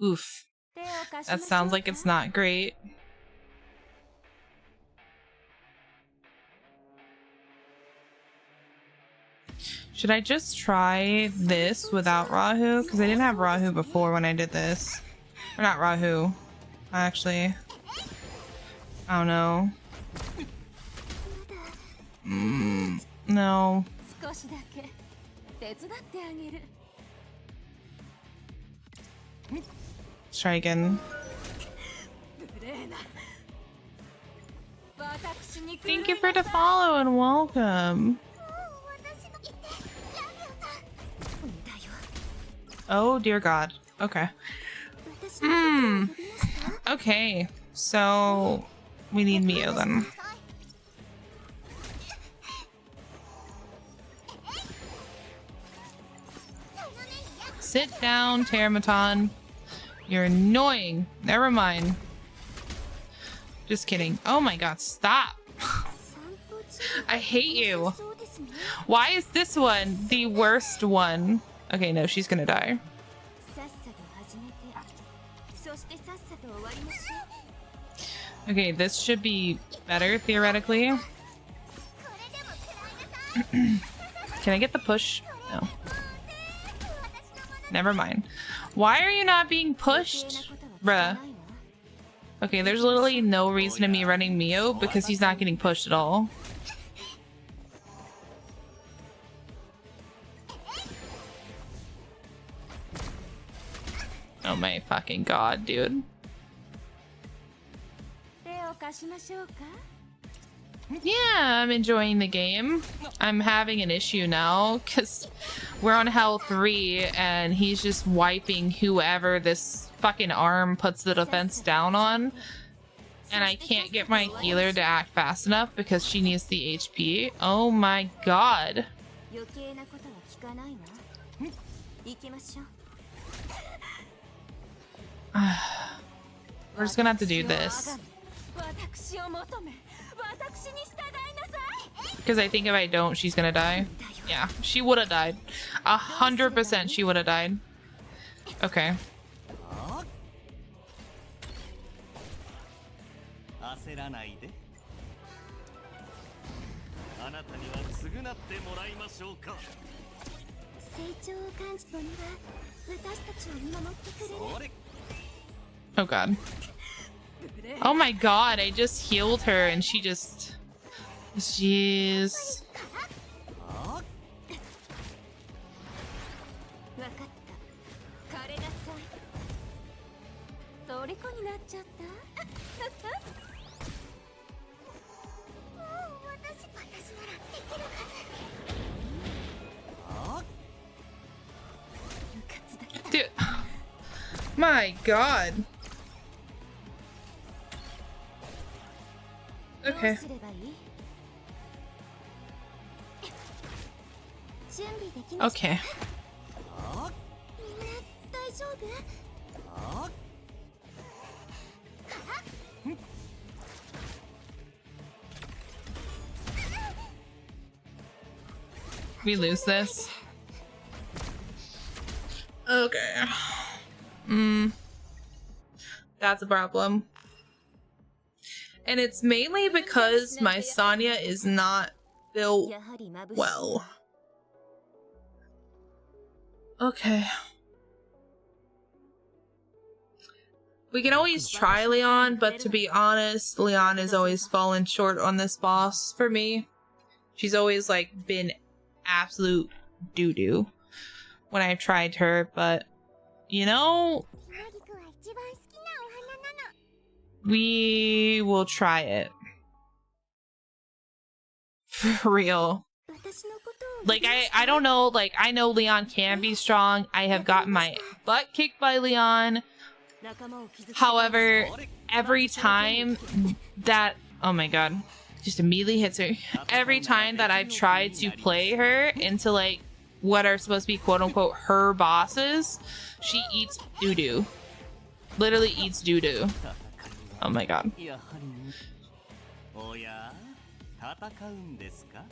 Oof. That sounds like it's not great. Should I just try this without Rahu? Because I didn't have Rahu before when I did this. Or not Rahu. Actually. I don't know. No. Let's try again. Thank you for the follow and welcome. Oh dear God. Okay. Okay. So we need Mio then. Sit down, Teramaton. You're annoying. Never mind. Just kidding. Oh my God, stop. I hate you. Why is this one the worst one? Okay, no, she's gonna die. Okay, this should be better, theoretically. Can I get the push? No. Never mind. Why are you not being pushed? Bruh. Okay, there's literally no reason to me running Mio because he's not getting pushed at all. Oh my fucking God, dude. Yeah, I'm enjoying the game. I'm having an issue now because we're on hell 3 and he's just wiping whoever this fucking arm puts the defense down on. And I can't get my healer to act fast enough because she needs the HP. Oh my God. We're just gonna have to do this. Because I think if I don't, she's gonna die. Yeah, she would have died. 100% she would have died. Okay. Oh god. Oh my god, I just healed her and she just... Jeez. わかった彼がさ虜になっちゃったもう私ならできるはず。 Dude. My god. Okay. どうすればいい準備できました。 Okay. みんな大丈夫？ We lose this. Okay. That's a problem. And it's mainly because my Sonya is not built やはり眩しい well. Okay. We can always try Leon, but to be honest, Leon has always fallen short on this boss for me. She's always like been absolute doo-doo when I've tried her, but you know, マリクは一番好きなお花なの。 we will try it. For real. 私のことを Like, I don't know, like, I know Leon can be strong. I have gotten my butt kicked by Leon. 仲間を傷つけた However, every time that... Oh my god. Just immediately hits her. Every time that I've tried to play her into, like, what are supposed to be quote-unquote her bosses, she eats doo-doo. Literally eats doo-doo. Oh my god. やはりおや戦うんですか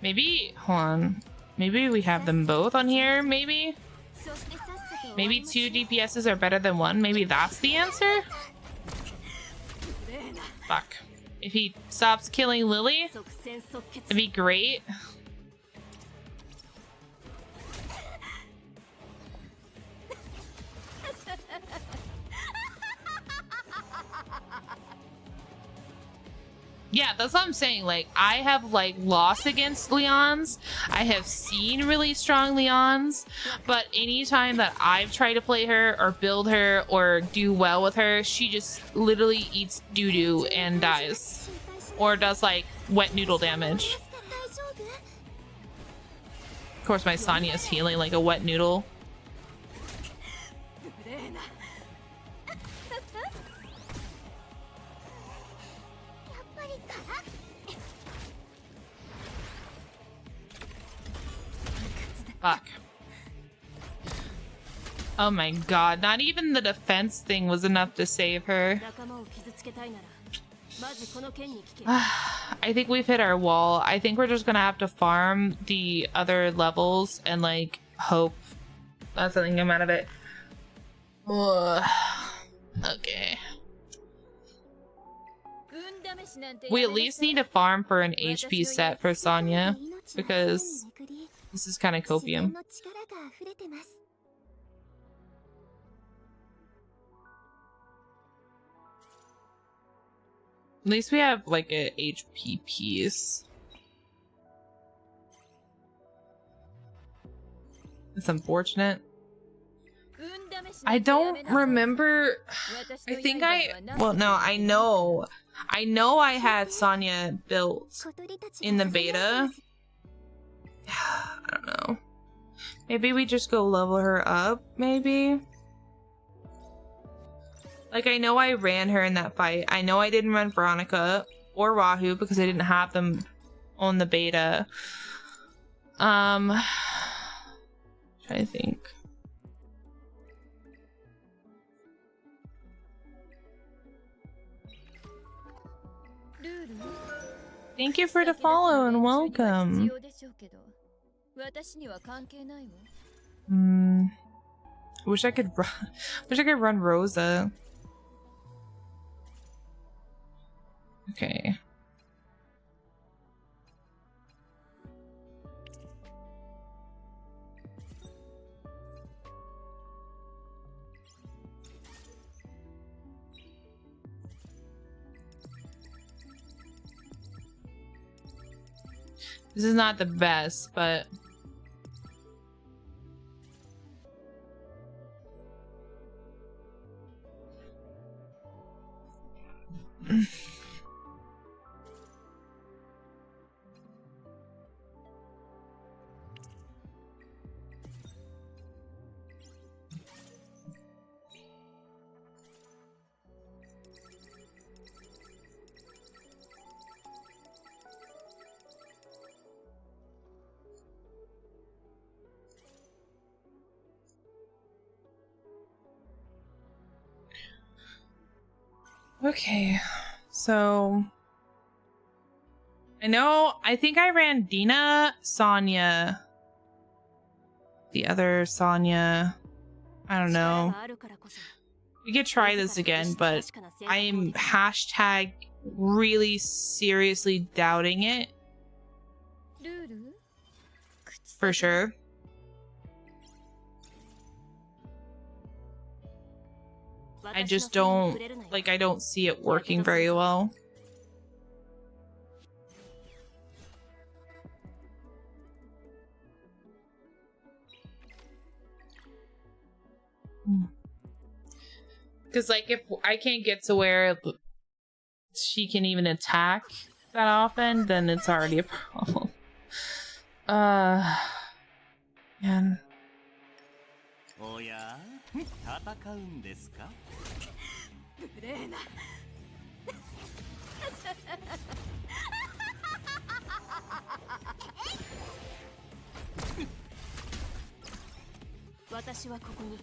Maybe... Hold on. Maybe we have them both on here, maybe? そしてさっさと Maybe 2 DPSs are better than 1? Maybe that's the answer? Fuck. If he stops killing Lily, 即戦即決 that'd be great. Yeah, that's what I'm saying. Like, I have, like, lost against Leons. I have seen really strong Leons. But anytime that I've tried to play her or build her or do well with her, she just literally eats doo-doo and dies. Or does, like, wet noodle damage. 大丈夫？ Of course, my Sonya is healing like a wet noodle. レーナ やっぱりか。 Fuck. Oh my god, not even the defense thing was enough to save her. 仲間を傷つけたいならまずこの剣に聞け I think we've hit our wall. I think we're just gonna have to farm the other levels and like hope that something come out of it. Ugh. Okay. 運試しなんて We や at めな least さい need to farm for an HP set for Sonya because this is kind of 自然 copium. の力が溢れてます。 At least we have like a HP piece. It's unfortunate. 運試し I なんてや don't めなさい remember. 私の I think 刃 I にはな well no, I know. I know I had Sonya built 小鳥たちが in the ささやいて beta. ます。 I don't know. Maybe we just go level her up, maybe? Like, I know I ran her in that fight. I know I didn't run Veronica or Rahu because I didn't have them on the beta. Trying to think. Thank you for the follow and welcome. Wish I could run. Wish I could run Rosa. Okay. This is not the best, but okay. So I think I ran Dina, Sonya, the other Sonya. I don't know. We could try this again, but I'm hashtag really seriously doubting it. For sure. I just don't, like, I don't see it working very well. Because, like, if I can't get to where she can even attack that often, then it's already a problem. Man. おや戦うんですかブレーナ私はここに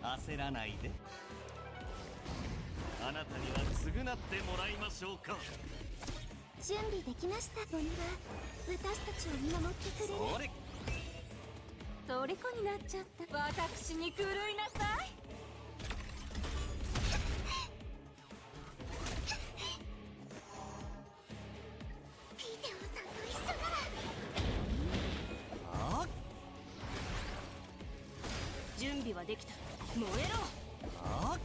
焦らないであなたには償ってもらいましょうか準備できました鬼は私たちを見守ってくれるそれ虜になっちゃった私に狂いなさいピーテオさんと一緒ならあ準備はできた燃えろあ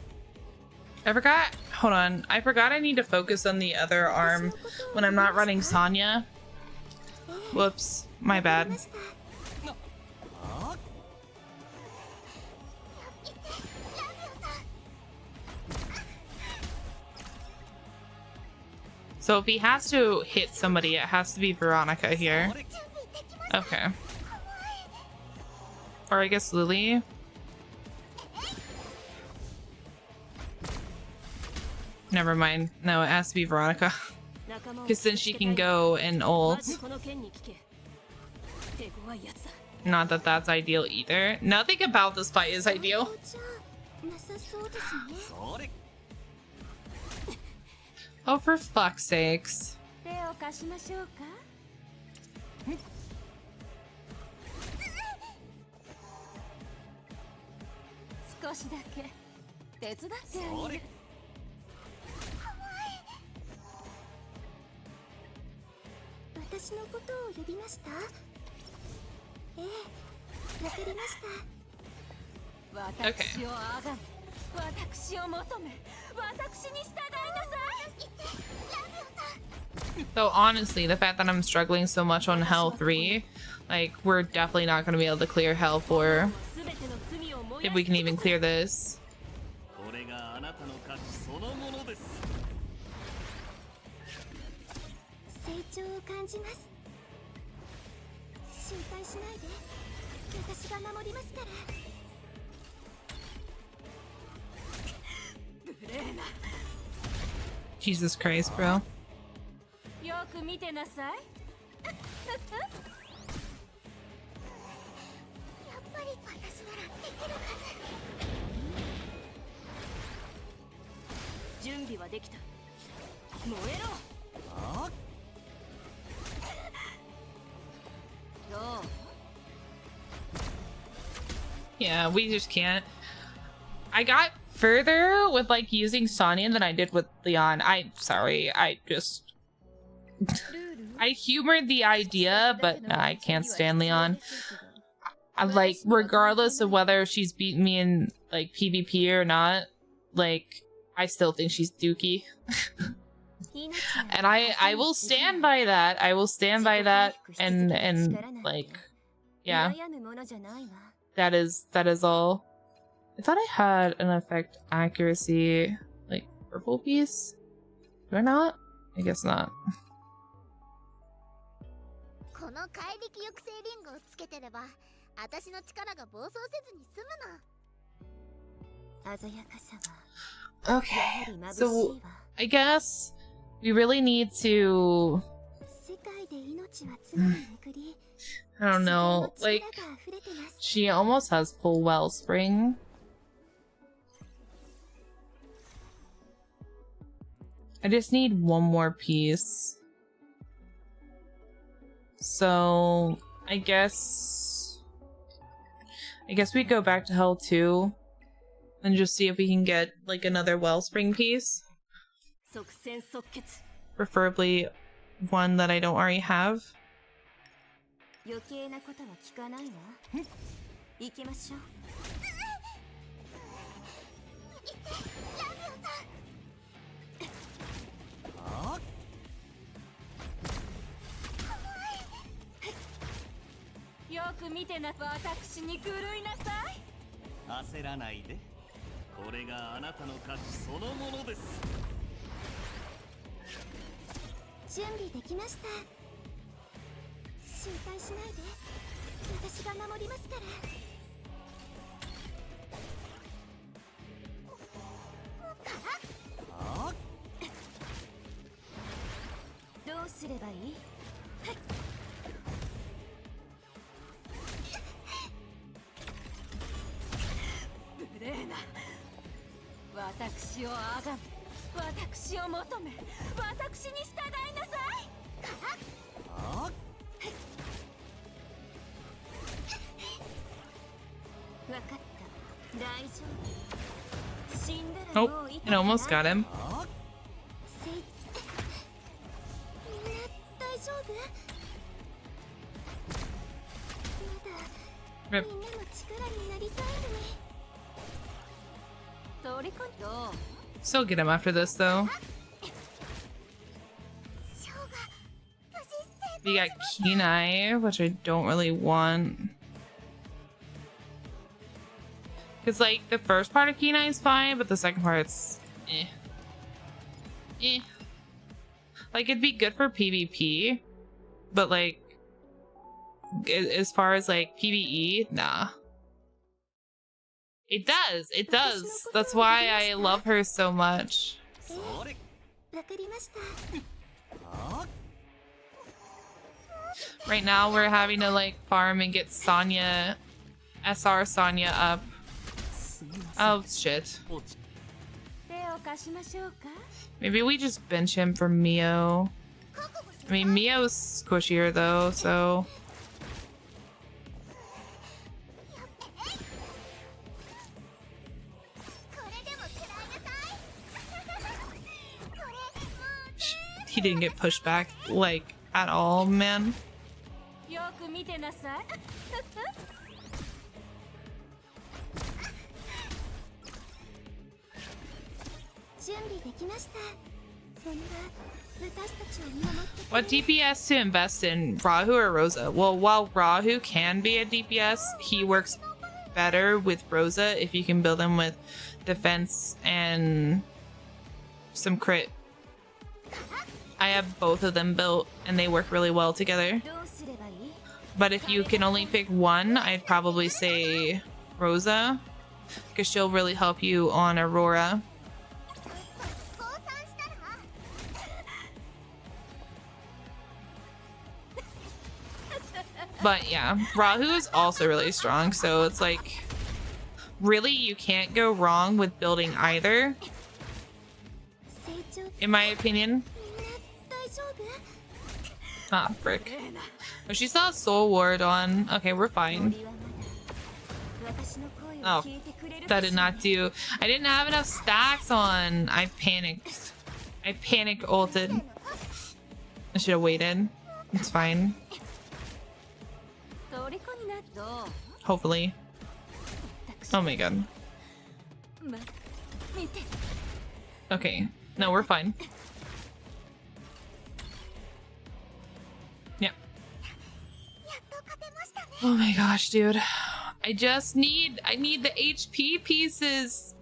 I forgot. Hold on. I forgot I need to focus on the other arm when I'm not running Sonya. Whoops. My bad. So if he has to hit somebody, it has to be Veronica here. Okay. Or I guess Lily. Never mind. No, it has to be Veronica. Because then she can go and ult. Not that that's ideal either. Nothing about this fight is ideal. Oh, for fuck's sakes. 手を貸しましょうか少しだけ手伝ってあげる私のことを呼びましたええわかりました私をあがめ私を求め私に従いなさい So honestly, the fact that I'm struggling so much on Hell 3, like, we're definitely not going to be able to clear Hell 4. If we can even clear this. これがあなたの価値そのものです成長を感じます心配しないで私が守りますから Jesus Christ, bro. よく見てなさいやっぱり私ならできるはず準備はできた燃えろあどう Yeah, we just can't. I got further with, like, using Sonya than I did with Leon. I'm sorry, I just... I humored the idea, but I can't stand Leon. I'm like, regardless of whether she's beaten me in, like, PvP or not, like, I still think she's Dookie. And I will stand by that. I will stand by that. And like, yeah, that is all. I thought I had an effect accuracy, like purple piece. Do I not? I guess not. この怪力抑制リングをつけてれば私の力が暴走せずに済むの。鮮やかさは Okay, so I guess we really need to. 世界で命は常に巡り I don't know, like, she almost has full wellspring. I just need one more piece. So, I guess we go back to Hell 2 and just see if we can get, like, another wellspring piece. Preferably one that I don't already have. 余計なことは聞かないわ。行きましょう。よく見てな、私に狂いなさい。焦らないで。これがあなたの価値そのものです。準備できました。心配しないで。私が守りますから。どうすればいい？無礼な。私をあがめ、私を求め、私に従いなさい。Oh, it almost got him. Rip. Still get him after this though. We got Kenai, which I don't really want. Because, like, the first part of Kenai is fine, but the second part's eh. Eh. Like, it'd be good for PvP, but, like, as far as, like, PvE, nah. It does, it does. That's why I love her so much. Right now, we're having to, like, farm and get Sonya, SR Sonya up. Oh, shit. Maybe we just bench him for Mio. I mean, Mio's squishier, though, so... He didn't get pushed back, like, at all, man. What DPS to invest in, Rahu or Rosa? Well, while Rahu can be a DPS, he works better with Rosa if you can build him with defense and some crit. I have both of them built and they work really well together. But if you can only pick one, I'd probably say Rosa, because she'll really help you on Aurora. But yeah, Rahu is also really strong, so it's like, really, you can't go wrong with building either, in my opinion. Ah, frick. Oh, she saw Soul Ward on. Okay, we're fine. Oh, that did not do. I didn't have enough stacks on. I panicked. I panic ulted. I should have waited. It's fine. Hopefully. Oh my god. Okay. No, we're fine. Yeah. Oh my gosh, dude. I need the HP pieces.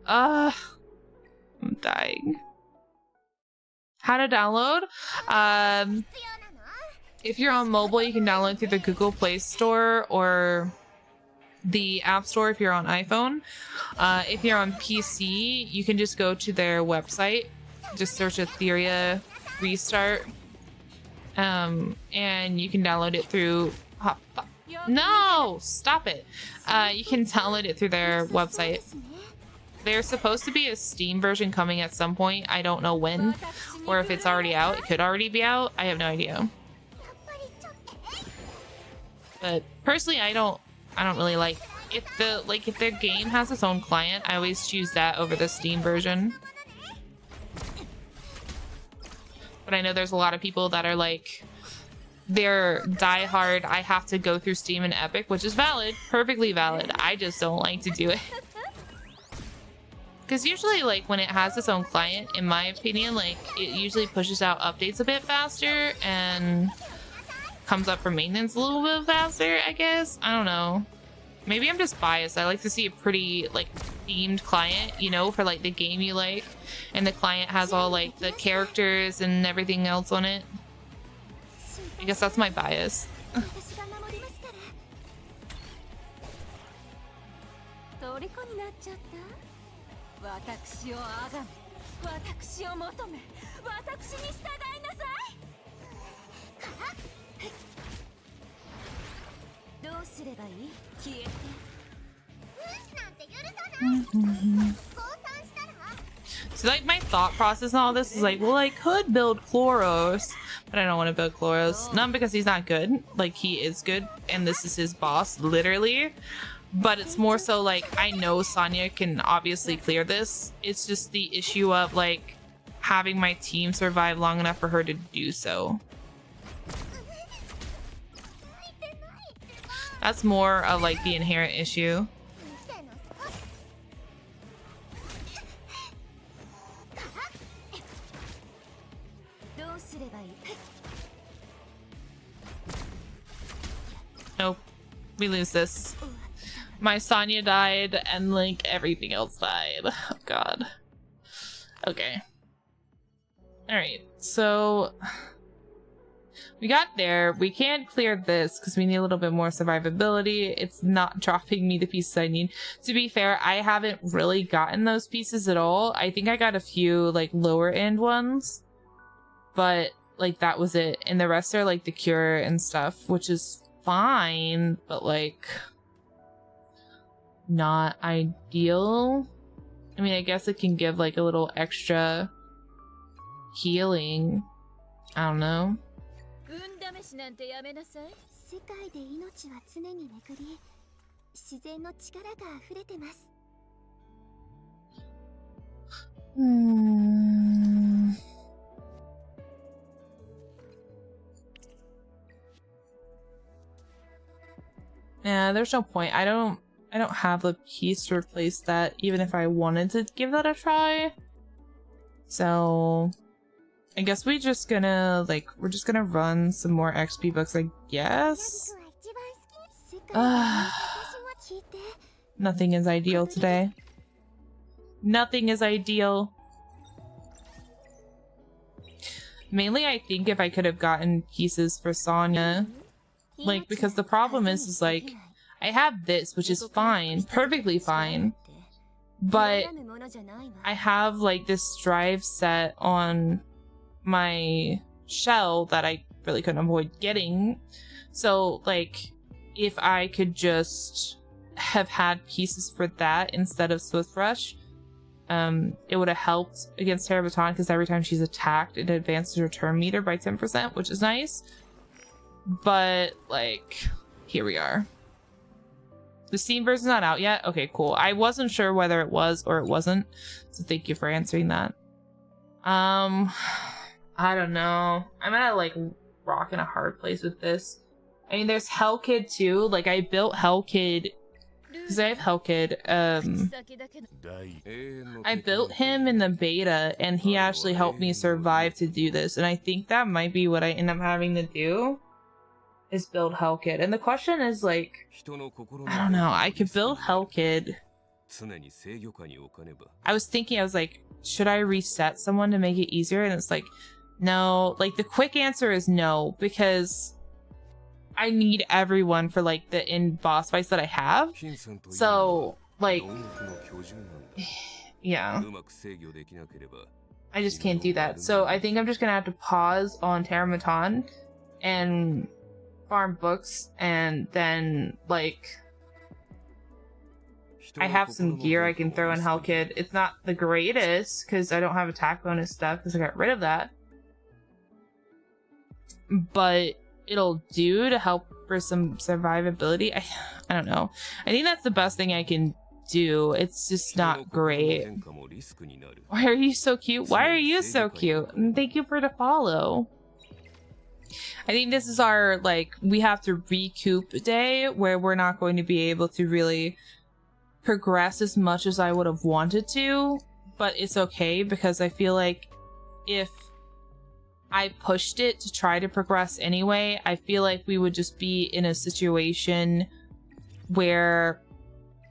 I'm dying. How to download? If you're on mobile, you can download through the Google Play Store or the App Store if you're on iPhone. If you're on PC, you can just go to their website. Just search Etheria Restart. And you can download it through... No! Stop it! You can download it through their website. There's supposed to be a Steam version coming at some point. I don't know when, or if it's already out. It could already be out. I have no idea. But personally, I don't really like if their game has its own client. I always choose that over the Steam version. But I know there's a lot of people that are like, they're diehard. I have to go through Steam and Epic, which is valid, perfectly valid. I just don't like to do it. Because usually, like, when it has its own client, in my opinion, like, it usually pushes out updates a bit faster and comes up for maintenance a little bit faster, I guess. I don't know. Maybe I'm just biased. I like to see a pretty, like, themed client, you know, for, like, the game you like. And the client has all, like, the characters and everything else on it. I guess that's my bias. 私をあがめ、私を求め、私に従いなさい。どうすればいい？消えて。なんて許さない。降参したら。So like my thought process and all this is like, well, I could build Chloros, but I don't want to build Chloros. Not because he's not good, like he is good, and this is his boss, literally. But it's more so like, I know Sonya can obviously clear this. It's just the issue of like having my team survive long enough for her to do so. That's more of like the inherent issue. Nope. We lose this. My Sonya died and like everything else died. Oh god. Okay. Alright, so we got there. We can't clear this because we need a little bit more survivability. It's not dropping me the pieces I need. To be fair, I haven't really gotten those pieces at all. I think I got a few like lower end ones, but like that was it. And the rest are like the cure and stuff, which is fine, but like not ideal. I mean, I guess it can give like a little extra healing. I don't know. Yeah, there's no point. I don't have the piece to replace that, even if I wanted to give that a try. So I guess we're just gonna run some more XP books, I guess. Nothing is ideal today. Nothing is ideal. Mainly, I think if I could have gotten pieces for Sonya, like, because the problem is like, I have this, which is fine, perfectly fine, but I have like this drive set on my shell that I really couldn't avoid getting. So like, if I could just have had pieces for that instead of Swift Rush, it would have helped against Terra Baton, because every time she's attacked, it advances her turn meter by 10%, which is nice. But like, here we are. The Steam version's not out yet? Okay, cool. I wasn't sure whether it was or it wasn't, so thank you for answering that. I don't know. I'm at a like rock and a hard place with this. I mean, there's Hellkid too. Like, I built Hellkid because I have Hellkid. I built him in the beta, and he actually helped me survive to do this, and I think that might be what I end up having to do, is build Hellkid. And the question is, like, I don't know, I could build Hellkid. I was thinking, I was like, should I reset someone to make it easier? And it's like, no. Like, the quick answer is no, because I need everyone for, like, the boss fights that I have. So, like, yeah. I just can't do that. So I think I'm just gonna have to pause on Terramatan and farm books, and then, like, I have some gear I can throw in Hellkid. It's not the greatest, because I don't have attack bonus stuff, because I got rid of that. But it'll do to help for some survivability. I don't know. I think that's the best thing I can do. It's just not great. Why are you so cute? Why are you so cute? And thank you for the follow. I think this is our, like, we have to recoup day where we're not going to be able to really progress as much as I would have wanted to, but it's okay, because I feel like if I pushed it to try to progress anyway, I feel like we would just be in a situation where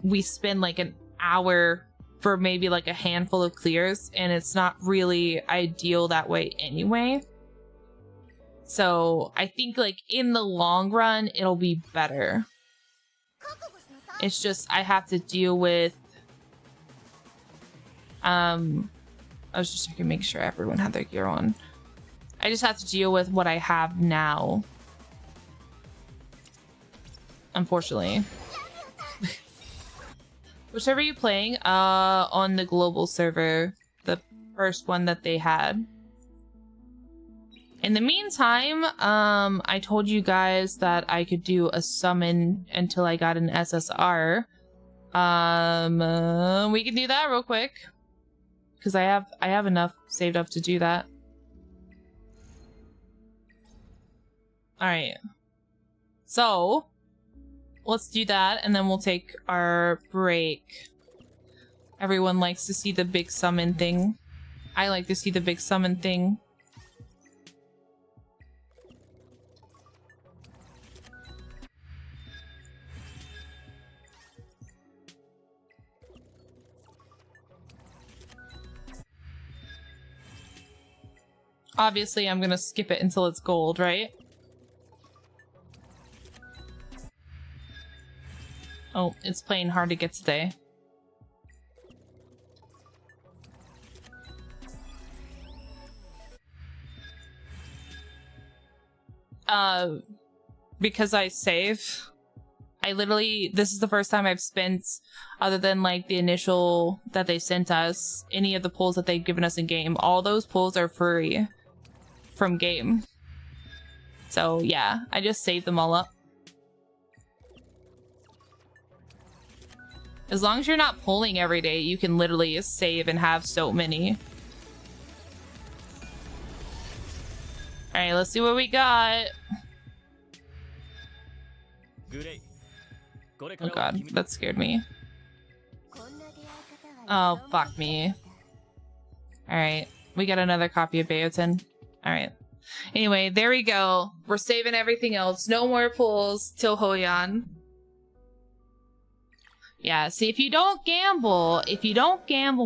we spend like an hour for maybe like a handful of clears, and it's not really ideal that way anyway. So I think, like, in the long run, it'll be better. It's just I have to deal with I was just checking, make sure everyone had their gear on. I just have to deal with what I have now, unfortunately. Which server are you playing? On the global server, the first one that they had. In the meantime, I told you guys that I could do a summon until I got an SSR. We can do that real quick, because I have enough saved up to do that. All right. So let's do that, and then we'll take our break. Everyone likes to see the big summon thing. I like to see the big summon thing. Obviously, I'm gonna skip it until it's gold, right? Oh, it's playing hard to get today. Because I save. I literally, this is the first time I've spent, other than like the initial that they sent us, any of the pulls that they've given us in game. All those pulls are free from game. So yeah, I just saved them all up. As long as you're not pulling every day, you can literally save and have so many. Alright, let's see what we got. Oh god, that scared me. Oh, fuck me. Alright, we got another copy of Bayotin. Alright. Anyway, there we go. We're saving everything else. No more pulls till Hoyan. Yeah, see, if you don't gamble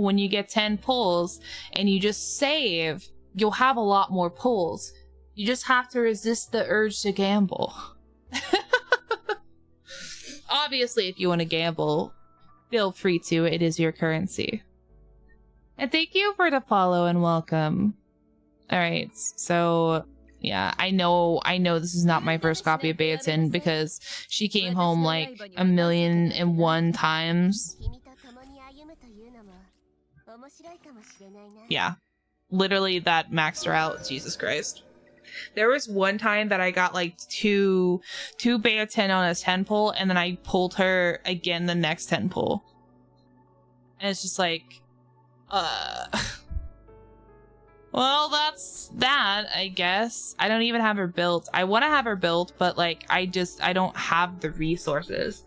when you get 10 pulls and you just save, you'll have a lot more pulls. You just have to resist the urge to gamble. Obviously, if you want to gamble, feel free to. It is your currency. And thank you for the follow and welcome. Alright, so yeah, I know this is not my first copy of Bayotin because she came home like 1,000,001 times. Yeah, literally that maxed her out. Jesus Christ. There was one time that I got like two Bayotin on a 10 pull, and then I pulled her again the next 10 pull. And it's just like, well, that's that, I guess. I don't even have her built. I want to have her built, but like, I don't have the resources.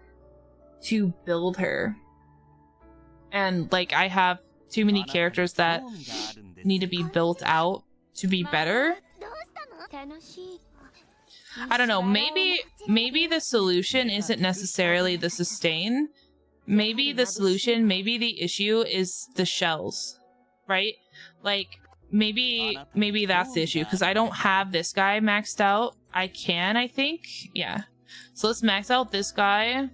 to build her. And like I have too many characters that need to be built out to be better. I don't know, maybe the solution isn't necessarily the sustain. Maybe the solution, maybe the issue is the shells, right? Like maybe that's the issue, because I don't have this guy maxed out. I can, I think. Yeah. So let's max out this guy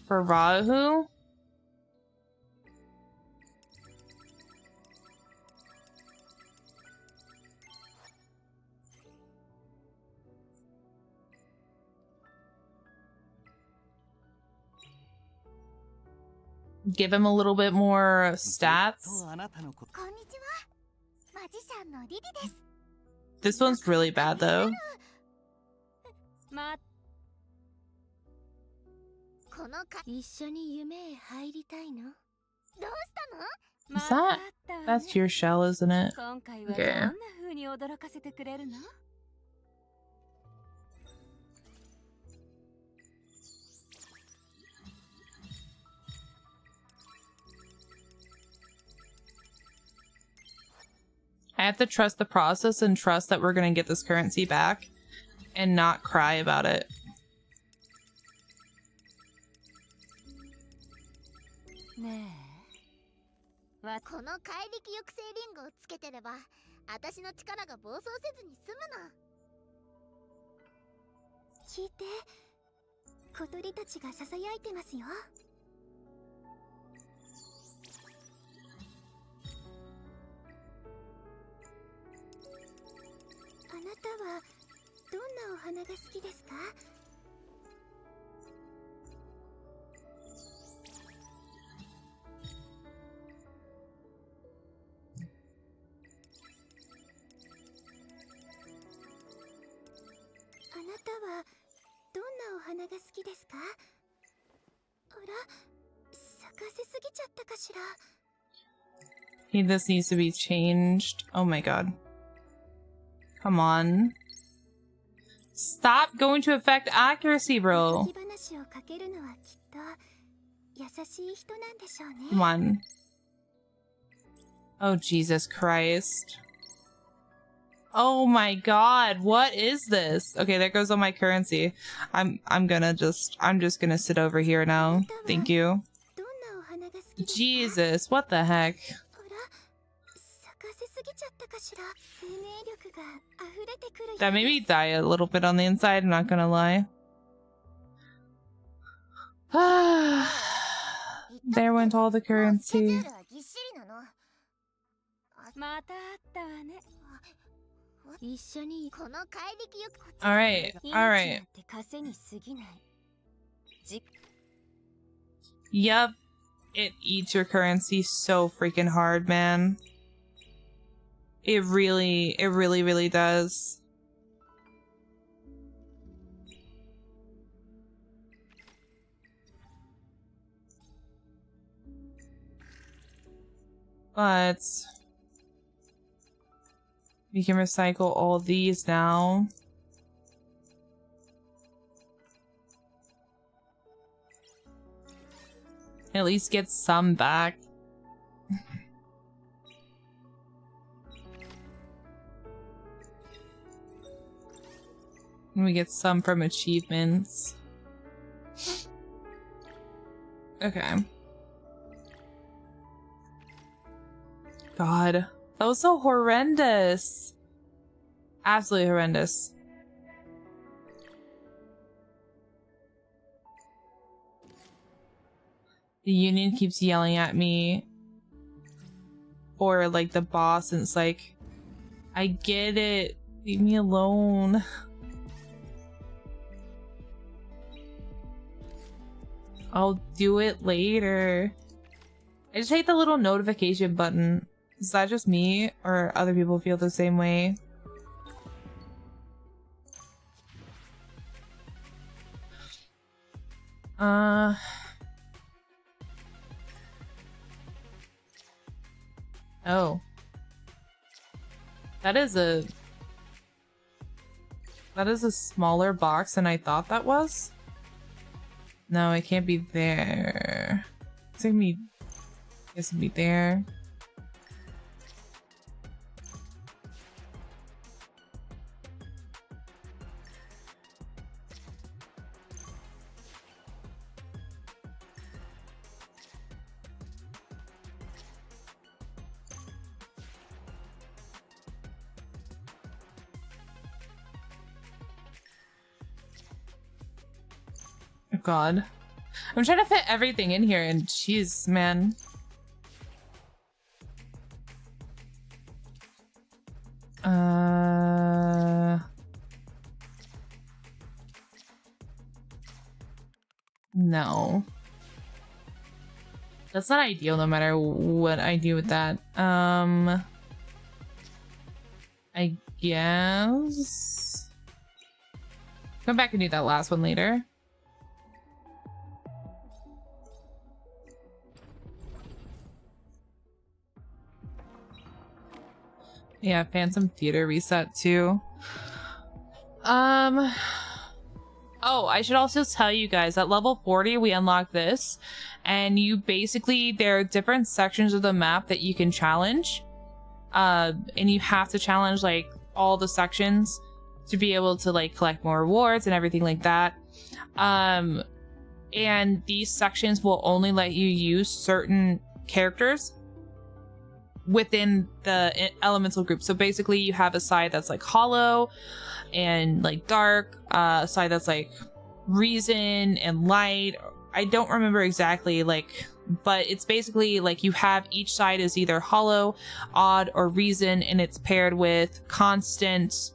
for Rahu. Give him a little bit more stats. This one's really bad though. Is that's your shell, isn't it? Okay. I have to trust the process and trust that we're gonna get this currency back and not cry about it. This needs to be changed. Oh my god. Come on. Stop going to affect accuracy, bro. Come on. Oh, Jesus Christ. Oh my god, what is this? Okay, there goes all my currency. I'm just gonna sit over here now. Thank you. Jesus, what the heck? That made me die a little bit on the inside, I'm not gonna lie. There went all the currency. Alright, alright. Yep. It eats your currency so freaking hard, man. It really does. But we can recycle all these now. At least get some back. And we get some from achievements. Okay. God, that was so horrendous. Absolutely horrendous. The union keeps yelling at me for like the boss, and it's like, I get it. Leave me alone. I'll do it later. I just hate the little notification button. Is that just me, or other people feel the same way? Oh. That is a smaller box than I thought that was. No, it can't be there. It's gonna be... I guess it'd be there. Oh God. I'm trying to fit everything in here and jeez, man. No. That's not ideal no matter what I do with that. I guess... Come back and do that last one later. Yeah, Phantom Theater reset too. Oh, I should also tell you guys at level 40 we unlock this, and you basically, there are different sections of the map that you can challenge, and you have to challenge like all the sections to be able to like collect more rewards and everything like that. And these sections will only let you use certain characters within the elemental group. So basically you have a side that's like hollow and like dark, a side that's like reason and light. I don't remember exactly, like, but it's basically like you have each side is either hollow, odd, or reason, and it's paired with constant,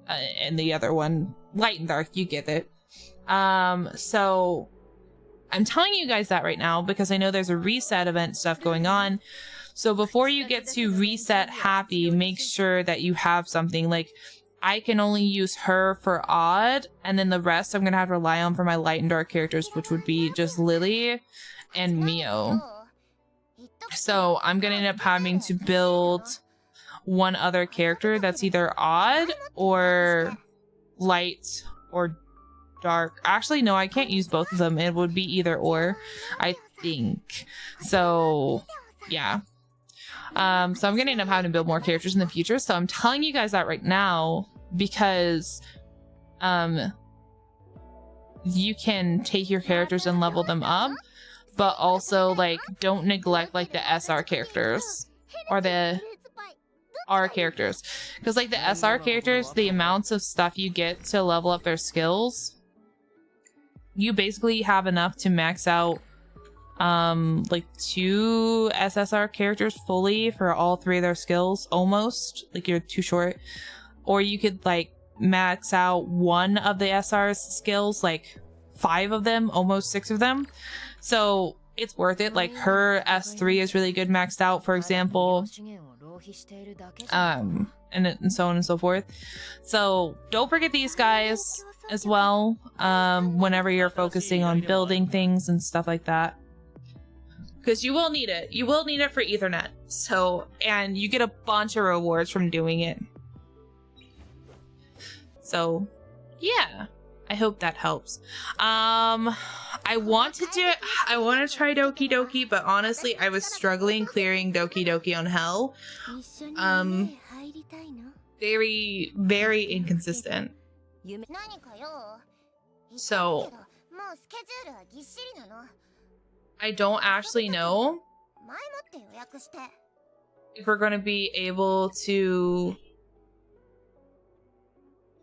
and the other one light and dark. You get it. So I'm telling you guys that right now because I know there's a reset event stuff going on. So before you get to reset happy, make sure that you have something. Like, I can only use her for odd, and then the rest I'm going to have to rely on for my light and dark characters, which would be just Lily and Mio. So I'm going to end up having to build one other character that's either odd or light or dark. Actually, no, I can't use both of them. It would be either or, I think. So, yeah. So I'm going to end up having to build more characters in the future. So I'm telling you guys that right now because you can take your characters and level them up, but also like don't neglect like the SR characters or the R characters, because like the SR characters, the amounts of stuff you get to level up their skills, you basically have enough to max out like 2 SSR characters fully for all 3 of their skills, almost. Like, you're too short. Or you could like max out 1 of the SR's skills, like 5 of them, almost 6 of them. So it's worth it. Like, her S3 is really good maxed out, for example, and so on and so forth. So don't forget these guys as well, whenever you're focusing on building things and stuff like that. Because you will need it. You will need it for Ethernet. So, and you get a bunch of rewards from doing it. So, yeah. I hope that helps. I want to do it. I want to try Doki Doki, but honestly, I was struggling clearing Doki Doki on Hell. Very, very inconsistent. So, I don't actually know if we're going to be able to,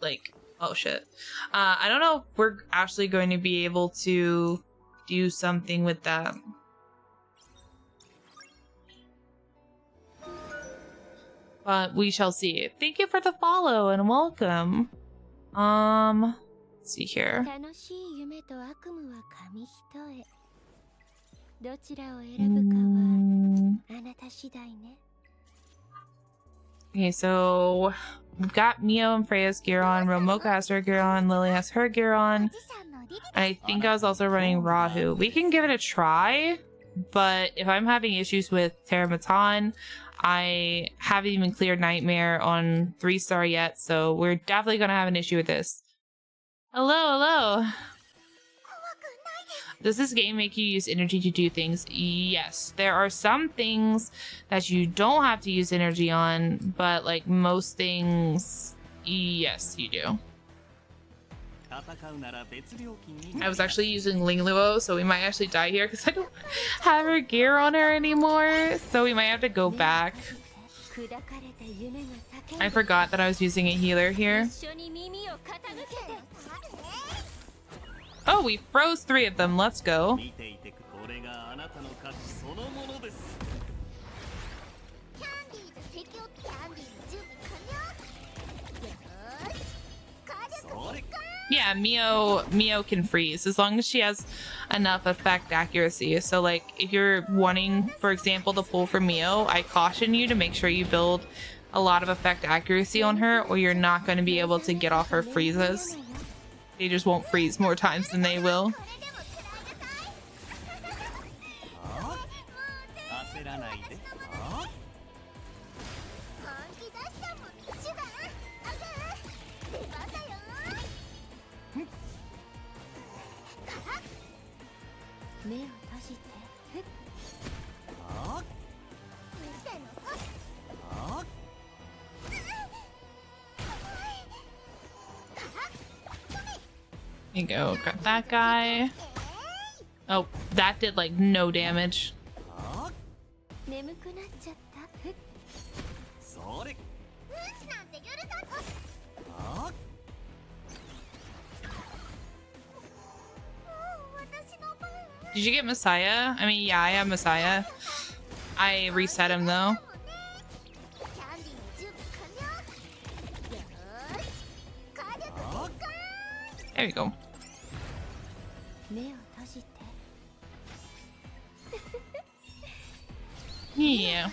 like, oh shit. I don't know if we're actually going to be able to do something with that. But we shall see. Thank you for the follow and welcome. Let's see here. Okay, so we've got Mio and Freya's gear on, Romoka has her gear on, Lily has her gear on, and I think I was also running Rahu. We can give it a try, but if I'm having issues with Terramatan, I haven't even cleared Nightmare on 3-star yet, so we're definitely gonna have an issue with this. Hello, hello. Does this game make you use energy to do things? Yes. There are some things that you don't have to use energy on, but like most things, yes, you do. I was actually using Ling Luo, so we might actually die here because I don't have her gear on her anymore. So we might have to go back. I forgot that I was using a healer here. Oh, we froze 3 of them. Let's go. Yeah, Mio can freeze as long as she has enough effect accuracy. So like if you're wanting, for example, to pull for Mio, I caution you to make sure you build a lot of effect accuracy on her, or you're not going to be able to get off her freezes. They just won't freeze more times than they will. There you go, got that guy. Oh, that did like no damage. Did you get Messiah? I mean, yeah, I have Messiah. I reset him though. There you go. Yeah.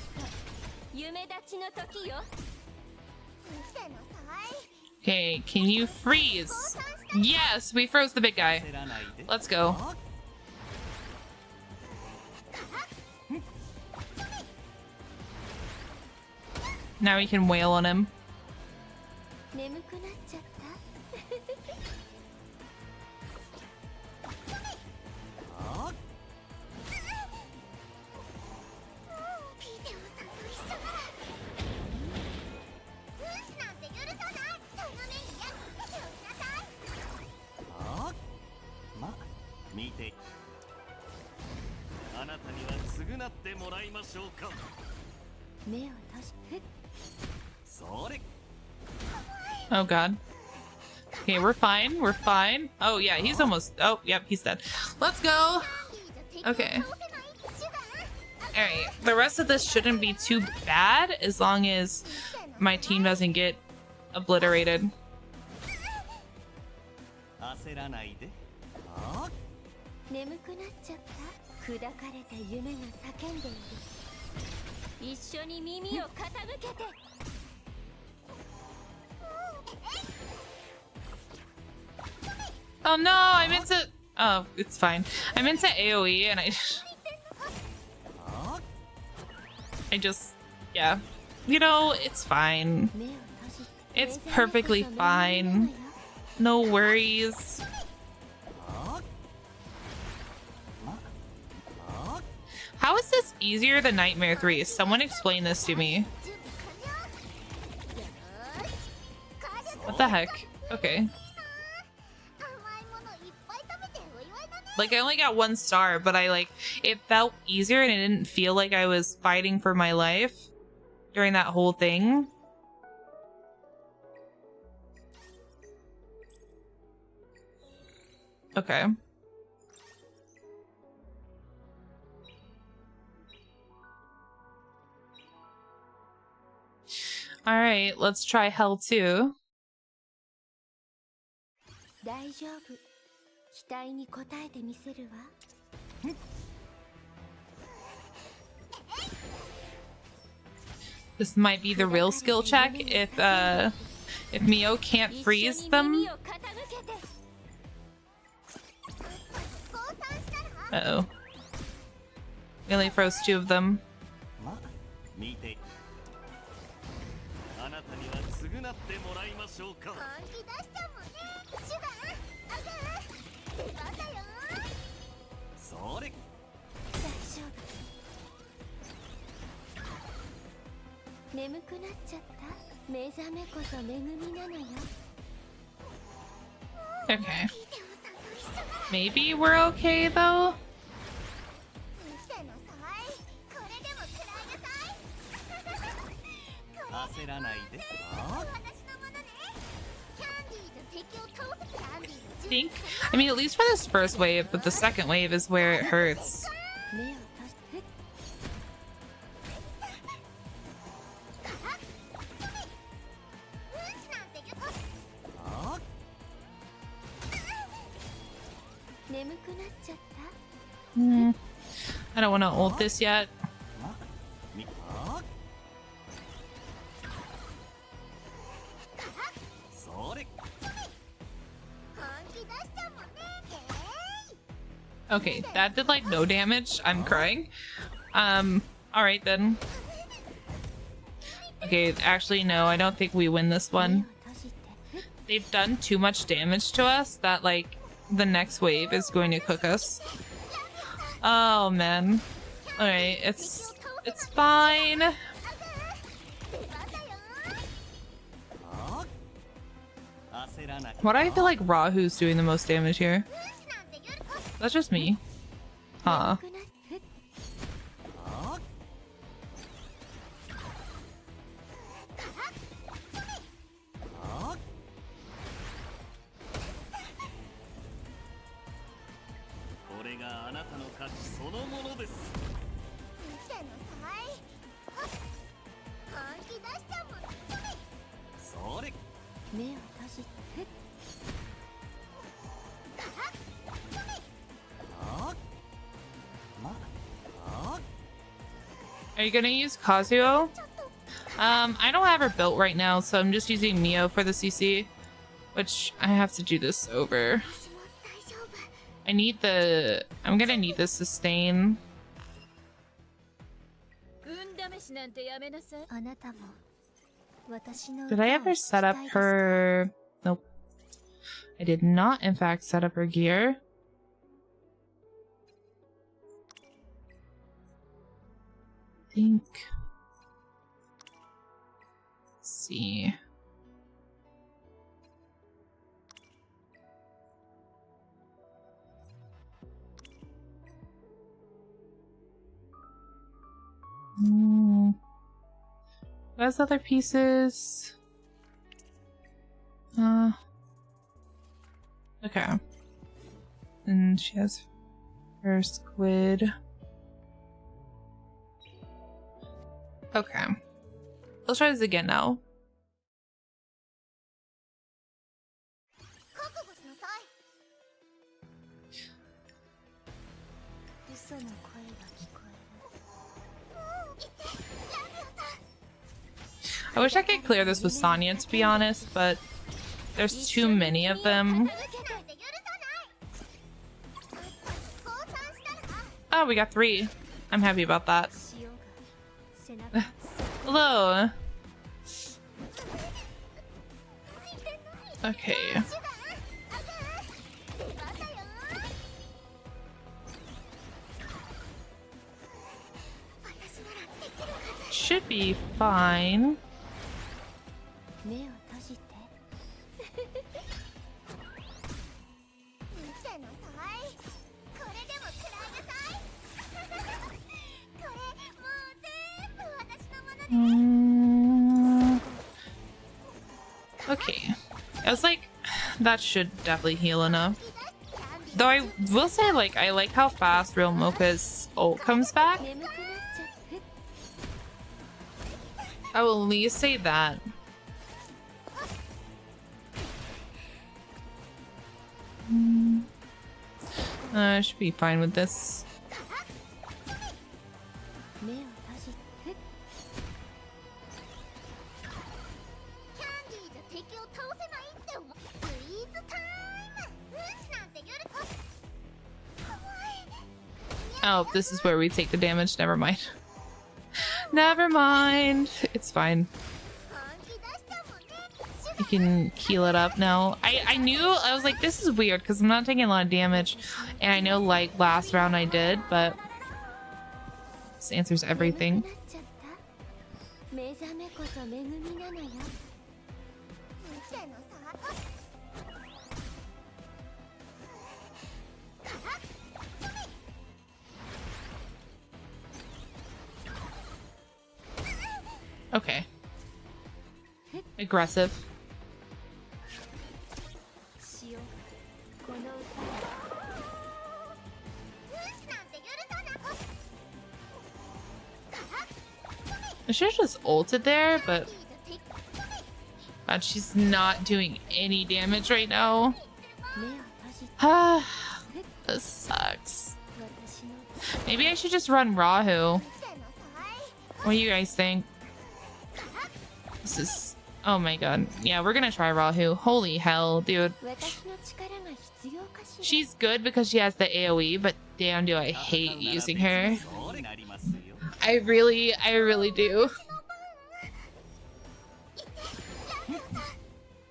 Okay, can you freeze? Yes, we froze the big guy. Let's go. Now we can wail on him. Oh god. Okay, we're fine. We're fine. Oh yeah, he's almost... Oh, yep, he's dead. Let's go! Okay. Alright, the rest of this shouldn't be too bad as long as my team doesn't get obliterated. Oh no, I meant to... Oh, it's fine. I meant to AoE and I just... Yeah. You know, it's fine. It's perfectly fine. No worries. How is this easier than Nightmare 3? Someone explain this to me. What the heck? Okay. Like, I only got 1 star, but it felt easier and it didn't feel like I was fighting for my life during that whole thing. Okay. Alright, let's try Hell 2. This might be the real skill check if Mio can't freeze them. Uh-oh. We only froze 2 of them. 眠くなっちゃった。目覚めこそ恵みなのよ。 Okay. Maybe we're okay though? 見てなさい。これでも食らいなさい。焦らないで。私のものね。キャンディーで敵を倒す。キャンディーの I think. I mean, at least for this first wave, but the second wave is where it hurts. 目を閉じて。 あ 眠くなっちゃった。 I don't want to ult this yet. まみあそれ 本気出しちゃうもんね。 Okay, that did like no damage. I'm crying. Alright then. Okay, actually no, I don't think we win this 目を one. 閉じて。 They've done too much damage to us that like the next wave is going to cook us. Oh man. Alright, it's fine. 出番だよ。 あ焦らなきゃ Why do I feel like Rahu's doing the most damage here? なんて夜 That's just me. Huh. 眠くなっあ これがあなたの価値そのものです。 見てなさい。本気出しちゃうもん。 それ 目を閉じて。 あまあ Are you gonna use Kazuo? I don't have her built right now, so I'm just using Mio for the CC, which I have to do this over. 私も大丈夫。 I need the... I'm gonna need the sustain. 運試しなんてやめなさい。あなたも私の Did I ever set up her... Nope. I did not, in fact, set up her gear. I think... Let's see... Those other pieces. Okay. And she has her squid. Okay. Let's try this again now. 覚悟しなさい。 嘘の声が聞こえる。 I wish I could clear this with Sonya, to be honest, but there's too many of them. なんて許さない。降参したら Oh, we got 3. I'm happy about that. 潮が背中に Hello. Okay. 手段。出番だよ。 私ならできるはず。 Should be fine. 目を閉じて。 見てなさい。これでも食らいなさい。これもう全部私のものね。 Okay. I was like, that should definitely heal enough. Though I will say, like, I like how fast Real Mocha's ult comes back. 眠くなっちゃって。 I will at least say that. I should be fine with this. 目を閉じて。 キャンディーじゃ敵を倒せないって思う。スイーツタイム。なんて夜。怖い。 Oh, this is where we take the damage. Never mind. Never mind. It's fine. 本気出しちゃうもんね。 You can heal it up now. I knew, I was like, this is weird because I'm not taking a lot of damage. And I know, like, last round I did, but this answers everything. 眠くなっちゃった。目覚めこそ恵みなのよ。見てのさ。 Okay. Aggressive. しようこの歌を。 I should have just ulted there, but God, she's not doing any damage right now. 目を閉じて This sucks. Maybe I should just run Rahu. What do you guys think? This is... Oh my god. Yeah, we're gonna try Rahu. Holy hell, dude. 私の力が必要かしら。 She's good because she has the AoE, but damn do I hate using her. I really do.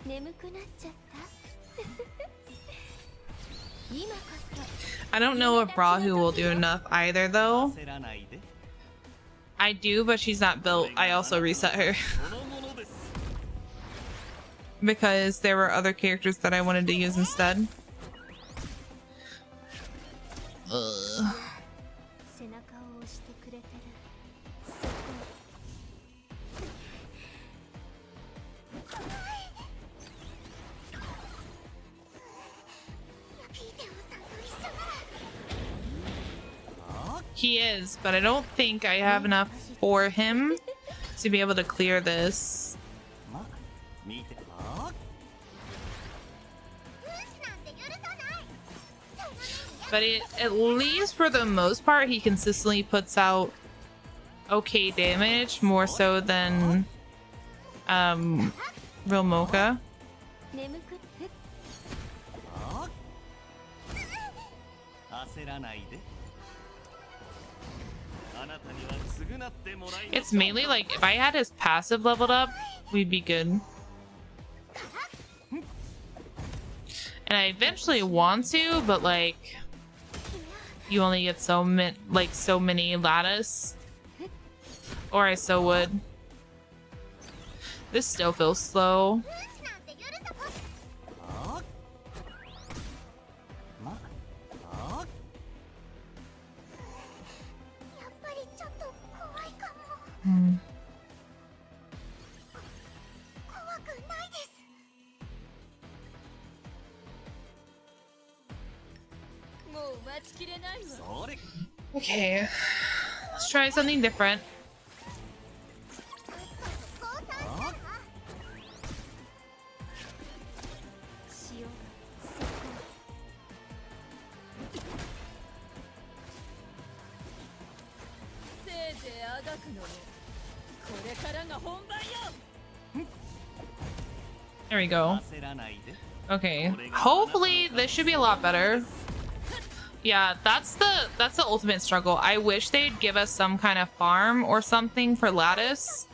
眠くなっちゃった。今こそ。 I don't know if Rahu will do enough either, though. I do, but she's not built. I also reset her. Because there were other characters that I wanted to use instead. Ugh. 背中を押してくれてる。 He is, but I don't think I have enough for him to be able to clear this. But at least for the most part, he consistently puts out okay damage, more so than Real Mocha. 眠く It's mainly like if I had his passive leveled up, we'd be good. And I eventually want to, but like you only get so many lattice. Or I so would. This still feels slow. Hmm. もう待ちきれないわ。 Okay, let's try something different. しようそこ。 せいぜいあがくのよ。これからが本番よ。 There we go. Okay, hopefully this should be a lot better. Yeah, that's the ultimate struggle. I wish they'd give us some kind of farm or something for lattice.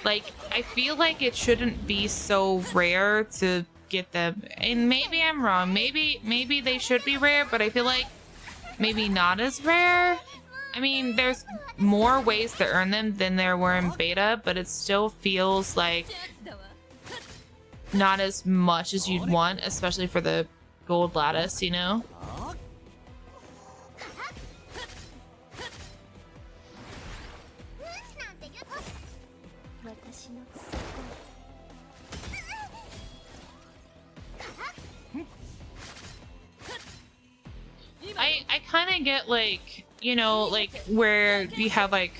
Like, I feel like it shouldn't be so rare to get them. And maybe I'm wrong. Maybe they should be rare, but I feel like maybe not as rare. I mean, there's more ways to earn them than there were in beta, but it still feels like not as much as you'd want, especially for the gold lattice, you know? I kind of get like, you know, like where you have like,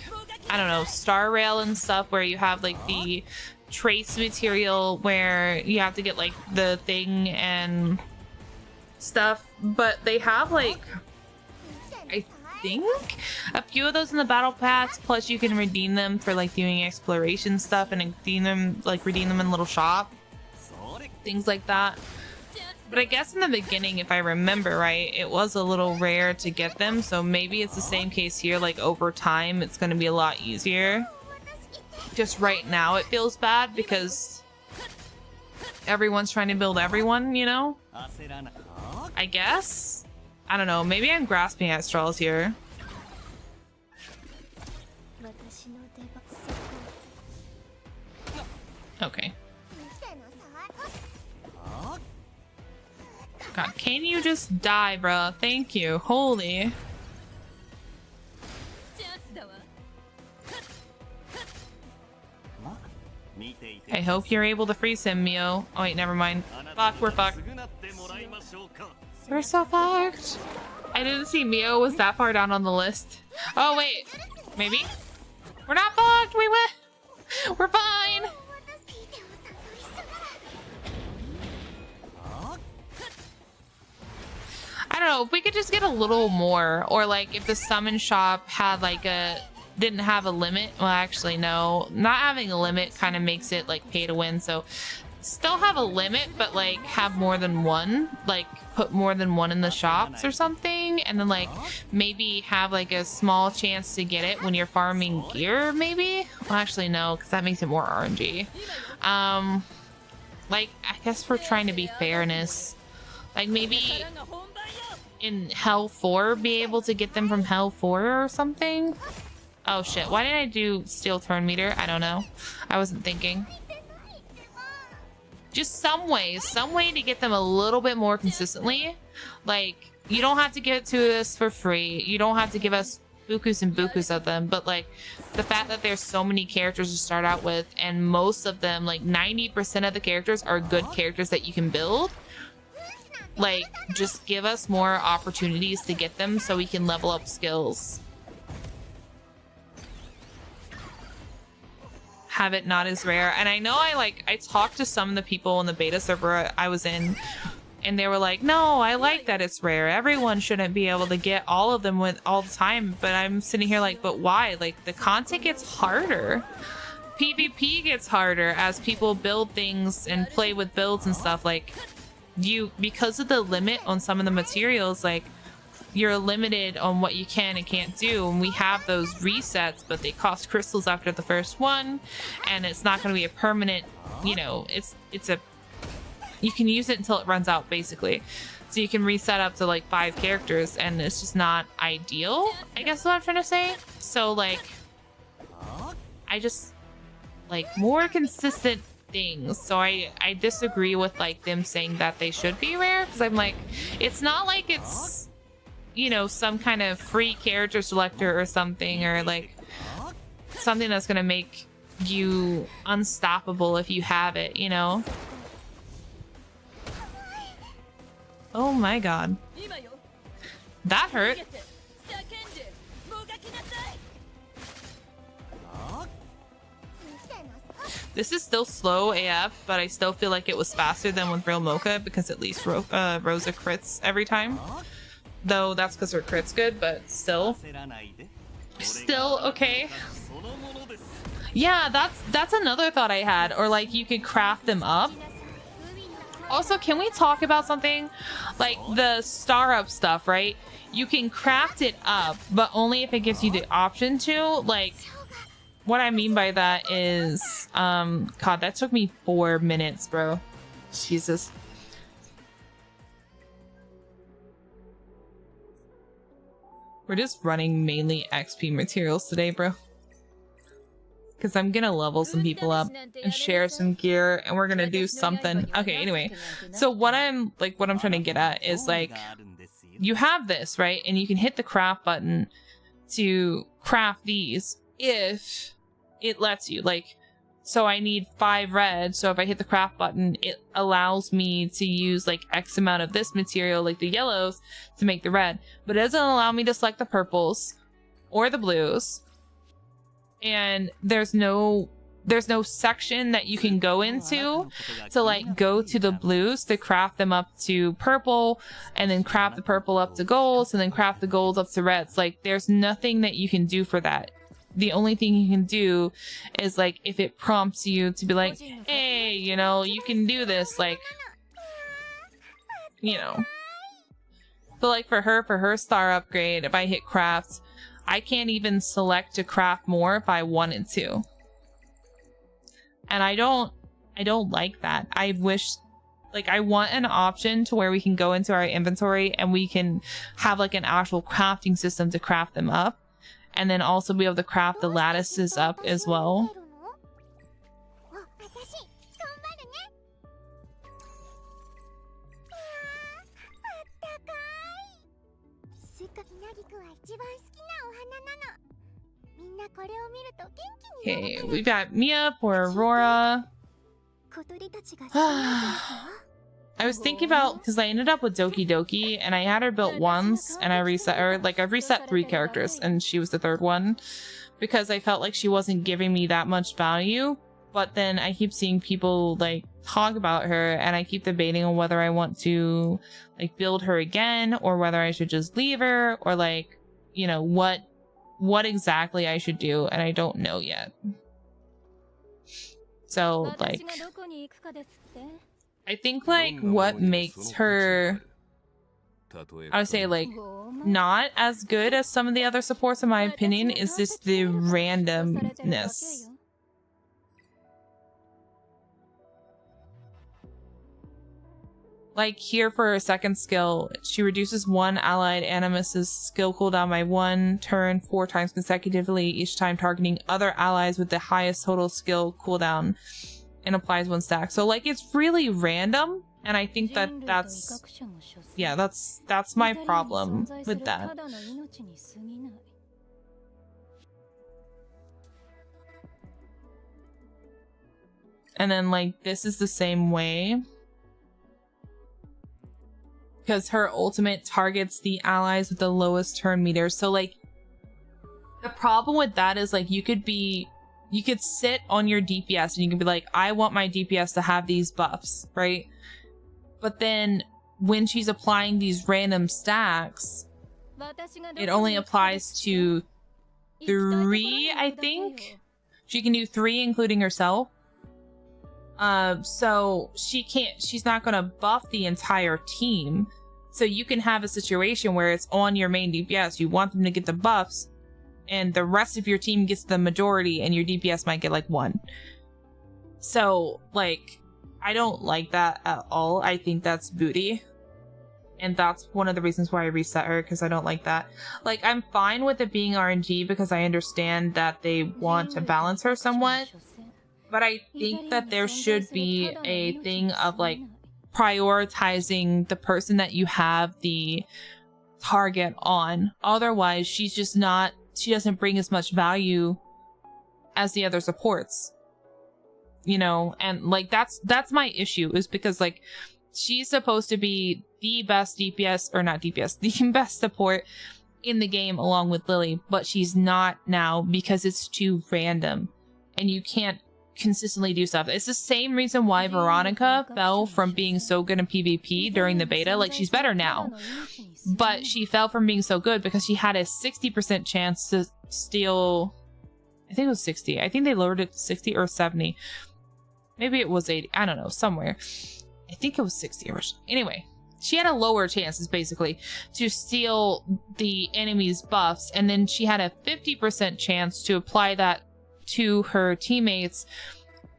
I don't know, Star Rail and stuff where you have like the trace material where you have to get like the thing and stuff, but they have like, I think a few of those in the battle pass, plus you can redeem them for like doing exploration stuff and redeem them in little shop, things like that. But I guess in the beginning, if I remember right, it was a little rare to get them, so maybe it's the same case here. Like over time it's going to be a lot easier. Just right now it feels bad because everyone's trying to build everyone, you know? I guess? I don't know, maybe I'm grasping at straws here. Okay. God, can you just die, bro? Thank you. Holy. I hope you're able to freeze him, Mio. Oh wait, never mind. Fuck, we're fucked. We're so fucked. I didn't see Mio was that far down on the list. Oh wait, maybe? We're not fucked, we win! We're fine! I don't know, if we could just get a little more, or like if the summon shop had like didn't have a limit. Well, actually no, not having a limit kind of makes it like pay to win, so still have a limit, but like have more than one, like put more than one in the shops or something, and then like maybe have like a small chance to get it when you're farming gear, maybe. Well, actually no, because that makes it more RNG. Like I guess we're trying to be fairness, like maybe in Hell 4 be able to get them from Hell 4 or something. Oh shit, why didn't I do steel turn meter? I don't know, I wasn't thinking. Just some way to get them a little bit more consistently. Like, you don't have to give it to us for free. You don't have to give us bukus and bukus of them. But, like, the fact that there's so many characters to start out with, and most of them, like, 90% of the characters are good characters that you can build. Like, just give us more opportunities to get them so we can level up skills. Have it not as rare. And I know I talked to some of the people in the beta server I was in, and they were like, no, I like that it's rare. Everyone shouldn't be able to get all of them with all the time. But I'm sitting here like, but why? Like, the content gets harder. PvP gets harder as people build things and play with builds and stuff. Like, because of the limit on some of the materials, like, you're limited on what you can and can't do, and we have those resets, but they cost crystals after the first one, and it's not going to be a permanent, you know, you can use it until it runs out, basically. So you can reset up to like 5 characters, and it's just not ideal, I guess is what I'm trying to say. So like, I just like more consistent things. So I disagree with like them saying that they should be rare, because I'm like, it's not like it's, you know, some kind of free character selector or something, or like something that's gonna make you unstoppable if you have it, you know? Oh my god. That hurt. This is still slow AF, but I still feel like it was faster than with Real Mocha, because at least Rosa crits every time. Though that's because her crit's good, but still okay. Yeah, that's another thought I had. Or like, you could craft them up. Also, can we talk about something like the star up stuff, right? You can craft it up, but only if it gives you the option to. Like, what I mean by that is, god, that took me 4 minutes, bro. Jesus. We're just running mainly XP materials today, bro. Because I'm gonna level some people up and share some gear, and we're gonna do something. Okay, anyway. So what I'm trying to get at is like, you have this, right? And you can hit the craft button to craft these if it lets you. Like, so I need 5 red, so if I hit the craft button, it allows me to use like X amount of this material, like the yellows, to make the red. But it doesn't allow me to select the purples or the blues. And there's no section that you can go into to like go to the blues to craft them up to purple, and then craft the purple up to golds, and then craft the golds up to reds. Like, there's nothing that you can do for that. The only thing you can do is like, if it prompts you to be like, hey, you know, you can do this, like, you know. But like for her star upgrade, if I hit craft, I can't even select to craft more if I wanted to. And I don't like that. I wish, like, I want an option to where we can go into our inventory and we can have like an actual crafting system to craft them up. And then also be able to craft the lattices up as well. Okay, we've got Mia for Aurora. I was thinking about, because I ended up with Doki Doki, and I had her built once, and I reset her. Like, I've reset 3 characters, and she was the 3rd one, because I felt like she wasn't giving me that much value. But then I keep seeing people, like, talk about her, and I keep debating on whether I want to, like, build her again, or whether I should just leave her, or, like, you know, what exactly I should do, and I don't know yet. So, like, I think, like, what makes her, I would say, like, not as good as some of the other supports, in my opinion, is just the randomness. Like, here for her 2nd skill, she reduces one allied animus's skill cooldown by 1 turn 4 times consecutively, each time targeting other allies with the highest total skill cooldown, and applies 1 stack. So, like, it's really random, and I think that's yeah, that's my problem with that. And then, like, this is the same way, because her ultimate targets the allies with the lowest turn meter. So, like, the problem with that is, like, you could sit on your DPS and you can be like, I want my DPS to have these buffs, right? But then when she's applying these random stacks, it only applies to 3, I think. She can do 3, including herself. So she's not gonna buff the entire team. So you can have a situation where it's on your main DPS, you want them to get the buffs, and the rest of your team gets the majority, and your DPS might get, like, 1. So, like, I don't like that at all. I think that's booty. And that's one of the reasons why I reset her, because I don't like that. Like, I'm fine with it being RNG, because I understand that they want to balance her somewhat. But I think that there should be a thing of, like, prioritizing the person that you have the target on. Otherwise, she doesn't bring as much value as the other supports. You know, and, like, that's my issue, is because, like, she's supposed to be the best DPS, or not DPS, the best support in the game along with Lily, but she's not now because it's too random and you can't consistently do stuff. It's the same reason why Veronica fell from being so good in PvP during the beta. Like, she's better now, but she fell from being so good because she had a 60% chance to steal, I think it was 60. I think they lowered it to 60 or 70. Maybe it was 80. I don't know, somewhere. I think it was 60 originally. Anyway, she had a lower chances, basically, to steal the enemy's buffs, and then she had a 50% chance to apply that to her teammates,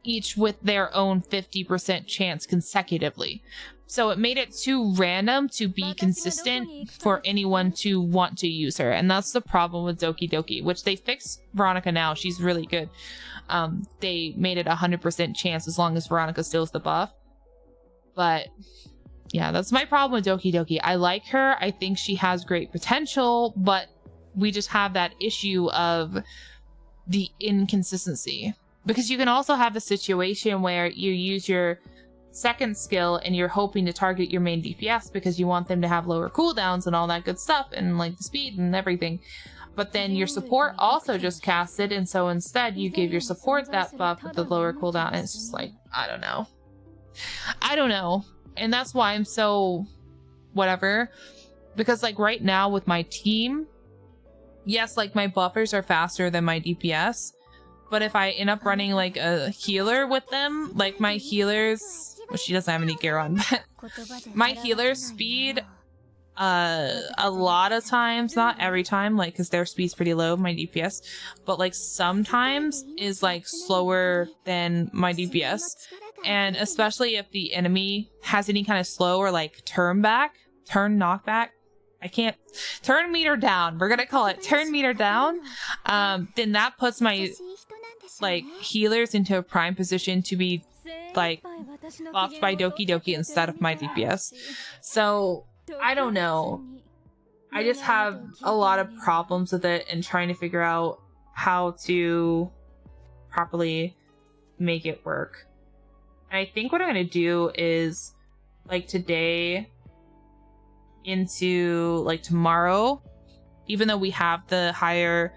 each with their own 50% chance consecutively. So it made it too random to be consistent for anyone to want to use her. And that's the problem with Doki Doki, which they fixed Veronica now. She's really good. They made it 100% chance as long as Veronica steals the buff. But yeah, that's my problem with Doki Doki. I like her. I think she has great potential, but we just have that issue of the inconsistency, because you can also have a situation where you use your 2nd skill and you're hoping to target your main DPS because you want them to have lower cooldowns and all that good stuff, and, like, the speed and everything, but then your support also just cast it, and so instead you give your support that buff with the lower cooldown, and it's just like, I don't know, and that's why I'm so whatever, because, like, right now with my team, yes, like, my buffers are faster than my DPS, but if I end up running, like, a healer with them, like, my healers, well, she doesn't have any gear on, but my healer's speed, a lot of times, not every time, like, because their speed's pretty low, my DPS, but, like, sometimes is, like, slower than my DPS, and especially if the enemy has any kind of slow or, like, turn knockback, I can't, turn meter down, we're gonna call it turn meter down, then that puts my, like, healers into a prime position to be, like, buffed by Doki Doki instead of my DPS. So I don't know. I just have a lot of problems with it and trying to figure out how to properly make it work. And I think what I'm going to do is, like, today into, like, tomorrow, even though we have the higher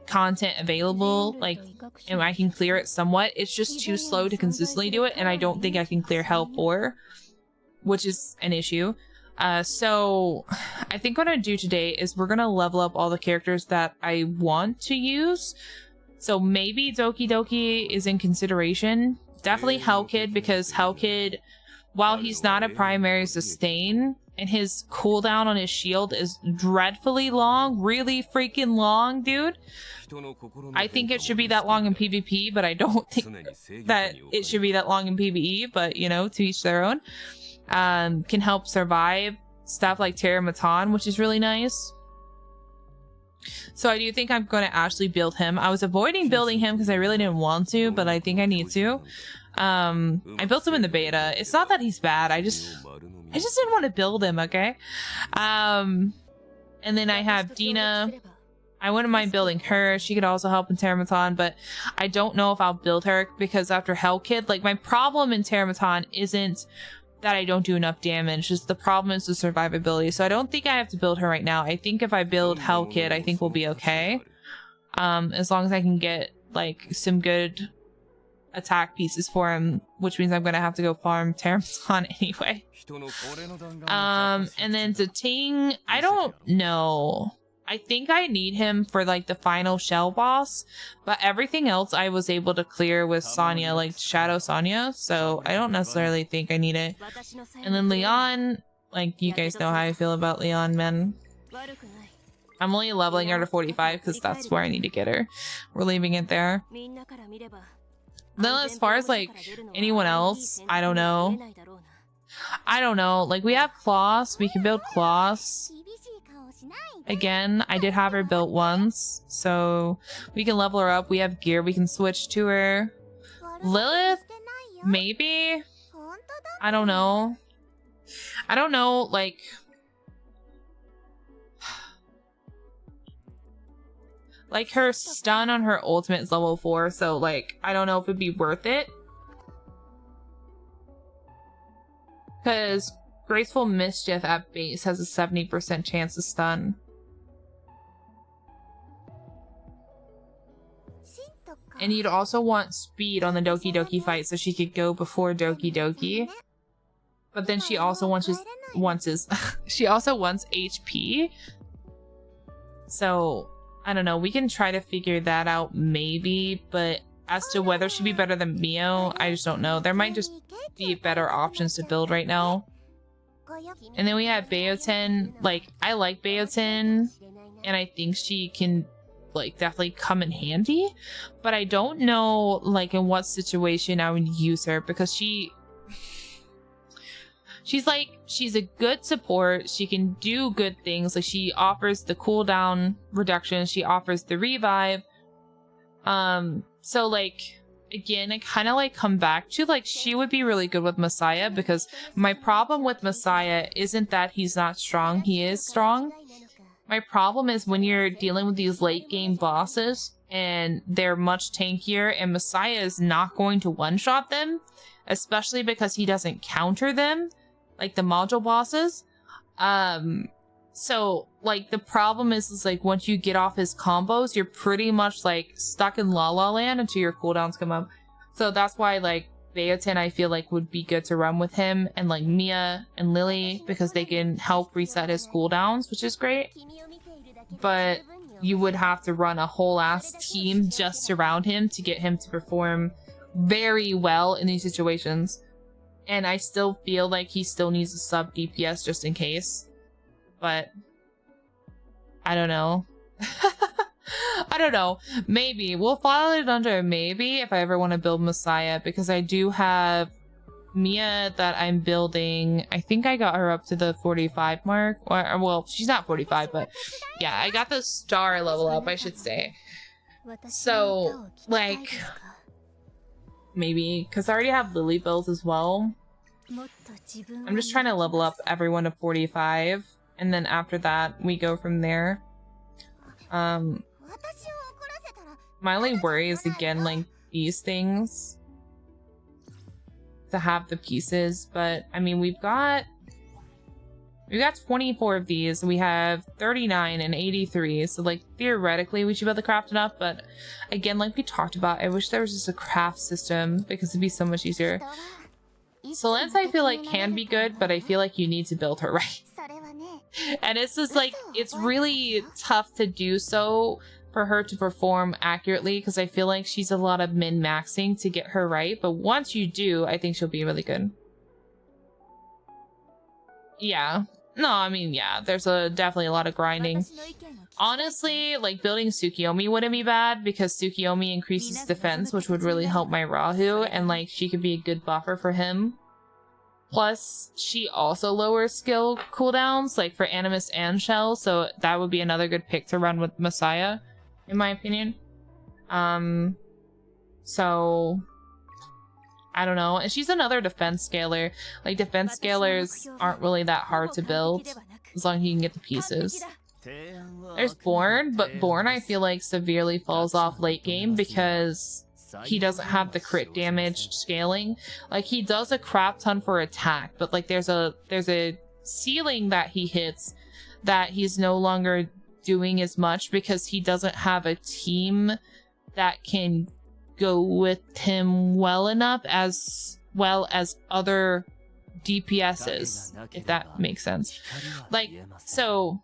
content available, like, and I can clear it somewhat, it's just too slow to consistently do it, and I don't think I can clear Hell 4, which is an issue. So I think what I'm gonna do today is we're gonna level up all the characters that I want to use. So maybe Doki Doki is in consideration. Definitely Hell Kid, because Hell Kid, while he's not a primary sustain, and his cooldown on his shield is dreadfully long, really freaking long, dude. I think it should be that long in PvP, but I don't think that it should be that long in PvE, but, you know, to each their own. Can help survive stuff like Terramatan, which is really nice. So I do think I'm going to actually build him. I was avoiding building him because I really didn't want to, but I think I need to. I built him in the beta. It's not that he's bad. I just didn't want to build him, okay? And then I have Dina. I wouldn't mind building her. She could also help in Terramatan, but I don't know if I'll build her because after Hell Kid, like, my problem in Terramatan isn't that I don't do enough damage, just the problem is the survivability. So I don't think I have to build her right now. I think if I build Hell Kid, I think we'll be okay. As long as I can get, like, some good attack pieces for him, which means I'm gonna have to go farm Terramatan anyway. And then Zating, I don't know. I think I need him for, like, the final shell boss, but everything else I was able to clear with Sonya, like Shadow Sonya, so I don't necessarily think I need it. And then Leon, like, you guys know how I feel about Leon, man. I'm only leveling her to 45 because that's where I need to get her. We're leaving it there. Then as far as, like, anyone else, I don't know. Like, we have Kloss, we can build Kloss. Again, I did have her built once, so we can level her up. We have gear we can switch to her. Lilith? Maybe? I don't know. Like... Like, her stun on her ultimate is level 4, so, like, I don't know if it'd be worth it. Because Graceful Mischief at base has a 70% chance to stun. And you'd also want speed on the Doki Doki fight so she could go before Doki Doki. But then she also wants she also wants HP. So, I don't know, we can try to figure that out maybe, but as to whether she'd be better than Mio, I just don't know. There might just be better options to build right now. And then we have Bayoten. Like, I like Bayoten, and I think she can, like, definitely come in handy, but I don't know, like, in what situation I would use her, because she's a good support. She can do good things. Like, she offers the cooldown reduction, she offers the revive. So, like, again, I kind of, like, come back to, like, she would be really good with Messiah, because my problem with Messiah isn't that he's not strong. He is strong. My problem is when you're dealing with these late game bosses and they're much tankier and Messiah is not going to one-shot them, especially because he doesn't counter them like the module bosses. So, like, the problem is like, once you get off his combos, you're pretty much, like, stuck in La La Land until your cooldowns come up. So that's why, like, Bayoten, I feel like, would be good to run with him, and, like, Mia and Lily, because they can help reset his cooldowns, which is great. But you would have to run a whole ass team just around him to get him to perform very well in these situations. And I still feel like he still needs a sub DPS just in case. But I don't know. I don't know. Maybe. We'll file it under maybe if I ever want to build Messiah, because I do have Mia that I'm building. I think I got her up to the 45 mark. Or well, she's not 45, but yeah, I got the star level up, I should say. So, like, maybe, because I already have Lily built as well. I'm just trying to level up everyone to 45. And then after that, we go from there. My only worry is, again, like, these things. To have the pieces. But, I mean, we've got 24 of these. We have 39 and 83. So, like, theoretically, we should be able to craft enough. But, again, like we talked about, I wish there was just a craft system because it'd be so much easier. Solence, I feel like, can be good, but I feel like you need to build her right. And it's just, like, it's really tough to do so for her to perform accurately because I feel like she's a lot of min-maxing to get her right. But once you do, I think she'll be really good. Yeah. No, I mean, yeah, there's definitely a lot of grinding. Honestly, like, building Tsukiyomi wouldn't be bad because Tsukiyomi increases defense, which would really help my Rahu, and, like, she could be a good buffer for him. Plus, she also lowers skill cooldowns, like, for Animus and Shell, so that would be another good pick to run with Messiah, in my opinion. So... I don't know. And she's another defense scaler. Like, defense scalers aren't really that hard to build as long as you can get the pieces. There's Born, but Born I feel like severely falls off late game because he doesn't have the crit damage scaling. Like, he does a crap ton for attack, but like there's a ceiling that he hits that he's no longer doing as much because he doesn't have a team that can go with him well enough as well as other DPSs, if that makes sense. Like, so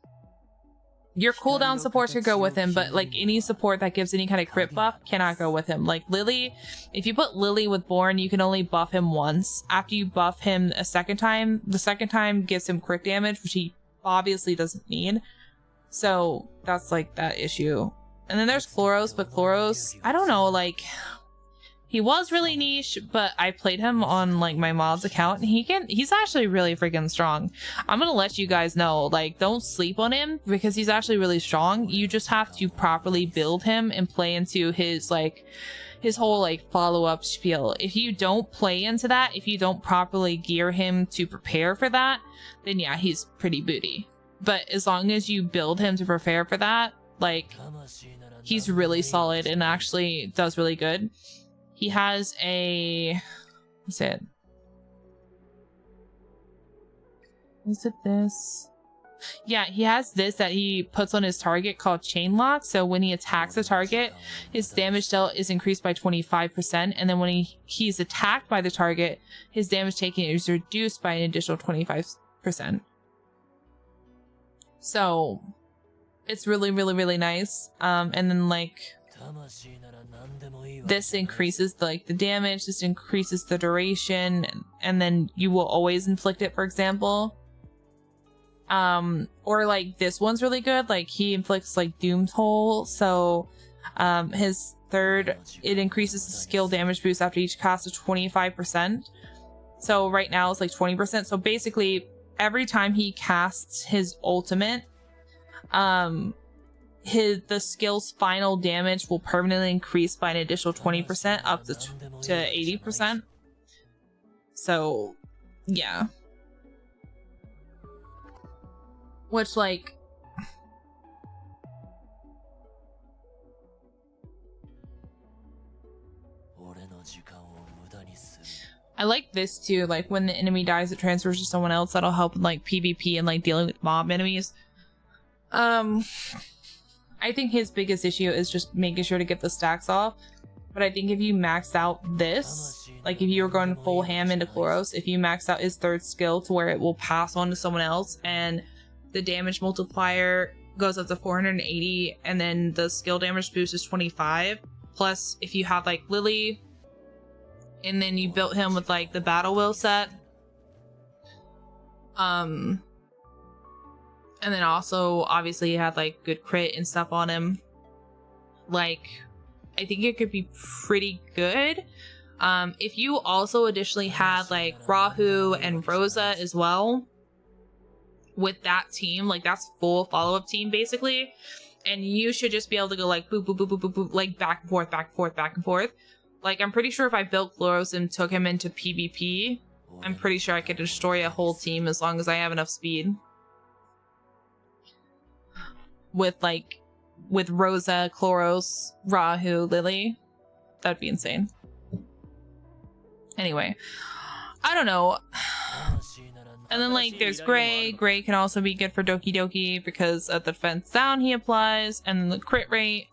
your cooldown supports could go with him, but like any support that gives any kind of crit buff cannot go with him. Like Lily, if you put Lily with Born, you can only buff him once. After you buff him a second time, the second time gives him crit damage, which he obviously doesn't need. So that's like that issue. And then there's Chloros, but Chloros, I don't know, like, he was really niche, but I played him on, like, my mod's account, and he's actually really freaking strong. I'm gonna let you guys know, like, don't sleep on him, because he's actually really strong. You just have to properly build him and play into his, like, his whole, like, follow-up spiel. If you don't play into that, if you don't properly gear him to prepare for that, then yeah, he's pretty booty. But as long as you build him to prepare for that, like, he's really solid and actually does really good. He has a... what's it? Is it this? Yeah, he has this that he puts on his target called Chain Lock. So when he attacks a target, his damage dealt is increased by 25%. And then when he's attacked by the target, his damage taken is reduced by an additional 25%. So... it's really, really, really nice. And then, like, this increases, like, the damage, this increases the duration, and then you will always inflict it, for example. Or, like, this one's really good. Like, he inflicts, like, Doom Toll, so, his third, it increases the skill damage boost after each cast to 25%. So, right now, it's, like, 20%. So, basically, every time he casts his ultimate, the skill's final damage will permanently increase by an additional 20% up to 80%. So, yeah. Which, like... I like this too, like when the enemy dies it transfers to someone else. That'll help in like PvP and like dealing with mob enemies. I think his biggest issue is just making sure to get the stacks off. But I think if you max out this, like if you were going full ham into Chloros, if you max out his third skill to where it will pass on to someone else and the damage multiplier goes up to 480 and then the skill damage boost is 25. Plus if you have like Lily and then you built him with like the Battle Will set. And then also, obviously, he had, like, good crit and stuff on him. Like, I think it could be pretty good. If you also additionally had, like, Rahu and Rosa as well, with that team, like, that's full follow-up team, basically. And you should just be able to go, like, boop, boop, boop, boop, boop, boop, like, back and forth, back and forth, back and forth. Like, I'm pretty sure if I built Chloros and took him into PvP, I'm pretty sure I could destroy a whole team as long as I have enough speed. with Rosa, Chloros, Rahu, Lily. That'd be insane. Anyway, I don't know. And then like there's Gray. Gray can also be good for Doki Doki because of the defense down he applies and the crit rate.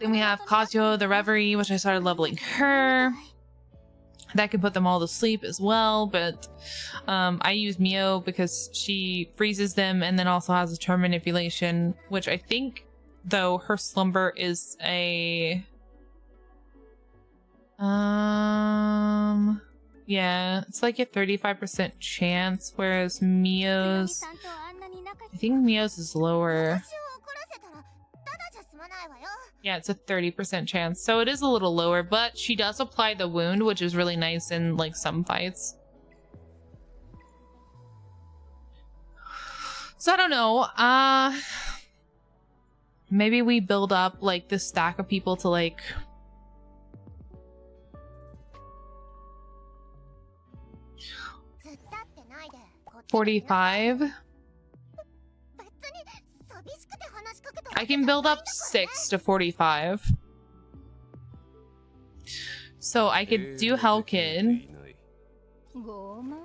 Then we have Kazuo the Reverie, which I started leveling her. That can put them all to sleep as well, but I use Mio because she freezes them and then also has a term manipulation, which I think, though, her slumber is a... yeah, it's like a 35% chance, whereas Mio's... I think Mio's is lower. Yeah, it's a 30% chance, so it is a little lower, but she does apply the wound, which is really nice in, like, some fights. So I don't know, maybe we build up, like, this stack of people to, like... $45. I can build up 6 to 45. So I could do Hell Kid.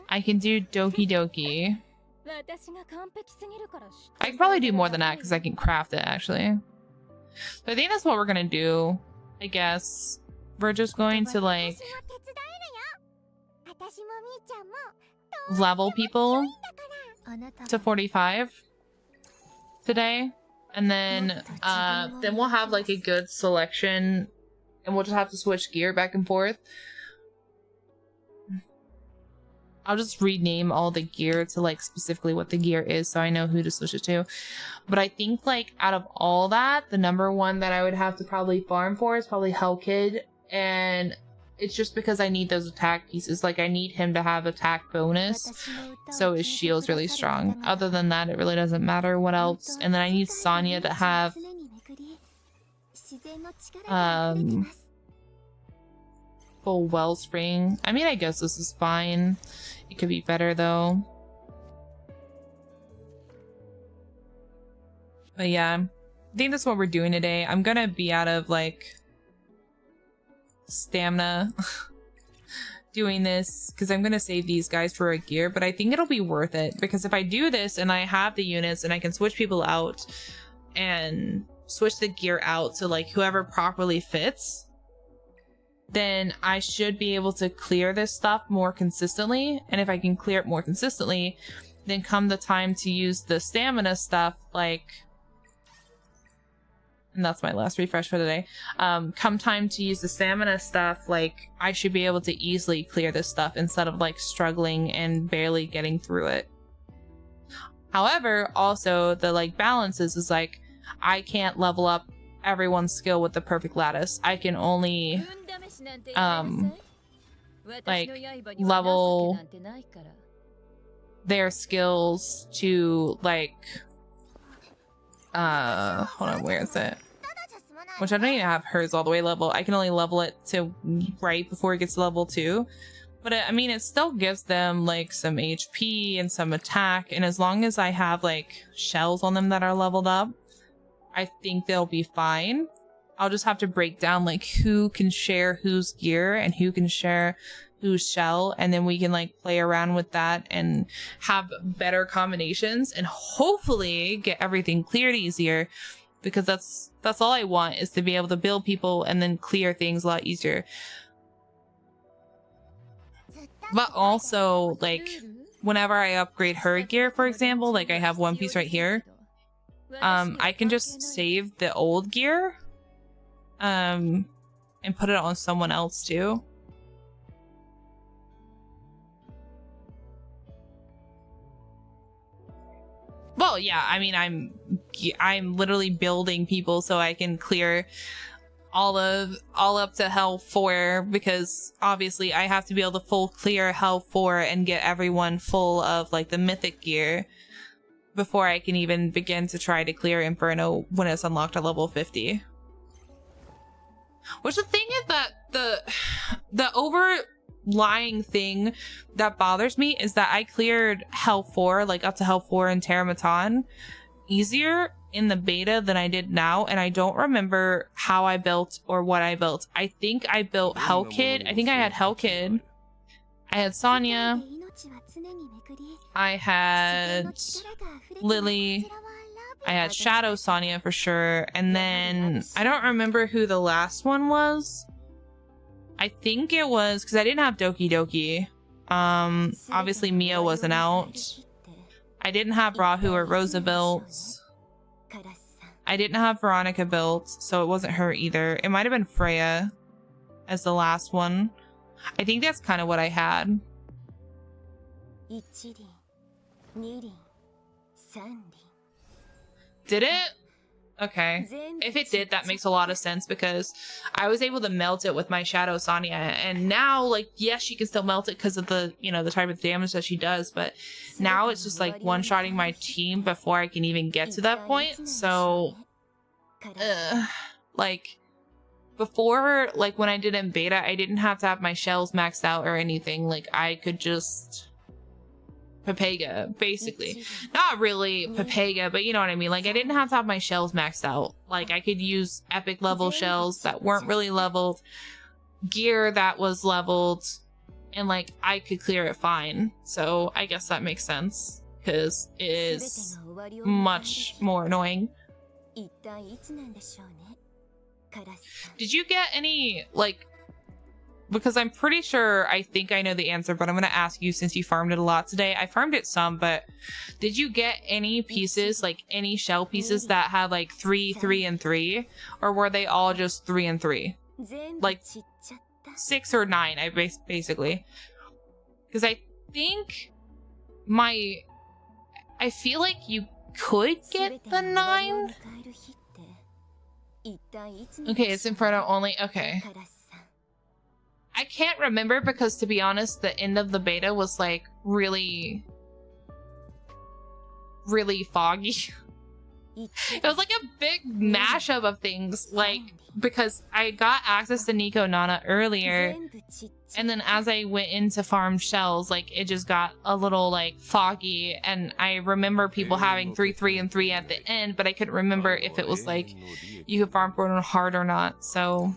I can do Doki Doki. I could probably do more than that because I can craft it, actually. So I think that's what we're gonna do, I guess. We're just going to, like, level people to 45 today. And then we'll have, like, a good selection, and we'll just have to switch gear back and forth. I'll just rename all the gear to, like, specifically what the gear is so I know who to switch it to. But I think, like, out of all that, the number one that I would have to probably farm for is probably Hell Kid. And it's just because I need those attack pieces. Like, I need him to have attack bonus, so his shield's really strong. Other than that, it really doesn't matter what else. And then I need Sonya to have full Wellspring. I mean, I guess this is fine. It could be better, though. But yeah, I think that's what we're doing today. I'm gonna be out of, like, stamina doing this because I'm gonna save these guys for a gear, but I think it'll be worth it because if I do this and I have the units and I can switch people out and switch the gear out to, like, whoever properly fits, then I should be able to clear this stuff more consistently. And if I can clear it more consistently, then come the time to use the stamina stuff, like, and that's my last refresh for today. Come time to use the stamina stuff, like, I should be able to easily clear this stuff instead of, like, struggling and barely getting through it. However, also, the, like, balances is, like, I can't level up everyone's skill with the perfect lattice. I can only, like, level their skills to, like, hold on, where is it? Which I don't even have hers all the way level. I can only level it to right before it gets to level 2. But I mean, it still gives them, like, some HP and some attack. And as long as I have, like, shells on them that are leveled up, I think they'll be fine. I'll just have to break down, like, who can share whose gear and who can share whose shell, and then we can, like, play around with that and have better combinations and hopefully get everything cleared easier, because that's all I want, is to be able to build people and then clear things a lot easier. But also, like, whenever I upgrade her gear, for example, like, I have one piece right here, I can just save the old gear and put it on someone else too. Well, yeah, I mean, I'm literally building people so I can clear all up to Hell 4, because obviously I have to be able to full clear Hell 4 and get everyone full of, like, the mythic gear before I can even begin to try to clear Inferno when it's unlocked at level 50. Which, the thing is that the overlying thing that bothers me is that I cleared Hell 4, like, up to Hell 4 in Terramatan, easier in the beta than I did now, and I don't remember how I built or what I built. I think I built Hell Kid. I think I had Hell Kid. I had Sonya. I had Lily. I had Shadow Sonya for sure. And then I don't remember who the last one was. I think it was because I didn't have Doki Doki. Obviously Mia wasn't out. I didn't have Rahu or Rosa built. I didn't have Veronica built, so it wasn't her either. It might have been Freya as the last one. I think that's kind of what I had. Did it? Okay. If it did, that makes a lot of sense because I was able to melt it with my Shadow Sonya, and now, like, yes, she can still melt it because of the, you know, the type of damage that she does, but now it's just like one-shotting my team before I can even get to that point. So, like, before, like, when I did in beta, I didn't have to have my shells maxed out or anything. Like, I could just Pepega, basically. Not really Pepega, but you know what I mean. Like, I didn't have to have my shells maxed out. Like, I could use epic level shells that weren't really leveled, gear that was leveled, and like, I could clear it fine. So I guess that makes sense, because it is much more annoying. Did you get any, like, because I'm pretty sure I think I know the answer, but I'm going to ask you since you farmed it a lot today. I farmed it some, but did you get any pieces, like any shell pieces that had like 3, 3, and 3? Or were they all just 3 and 3? Like 6 or 9, basically. Because I think I feel like you could get the 9. Okay, it's Inferno only. Okay. I can't remember because, to be honest, the end of the beta was like really foggy. It was like a big mashup of things, like, because I got access to Nico Nana earlier, and then as I went into farm shells, like, it just got a little like foggy, and I remember people having 3, 3, and 3 at the end, but I couldn't remember if it was like you could farm for it hard or not. So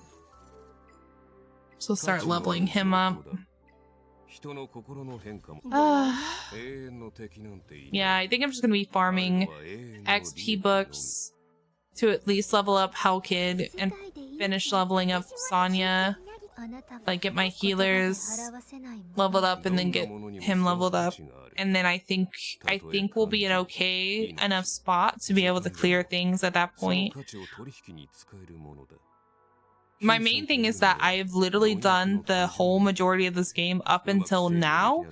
start leveling him up. Yeah, I think I'm just gonna be farming XP books to at least level up Hell Kid and finish leveling up Sonya. Like, get my healers leveled up and then get him leveled up. And then I think we'll be an okay enough spot to be able to clear things at that point. My main thing is that I've literally done the whole majority of this game up until now,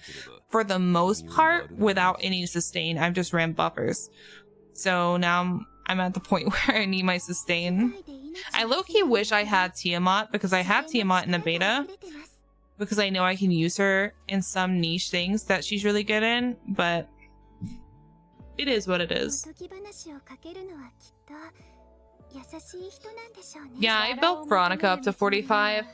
for the most part, without any sustain. I've just ran buffers. So now I'm at the point where I need my sustain. I low-key wish I had Tiamat, because I had Tiamat in the beta, because I know I can use her in some niche things that she's really good in, but it is what it is. Yeah, I built Veronica up to 45.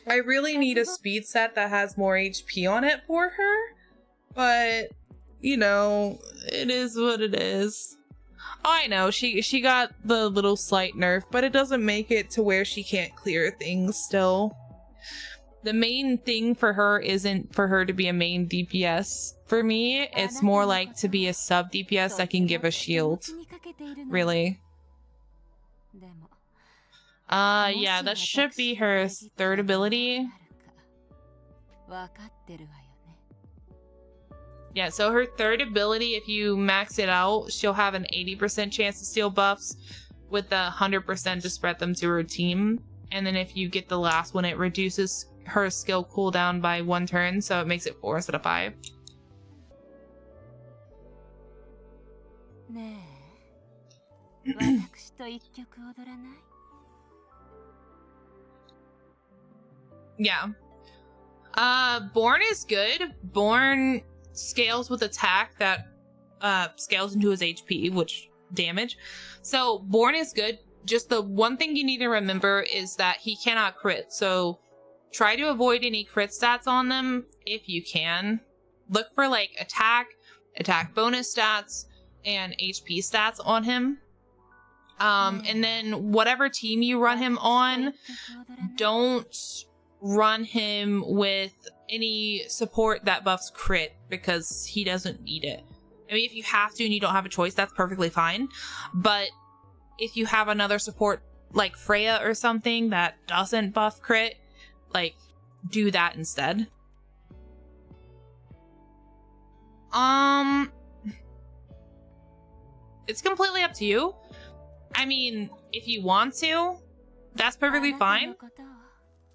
I really need a speed set that has more HP on it for her, but you know, it is what it is. Oh, I know, she got the little slight nerf, but it doesn't make it to where she can't clear things still. The main thing for her isn't for her to be a main DPS. For me, it's more like to be a sub DPS that can give a shield. Really. Yeah, that should be her third ability. Yeah, so her third ability, if you max it out, she'll have an 80% chance to steal buffs with the 100% to spread them to her team. And then if you get the last one, it reduces her skill cooldown by 1 turn, so it makes it 4 instead of 5. Yeah. Born is good. Born scales with attack that scales into his HP, which damage. So Born is good. Just the one thing you need to remember is that he cannot crit. So try to avoid any crit stats on them if you can. Look for like attack, attack bonus stats and HP stats on him. And then whatever team you run him on, don't run him with any support that buffs crit because he doesn't need it. I mean, if you have to and you don't have a choice, that's perfectly fine. But if you have another support like Freya or something that doesn't buff crit, like, do that instead. It's completely up to you. I mean, if you want to, that's perfectly fine.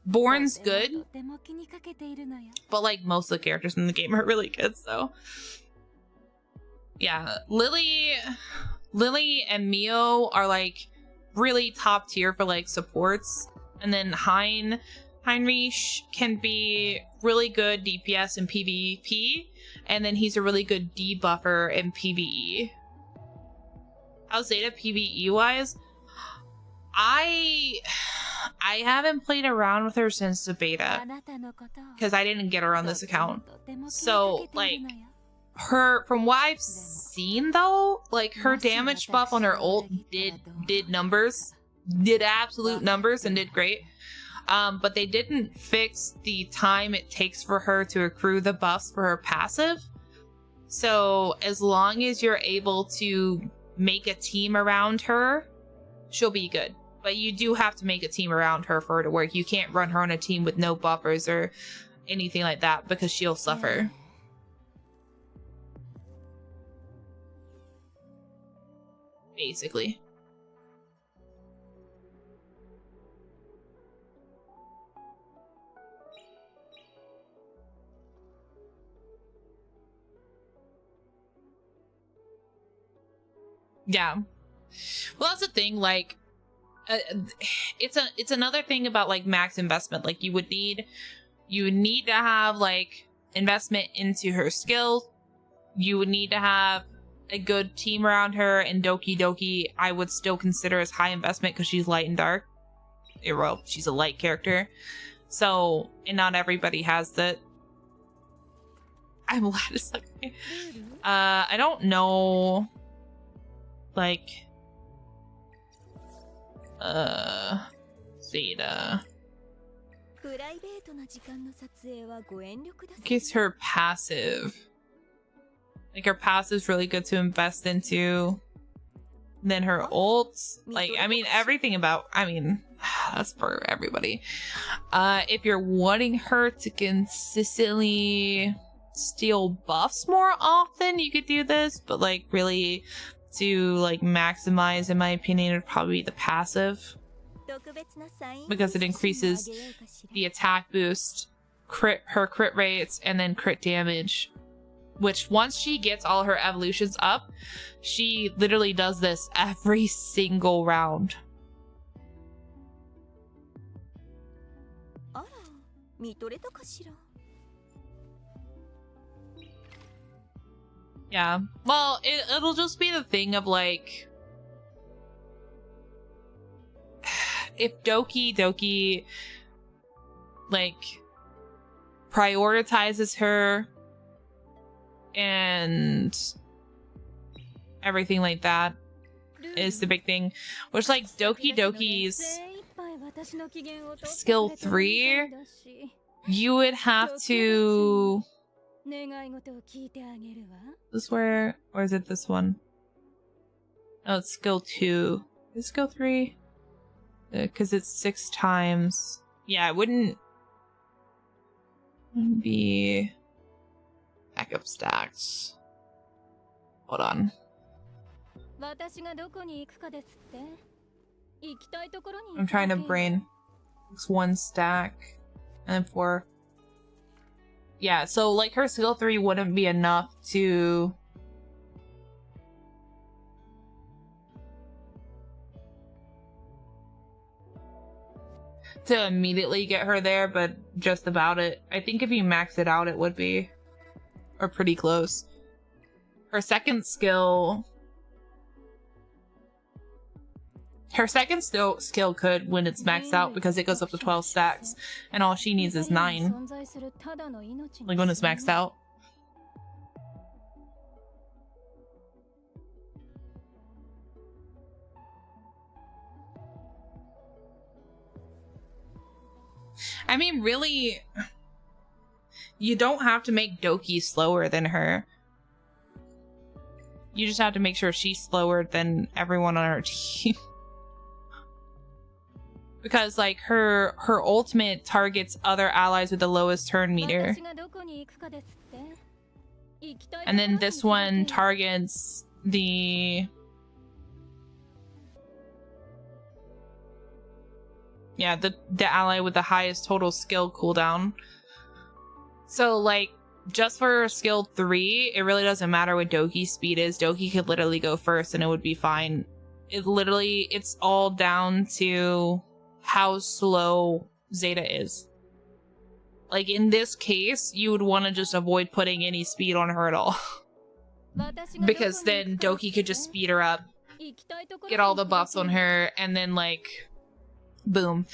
Born's good, but like most of the characters in the game are really good, so yeah. Lily and Mio are like really top tier for like supports, and then Heinrich can be really good DPS in PvP, and then he's a really good debuffer in PvE. How's Zeta PvE wise? I haven't played around with her since the beta because I didn't get her on this account. So like her, from what I've seen though, like her damage buff on her ult did numbers, did absolute numbers and did great. But they didn't fix the time it takes for her to accrue the buffs for her passive. So as long as you're able to make a team around her, she'll be good. But you do have to make a team around her for her to work. You can't run her on a team with no buffers or anything like that because she'll suffer. Basically. Yeah. Well, that's the thing, like, it's another thing about like max investment. Like you would need to have like investment into her skills. You would need to have a good team around her, and Doki Doki I would still consider as high investment because she's light and dark. Well, she's a light character, so, and not everybody has that. I'm glad it's like, I don't know, like, Zeta. Gets her passive. Like her passive's really good to invest into. Then her ults, like, I mean, everything about, I mean, that's for everybody. If you're wanting her to consistently steal buffs more often, you could do this, but like really to like maximize, in my opinion, would probably be the passive, because it increases the attack boost, her crit rates, and then crit damage, which once she gets all her evolutions up, she literally does this every single round. Yeah, well, it'll just be the thing of like, if Doki Doki like prioritizes her and everything like that is the big thing, which like Doki Doki's skill 3, you would have to, this where, or is it this one? Oh, it's skill 2. Is it skill 3? Because it's 6 times. Yeah, it wouldn't be backup stacks. Hold on. I'm trying to brain. It's 1 stack and then 4. Yeah, so like her skill 3 wouldn't be enough to immediately get her there, but just about it. I think if you max it out, it would be, or pretty close. Her second skill skill could, when it's maxed out, because it goes up to 12 stacks, and all she needs is 9. Like when it's maxed out. I mean, really, you don't have to make Doki slower than her. You just have to make sure she's slower than everyone on her team. Because, like, her ultimate targets other allies with the lowest turn meter. And then this one targets the... yeah, the ally with the highest total skill cooldown. So, like, just for skill 3, it really doesn't matter what Doki's speed is. Doki could literally go first and it would be fine. It's all down to how slow Zeta is. Like, in this case, you would want to just avoid putting any speed on her at all. Because then Doki could just speed her up, get all the buffs on her, and then, like, boom.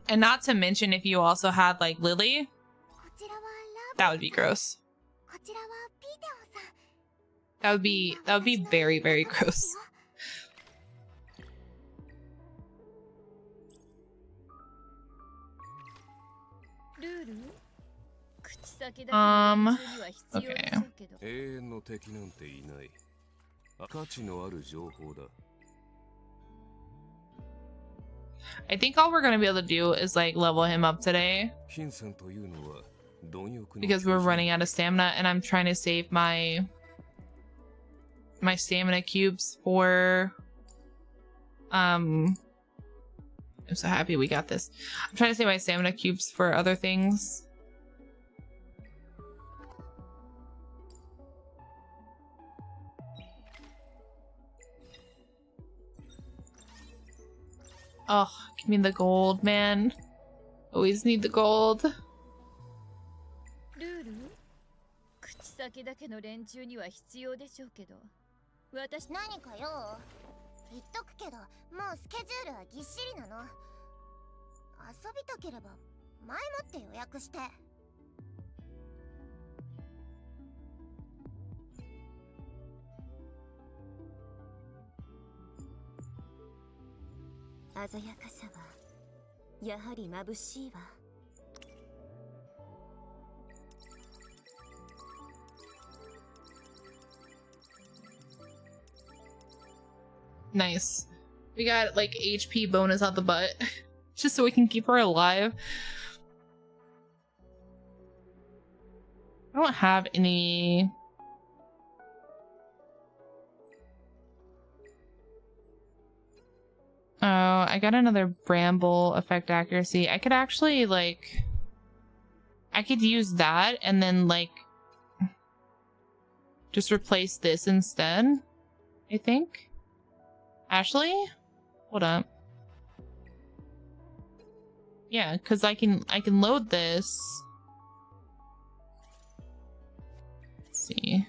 And not to mention, if you also had, like, Lily, that would be gross. That would be very, very gross. Okay. I think all we're gonna be able to do is, like, level him up today. Because we're running out of stamina, and I'm trying to save my stamina cubes for... I'm so happy we got this. I'm trying to save my stamina cubes for other things. Oh, give me the gold, man. Always need the gold. 何かよ、言っとくけど、もうスケジュールはぎっしりなの。遊びたければ前もって予約して。鮮やかさはやはり眩しいわ。Nice. We got, like, HP bonus out the butt. Just so we can keep her alive. I don't have any... Oh, I got another bramble effect accuracy. I could actually, like... I could use that and then, like... just replace this instead, I think. Ashley? Hold up. Yeah, because I can load this. Let's see.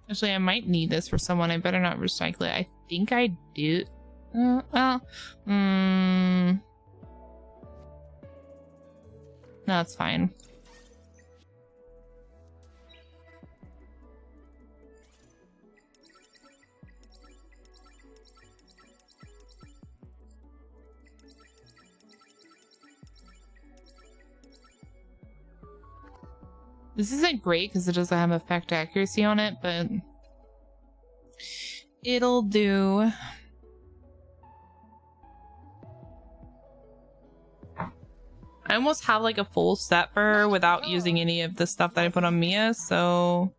Actually, I might need this for someone. I better not recycle it. I think I do. No, it's fine. This isn't great because it doesn't have effect accuracy on it, but it'll do. I almost have like a full set for her without using any of the stuff that I put on Mia, so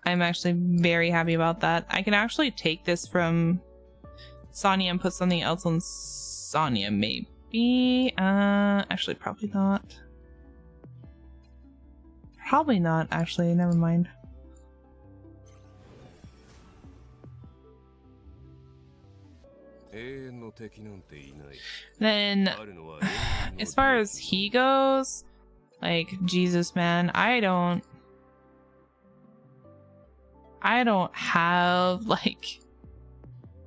I'm actually very happy about that. I can actually take this from Sonya and put something else on Sonya, maybe. Actually, probably not. Probably not, actually. Never mind. Then, as far as he goes, like, Jesus, man, I don't have, like,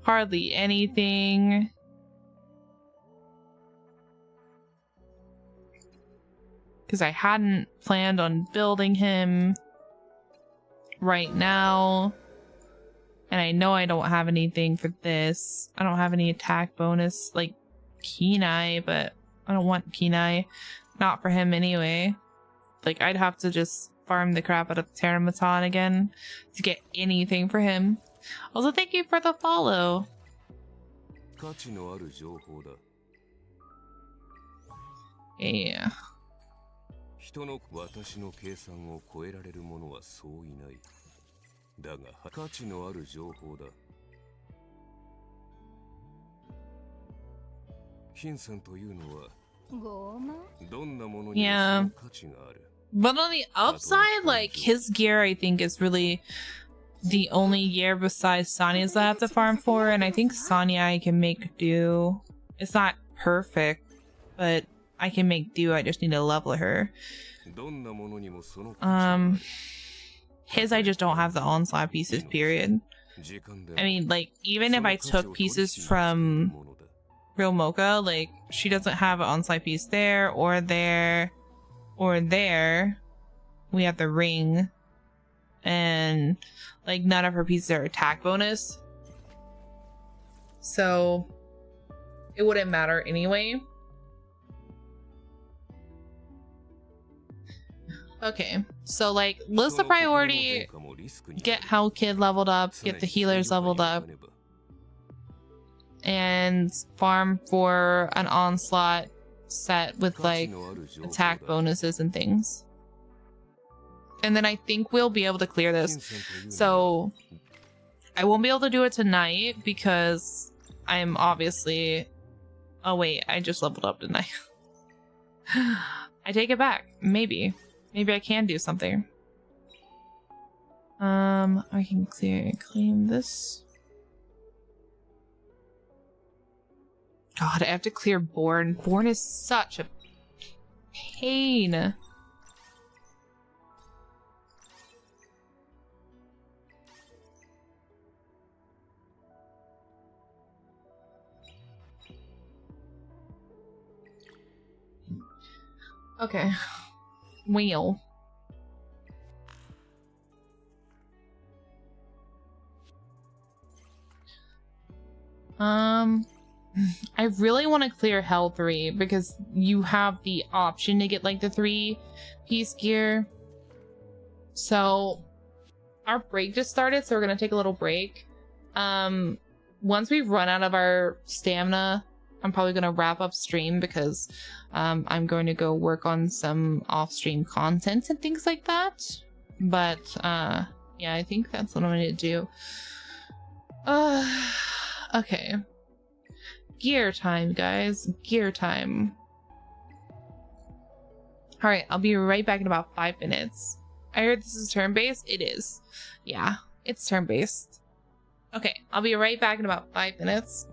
hardly anything. Because I hadn't planned on building him right now. And I know I don't have anything for this. I don't have any attack bonus like Kenai, but I don't want Kenai. Not for him anyway. Like, I'd have to just farm the crap out of the Terramaton again to get anything for him. Also, thank you for the follow. Yeah. 人の私の計算を超えられる者はそういない。だが価値のある情報だ。金銭というのはどんなものにもその価値がある。But on the upside, like, his gear, I think, is really the only gear besides Sonya's that I have to farm for, and I think Sonya I can make do. It's not perfect, but I can make do. I just need to level her. His, I just don't have the onslaught pieces, period. I mean, like, even if I took pieces from Real Mocha, like, she doesn't have an onslaught piece there, or there, or there. We have the ring. And, like, none of her pieces are attack bonus. So, it wouldn't matter anyway. Okay, so, like, list the priority, get Hell Kid leveled up, get the healers leveled up, and farm for an onslaught set with, like, attack bonuses and things. And then I think we'll be able to clear this. So, I won't be able to do it tonight because I'm obviously... Oh wait, I just leveled up, didn't I? I take it back. Maybe. Maybe I can do something. I can claim this. God, I have to clear Born. Born is such a pain. Okay. Wheel. I really want to clear Hell 3 because you have the option to get like the 3-piece gear. So our break just started, so we're gonna take a little break. Once we run out of our stamina, I'm probably gonna wrap up stream because I'm going to go work on some off-stream content and things like that. But yeah, I think that's what I'm gonna do. Okay. Gear time, guys. Gear time. Alright, I'll be right back in about 5 minutes. I heard this is turn-based. It is. Yeah, it's turn-based. Okay, I'll be right back in about 5 minutes.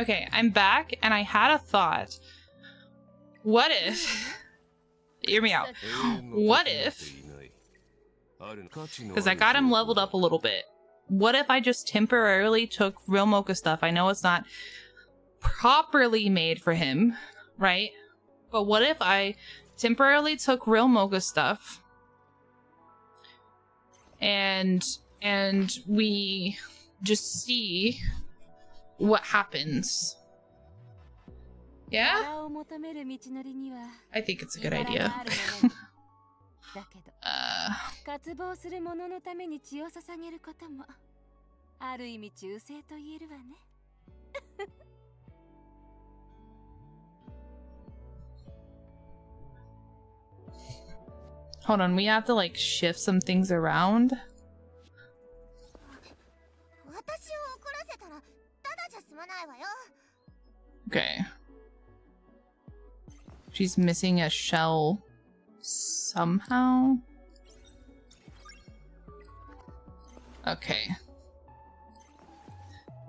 Okay, I'm back, and I had a thought. What if... Hear me out. What if... Because I got him leveled up a little bit. What if I just temporarily took real mocha stuff? I know it's not properly made for him, right? But what if I temporarily took real mocha stuff and we just see what happens? Yeah? I think it's a good idea. 渇望する者のために血を捧げることもある意味忠誠と言えるわね。Hold on, we have to like shift some things around. 私を怒らせたらただじゃ済まないわよ。 Okay. She's missing a shell somehow. Okay.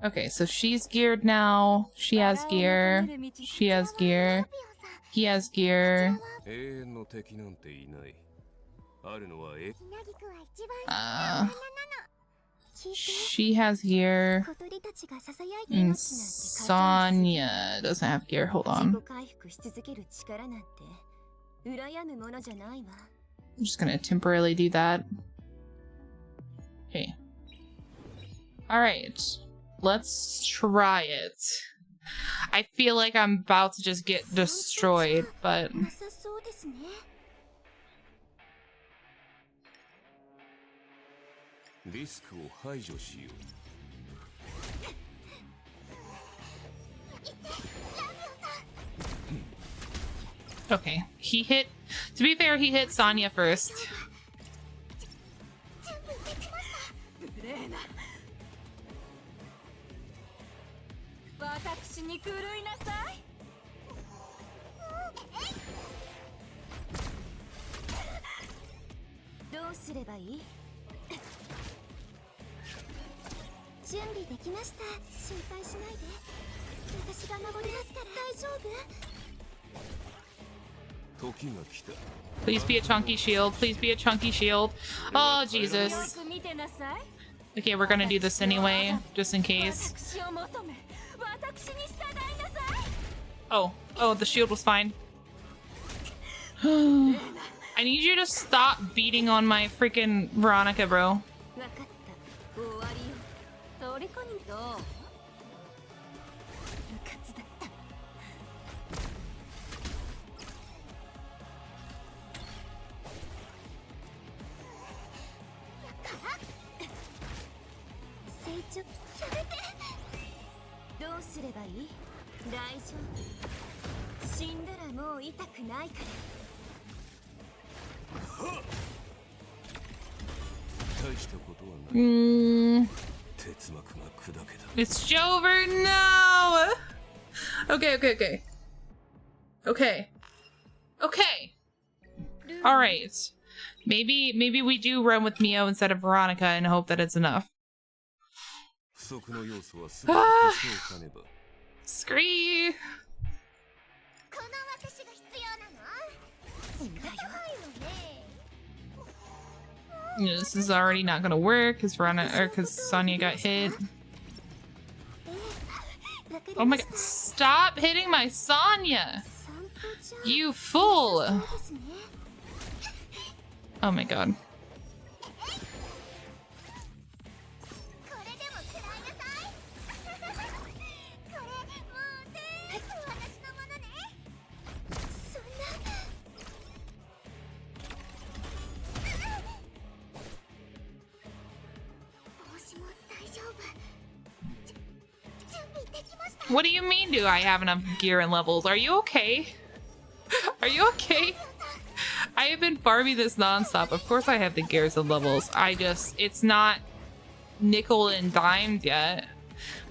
Okay, so she's geared now. She has gear. She has gear. He has gear. She has gear. And Sonya doesn't have gear. Hold on. I'm just gonna temporarily do that. Okay. Alright. Let's try it. I feel like I'm about to just get destroyed, but... Okay, he hit... To be fair, he hit Sonya first. Please be a chunky shield. Please be a chunky shield. Oh, Jesus. Okay, we're gonna do this anyway, just in case. Oh, the shield was fine. I need you to stop beating on my freaking Veronica, bro. It's Jover. No. Okay. All right. Maybe we do run with Mio instead of Veronica and hope that it's enough. Scree. This is already not gonna work because Sonya got hit. Oh my god! Stop hitting my Sonya! You fool! Oh my god. What do you mean, do I have enough gear and levels? Are you okay? Are you okay? I have been farming this nonstop. Of course I have the gears and levels. It's not nickel and dimed yet.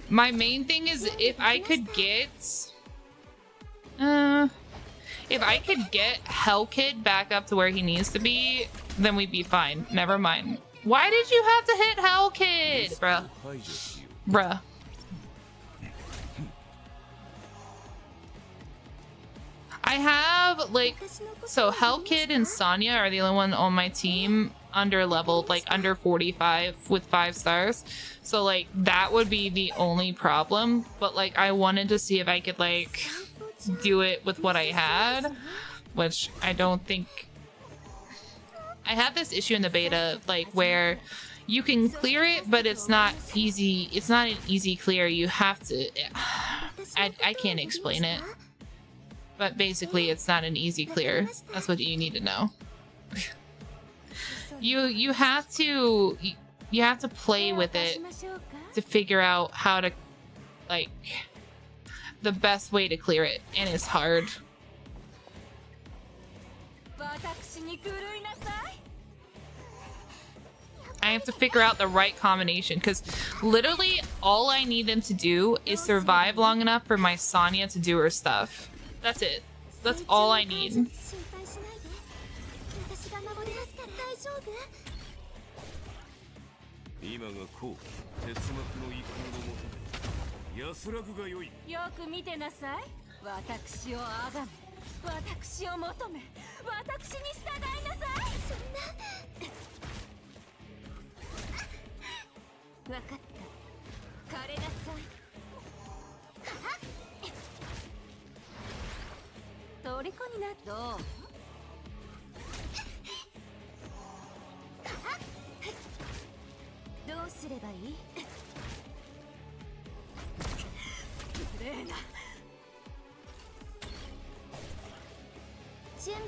My main thing is if I could get Hell Kid back up to where he needs to be, then we'd be fine. Never mind. Why did you have to hit Hell Kid? Bruh. I have like, so Hellkid and Sonya are the only one on my team under leveled, like under 45 with 5 stars. So like that would be the only problem. But like I wanted to see if I could like do it with what I had, which I don't think. I had this issue in the beta, like where you can clear it, but it's not easy. It's not an easy clear. You have to. I can't explain it. But basically, it's not an easy clear. That's what you need to know. You have to play with it to figure out how to, like, the best way to clear it, and it's hard. I have to figure out the right combination, because literally all I need them to do is survive long enough for my Sonya to do her stuff. That's it. That's all I need.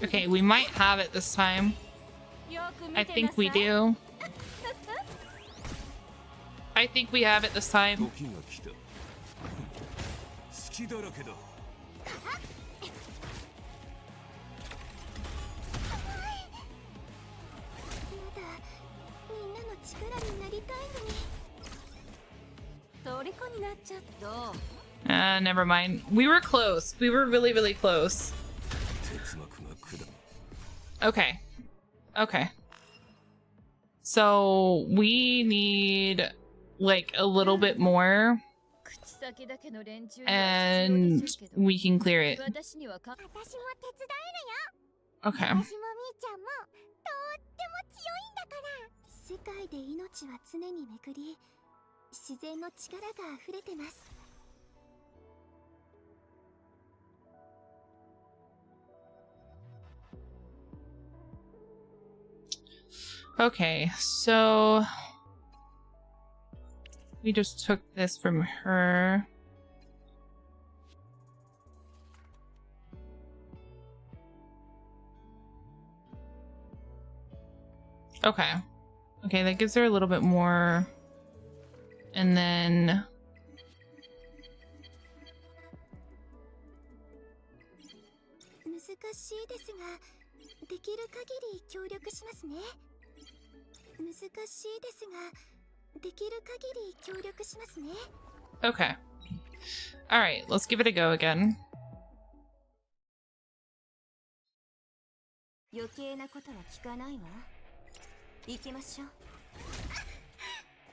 Okay, we might have it this time. I think we do. I think we have it this time. Never mind. We were close. We were really, really close. Okay. Okay. So we need like a little bit more and we can clear it. Okay. Okay, so we just took this from her. Okay. Okay, that gives her a little bit more. And then okay. All right, let's give it a go again.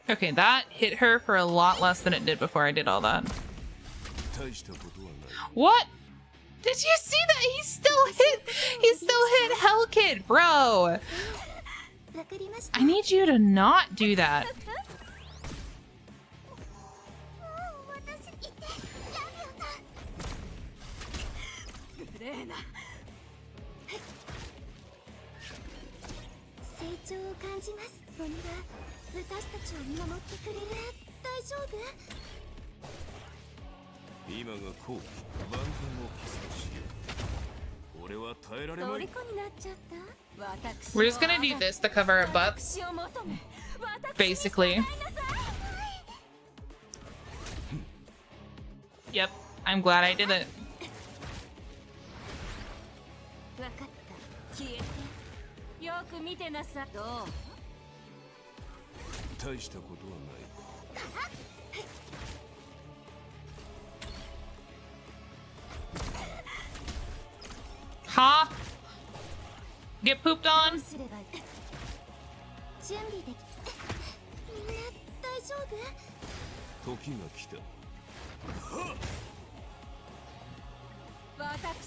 Okay, that hit her for a lot less than it did before I did all that. What? Did you see that? He still hit Hellkid, bro. I need you to not do that. We're just gonna do this to cover our butts, basically. Yep, I'm glad I did it. Huh? Get pooped on?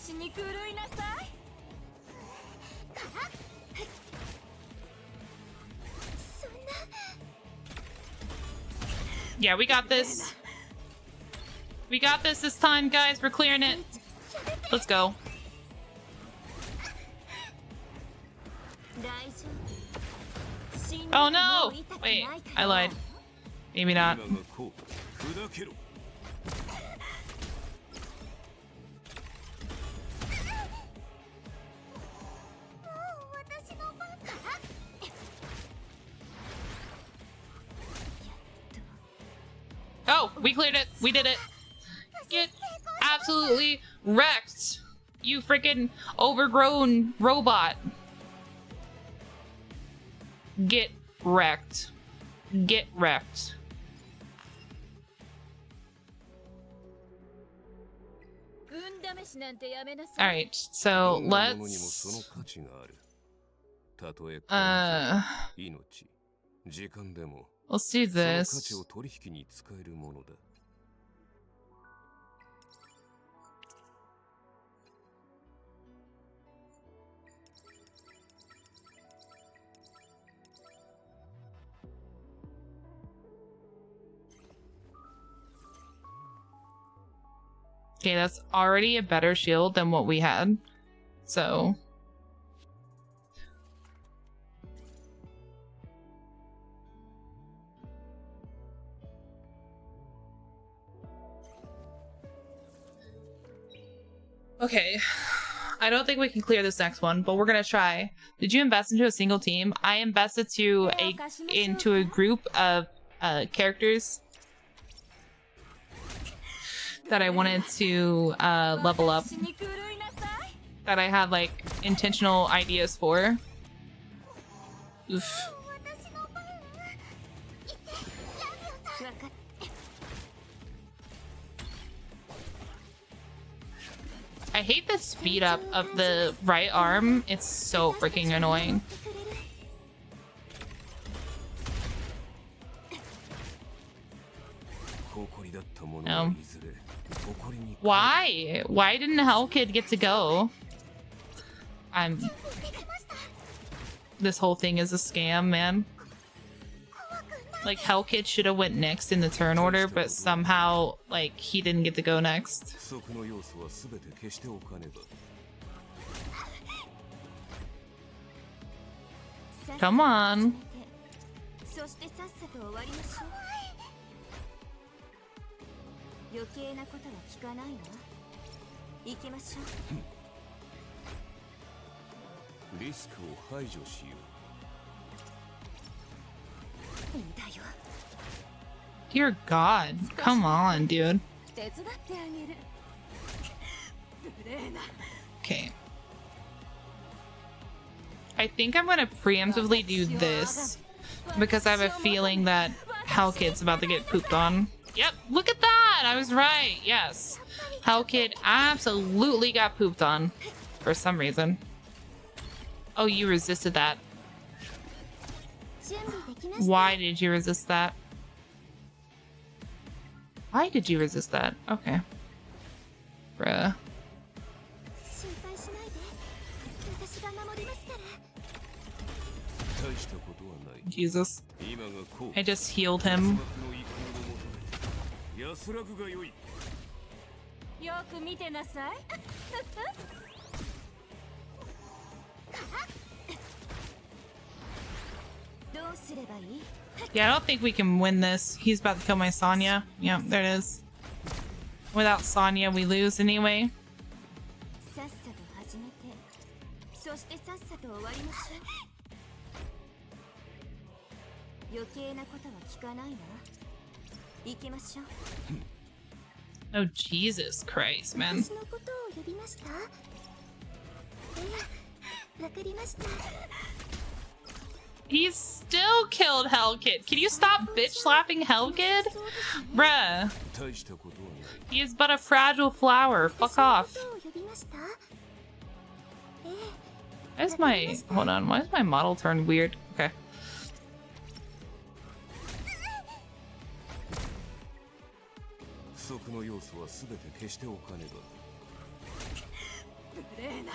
私に狂いなさい。 Yeah, we got this. We got this time, guys. We're clearing it. Let's go. Oh no! Wait, I lied. Maybe not. 今がこう砕けろ Oh, we cleared it. We did it. Get absolutely wrecked. You freaking overgrown robot. Get wrecked. Get wrecked. Alright, so どんなものにもその let's 価値がある。たとえ 命、時間でも let's do その価値 this. を取引に使えるものだ。 Okay, that's already a better shield than what we had. So okay. I don't think we can clear this next one, but we're gonna try. Did you invest into a single team? I invested into a group of characters that I wanted to level up, that I had like intentional ideas for. Oof. I hate the speed up of the right arm. It's so freaking annoying. No. Why? Why didn't Hell Kid get to go? This whole thing is a scam, man. Like, Hell Kid should have went next in the turn order, but somehow, like, he didn't get to go next. Come on. Dear God, come on, dude. Okay. I think I'm gonna preemptively do this because I have a feeling that Hell Kid's about to get pooped on. Yep, look at that! I was right, yes. Hell Kid absolutely got pooped on for some reason. Oh, you resisted that. Why did you resist that? Why did you resist that? Okay. Bruh. Jesus. I just healed him. Yeah, I don't think we can win this. He's about to kill my Sonya. Yep, there it is. Without Sonya, we lose anyway. Oh, Jesus Christ, man. He's still killed Hell Kid. Can you stop bitch slapping Hell Kid? Bruh. He is but a fragile flower. Fuck off. Why is my... Hold on. Why is my model turned weird? Okay. 無礼な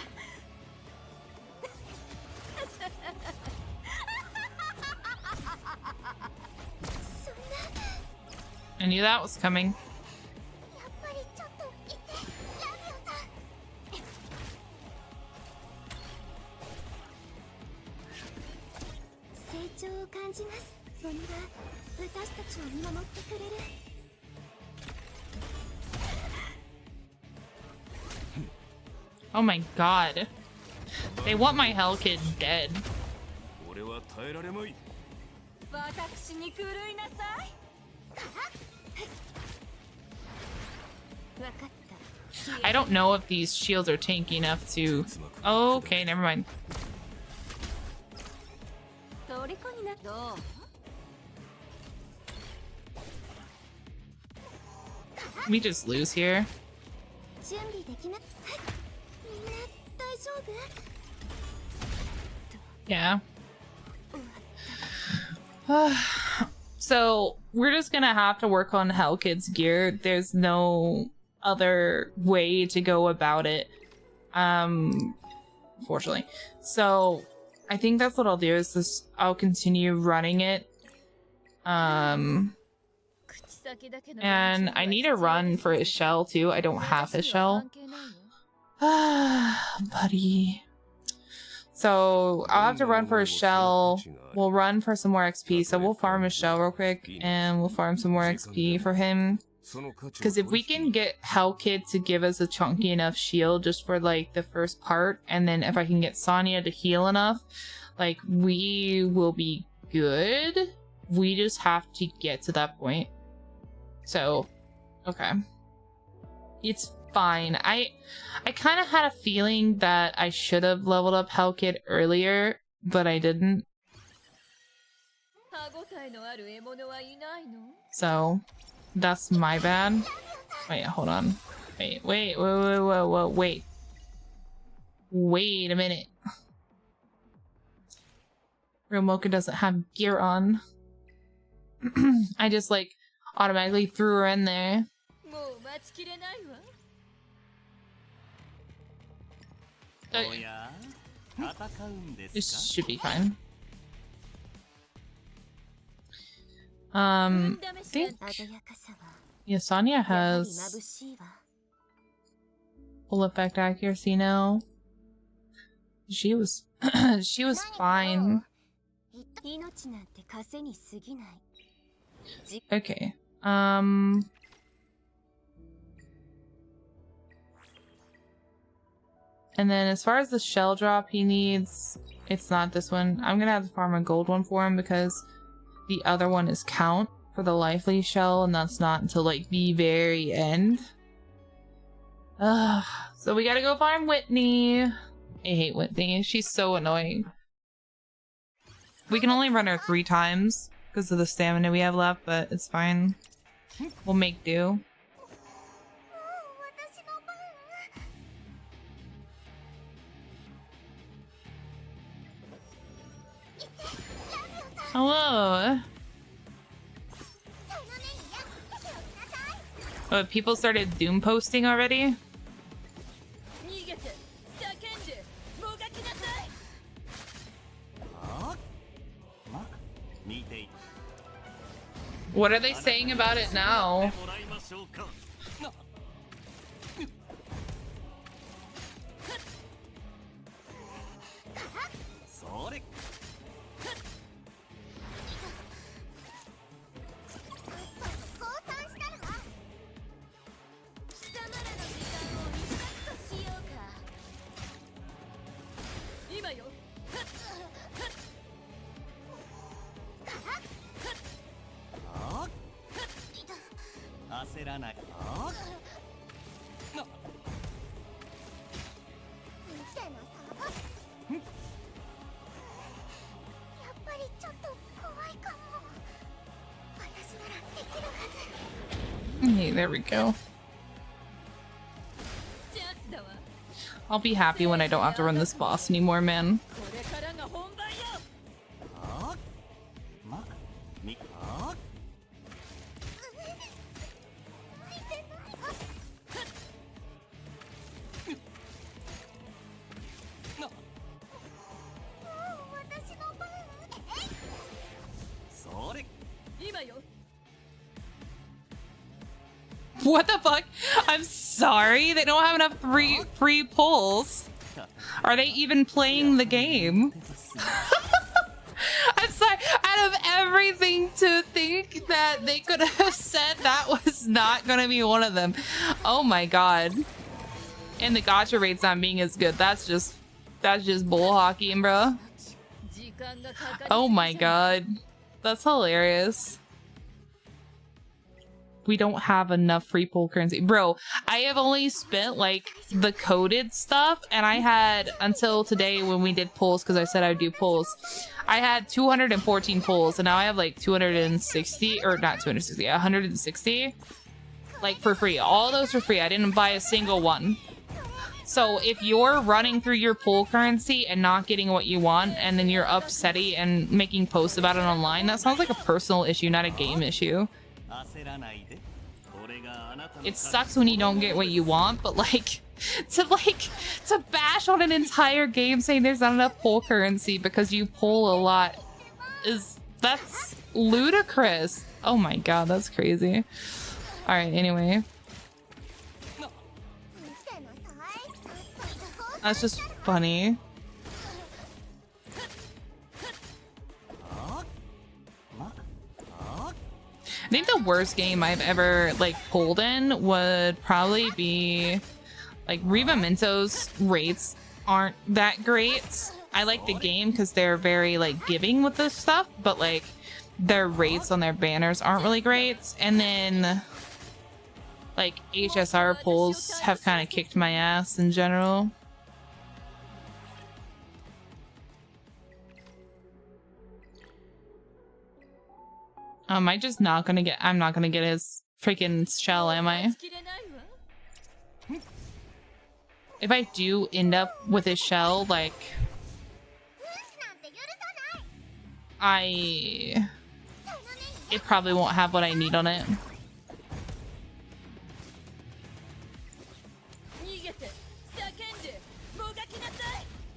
I knew that was coming. やっぱりちょっと言ってラミオさん。成長を感じます。鬼は私たちを見守ってくれる。 Oh my god. They want my Hell Kid dead. 俺は耐えられまい。私に狂いなさい I don't know if these shields are tanky enough to... Okay, never mind. 虜になどう Can we just lose here? 準備できな。みんな大丈夫？ Yeah. So we're just gonna have to work on Hell Kid's gear. There's no other way to go about it. Unfortunately. So I think that's what I'll do is this I'll continue running it. And I need a run for his shell too. I don't have his shell. Buddy. So I'll have to run for his shell. We'll run for some more XP. So we'll farm his shell real quick and we'll farm some more XP for him. Because if we can get Hell Kid to give us a chunky enough shield just for like the first part, and then if I can get Sonya to heal enough, like we will be good. We just have to get to that point. So, okay. It's fine. I kind of had a feeling that I should have leveled up Hell Kid earlier, but I didn't. So, that's my bad. Wait, hold on. Wait. Wait a minute. Real Mocha doesn't have gear on. I just like automatically threw her in there. This should be fine. I think yeah, Sonya has full effect accuracy now. She was she was fine. Okay. And then as far as the shell drop he needs, it's not this one. I'm gonna have to farm a gold one for him because the other one is count for the lively shell, and that's not until like the very end. So we gotta go farm Whitney. I hate Whitney. She's so annoying. We can only run her 3 times because of the stamina we have left, but it's fine. We'll make do. Hello. Oh, people started Doom posting already? What are they saying about it now? Hey, there we go. I'll be happy when I don't have to run this boss anymore, man. What the fuck? I'm sorry, they don't have enough free pulls. Are they even playing the game? I'm sorry, out of everything to think that they could have said, that was not gonna be one of them. Oh my god. And the gacha rate's not being as good. That's just bull hockey, bro. Oh my god. That's hilarious. We don't have enough free pull currency. Bro, I have only spent like the coded stuff, and I had until today when we did pulls, because I said I would do pulls. I had 214 pulls, and now I have like 260, or not 260, 160, like for free. All those for free. I didn't buy a single one. So if you're running through your pull currency and not getting what you want, and then you're upsetty and making posts about it online, that sounds like a personal issue, not a game issue. It sucks when you don't get what you want, but to bash on an entire game saying there's not enough pull currency because you pull a lot that's ludicrous. Oh my god, that's crazy. Alright, anyway. That's just funny. I think the worst game I've ever like pulled in would probably be like Riva Minto's rates aren't that great. I like the game because they're very like giving with this stuff, but like their rates on their banners aren't really great. And then like HSR pulls have kind of kicked my ass in general. I'm not gonna get his freaking shell, am I? If I do end up with his shell, like it probably won't have what I need on it.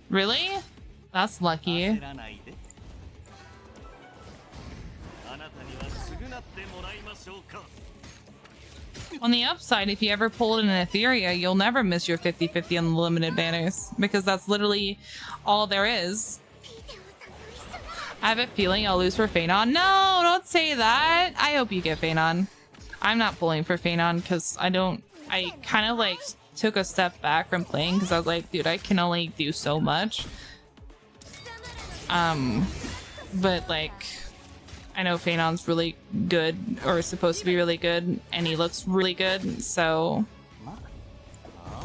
Really? That's lucky. On the upside, if you ever pull it in Etheria, you'll never miss your 50-50 on the limited banners, because that's literally all there is. I have a feeling I'll lose for Phanon. No, don't say that. I hope you get Phanon. I'm not pulling for Phanon because I kind of like took a step back from playing because I was like, dude, I can only do so much. But like, I know Phanon's really good, or is supposed to be really good, and he looks really good, so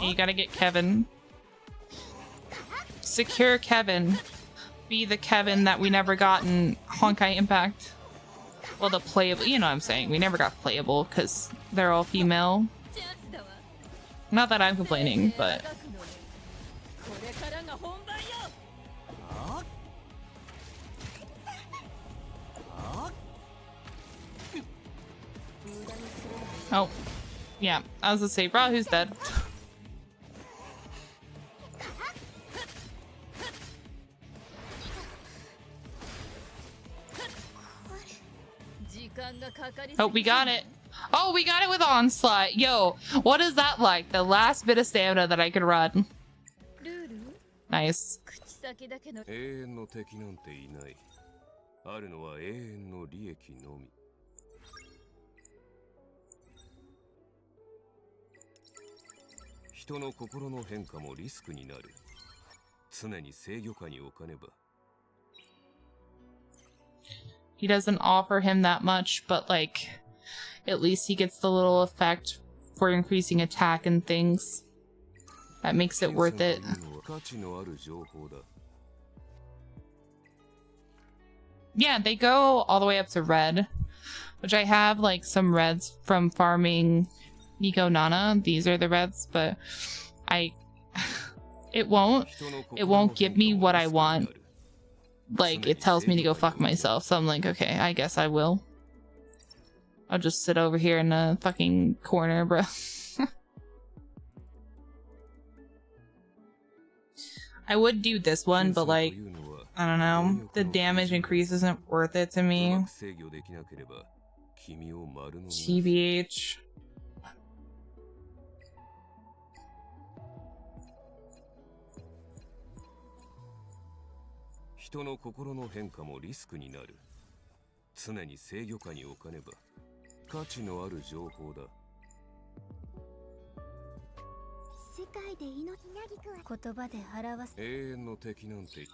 you gotta get Kevin. Secure Kevin. Be the Kevin that we never got in Honkai Impact. Well, the playable, you know what I'm saying. We never got playable because they're all female. Not that I'm complaining, but... Oh, yeah, I was gonna say, bro, who's dead? Oh, we got it. Oh, we got it with Onslaught. Yo, what is that like? The last bit of stamina that I could run. Nice. 人の心の変化もリスクになる。常に制御下に置かねば。He doesn't offer him that much, but like, at least he gets the little effect for increasing attack and things. That makes it worth it. Yeah, they go all the way up to red, which I have like some reds from farming Nico Nana. These are the reds, but it won't give me what I want. Like, it tells me to go fuck myself, so I'm like, okay, I guess I will. I'll just sit over here in a fucking corner, bro. I would do this one, but like, I don't know. The damage increase isn't worth it to me. TBH. 人の心の変化もリスクになる。常に制御下に置かねば価値のある情報だ。世界で命なぎくは言葉で表す。永遠の敵なんて。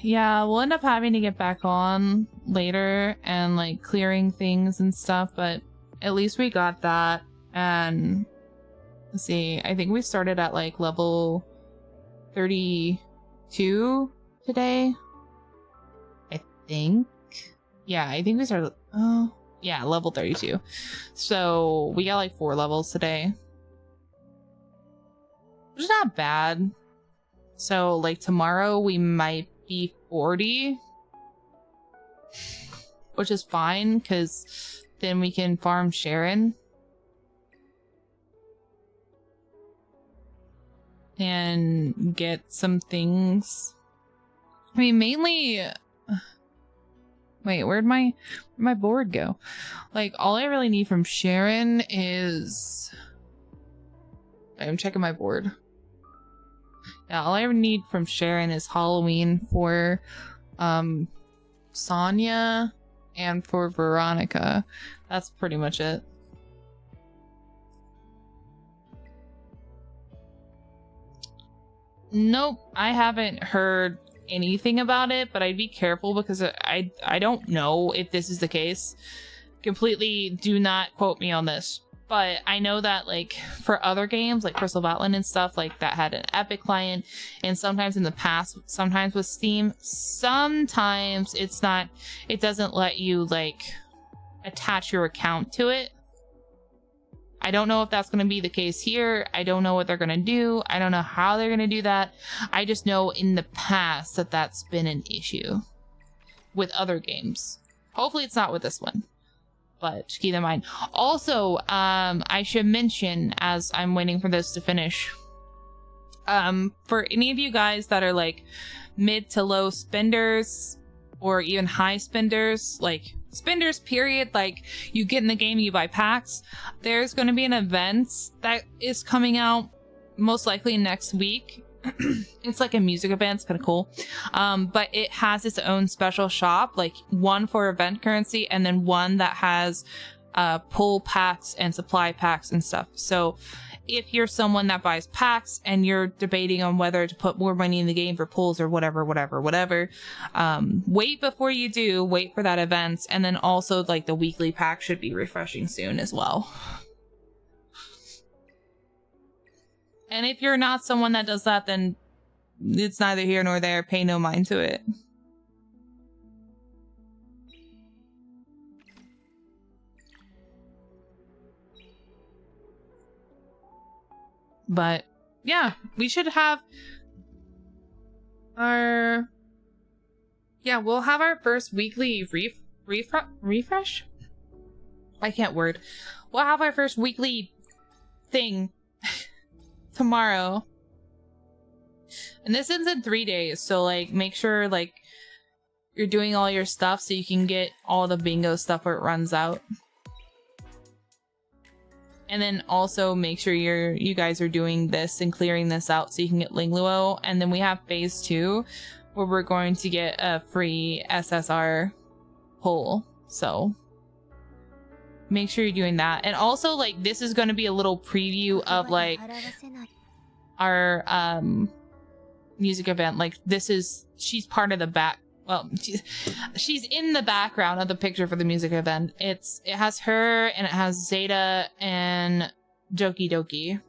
Yeah, we'll end up having to get back on later and like clearing things and stuff, but at least we got that. And let's see, I think we started at like level 32 today. I think. Yeah, I think we started. Oh, yeah, level 32. So we got like 4 levels today, which is not bad. So like tomorrow we might be 40, which is fine because then we can farm Sharon and get some things. I mean, mainly. Wait, where'd my board go? Like, all I really need from Sharon is... I'm checking my board. Yeah, all I need from Sharon is Halloween for Sonya and for Veronica. That's pretty much it. Nope, I haven't heard anything about it, but I'd be careful because I don't know if this is the case. Completely do not quote me on this. But I know that like for other games like Crystal Battle and stuff like that had an Epic client, and sometimes in the past, sometimes with Steam, sometimes it doesn't let you like attach your account to it. I don't know if that's going to be the case here. I don't know what they're going to do. I don't know how they're going to do that. I just know in the past that that's been an issue with other games. Hopefully it's not with this one, but just keep that in mind. Also, I should mention as I'm waiting for this to finish, for any of you guys that are like mid to low spenders or even high spenders, like spenders period, like you get in the game, you buy packs, there's going to be an event that is coming out most likely next week. It's like a music event. It's kind of cool, but it has its own special shop, like one for event currency and then one that has pull packs and supply packs and stuff. So if you're someone that buys packs and you're debating on whether to put more money in the game for pulls or whatever, wait before you do. Wait for that event. And then also like the weekly pack should be refreshing soon as well. And if you're not someone that does that, then it's neither here nor there. Pay no mind to it. But yeah, we should have our... Yeah, we'll have our first weekly refresh? I can't word. We'll have our first weekly thing tomorrow. And this ends in 3 days, so like make sure like you're doing all your stuff so you can get all the bingo stuff where it runs out. And then also make sure you guys are doing this and clearing this out so you can get Lingluo. And then we have phase 2 where we're going to get a free SSR pull. So make sure you're doing that. And also like this is going to be a little preview of like our music event. Like this is, she's part of the back. Well, she's in the background of the picture for the music event. It has her and it has Zeta and Doki Doki.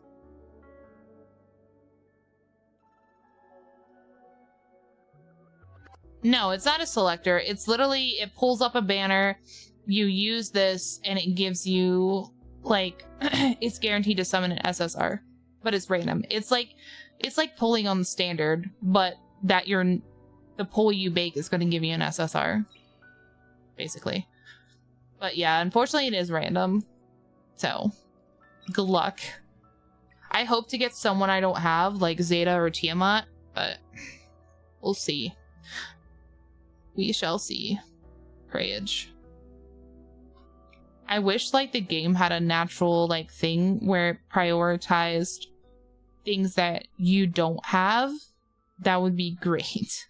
No, it's not a selector. It's literally, it pulls up a banner. You use this and it gives you like, it's guaranteed to summon an SSR, but it's random. It's like pulling on the standard, but that the pull you bake is going to give you an SSR, basically. But yeah, unfortunately it is random. So, good luck. I hope to get someone I don't have, like Zeta or Tiamat, but we'll see. We shall see. Prayage. I wish like the game had a natural like thing where it prioritized things that you don't have that would be great.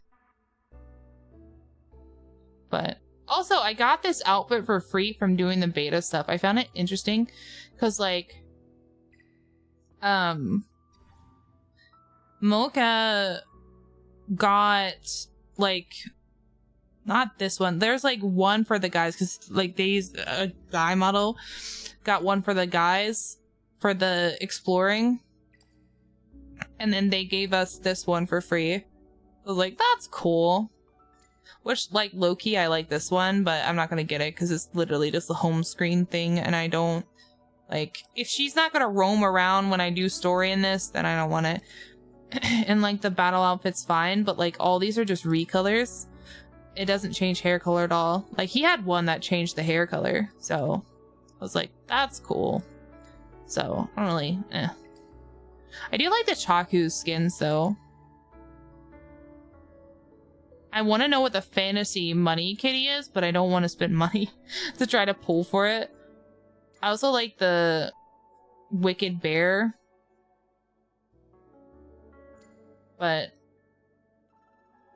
But also, I got this outfit for free from doing the beta stuff. I found it interesting because, like, Mocha got, like, not this one. There's, like, one for the guys because, like, they used a guy model. Got one for the guys for the exploring. And then they gave us this one for free. I was like, that's cool. Which, like, low-key, I like this one, but I'm not gonna get it because it's literally just the home screen thing, and I don't, like, if she's not gonna roam around when I do story in this, then I don't want it. And, like, the battle outfit's fine, but, like, all these are just recolors. It doesn't change hair color at all. Like, he had one that changed the hair color, so I was like, that's cool. So, I don't really, I do like the Chaku skins, though. I want to know what the fantasy money kitty is, but I don't want to spend money to try to pull for it. I also like the Wicked Bear. But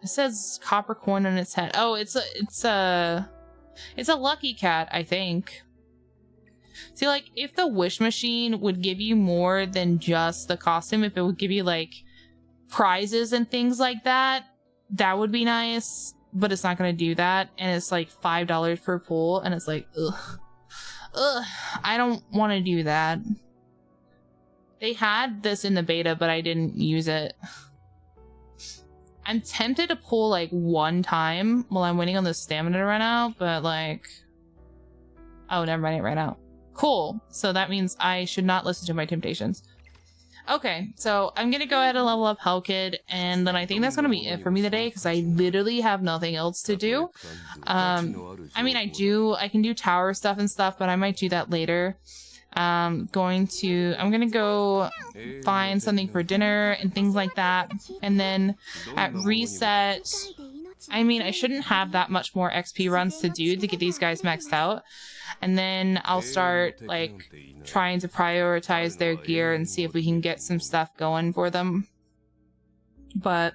it says copper coin on its head. Oh, it's a lucky cat, I think. See, like, if the wish machine would give you more than just the costume, if it would give you, like, prizes and things like that, that would be nice, but it's not gonna do that, and it's like $5 per pull, and it's like, ugh, I don't want to do that. They had this in the beta, but I didn't use it. I'm tempted to pull like one time while I'm waiting on the stamina to run out, but like, oh, never mind, it ran out. Cool, so that means I should not listen to my temptations. Okay, so I'm gonna go ahead and level up Hellkid, and then I think that's gonna be it for me today, because I literally have nothing else to do. I mean, I can do tower stuff and stuff, but I might do that later. I'm gonna go find something for dinner and things like that, and then at reset, I mean, I shouldn't have that much more XP runs to do to get these guys maxed out. And then I'll start, like, trying to prioritize their gear and see if we can get some stuff going for them. But,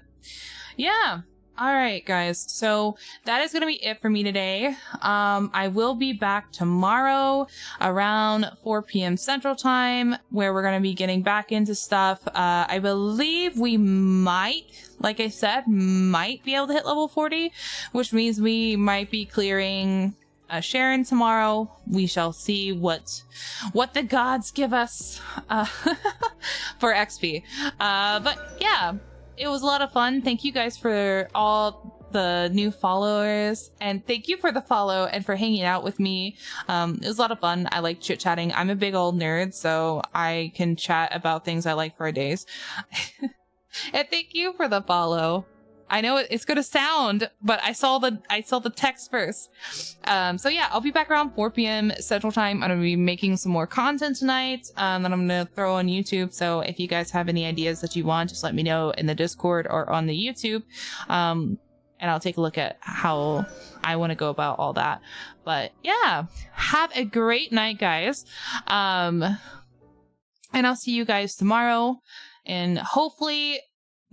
yeah. Alright, guys. So, that is going to be it for me today. I will be back tomorrow around 4 p.m. Central Time, where we're going to be getting back into stuff. I believe we might, like I said, might be able to hit level 40, which means we might be clearing Sharon tomorrow. We shall see what the gods give us for XP. But yeah, it was a lot of fun. Thank you guys for all the new followers, and thank you for the follow and for hanging out with me. It was a lot of fun. I like chit-chatting. I'm a big old nerd, so I can chat about things I like for days. And thank you for the follow. I know it's gonna sound, but I saw the text first. So yeah, I'll be back around 4 p.m. Central Time. I'm gonna be making some more content tonight that I'm gonna throw on YouTube. So if you guys have any ideas that you want, just let me know in the Discord or on the YouTube. And I'll take a look at how I want to go about all that. But yeah, have a great night, guys. And I'll see you guys tomorrow. And hopefully,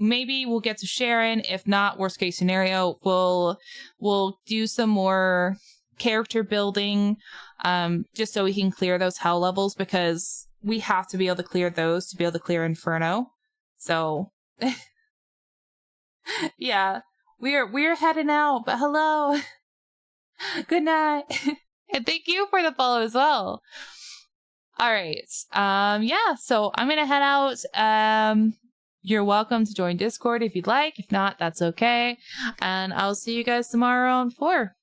maybe we'll get to Sharon. If not, worst case scenario, we'll do some more character building, just so we can clear those hell levels, because we have to be able to clear those to be able to clear Inferno. So yeah, we're heading out, but hello. Good night. And thank you for the follow as well. All right. Yeah, so I'm gonna head out. You're welcome to join Discord if you'd like. If not, that's okay. And I'll see you guys tomorrow on 4.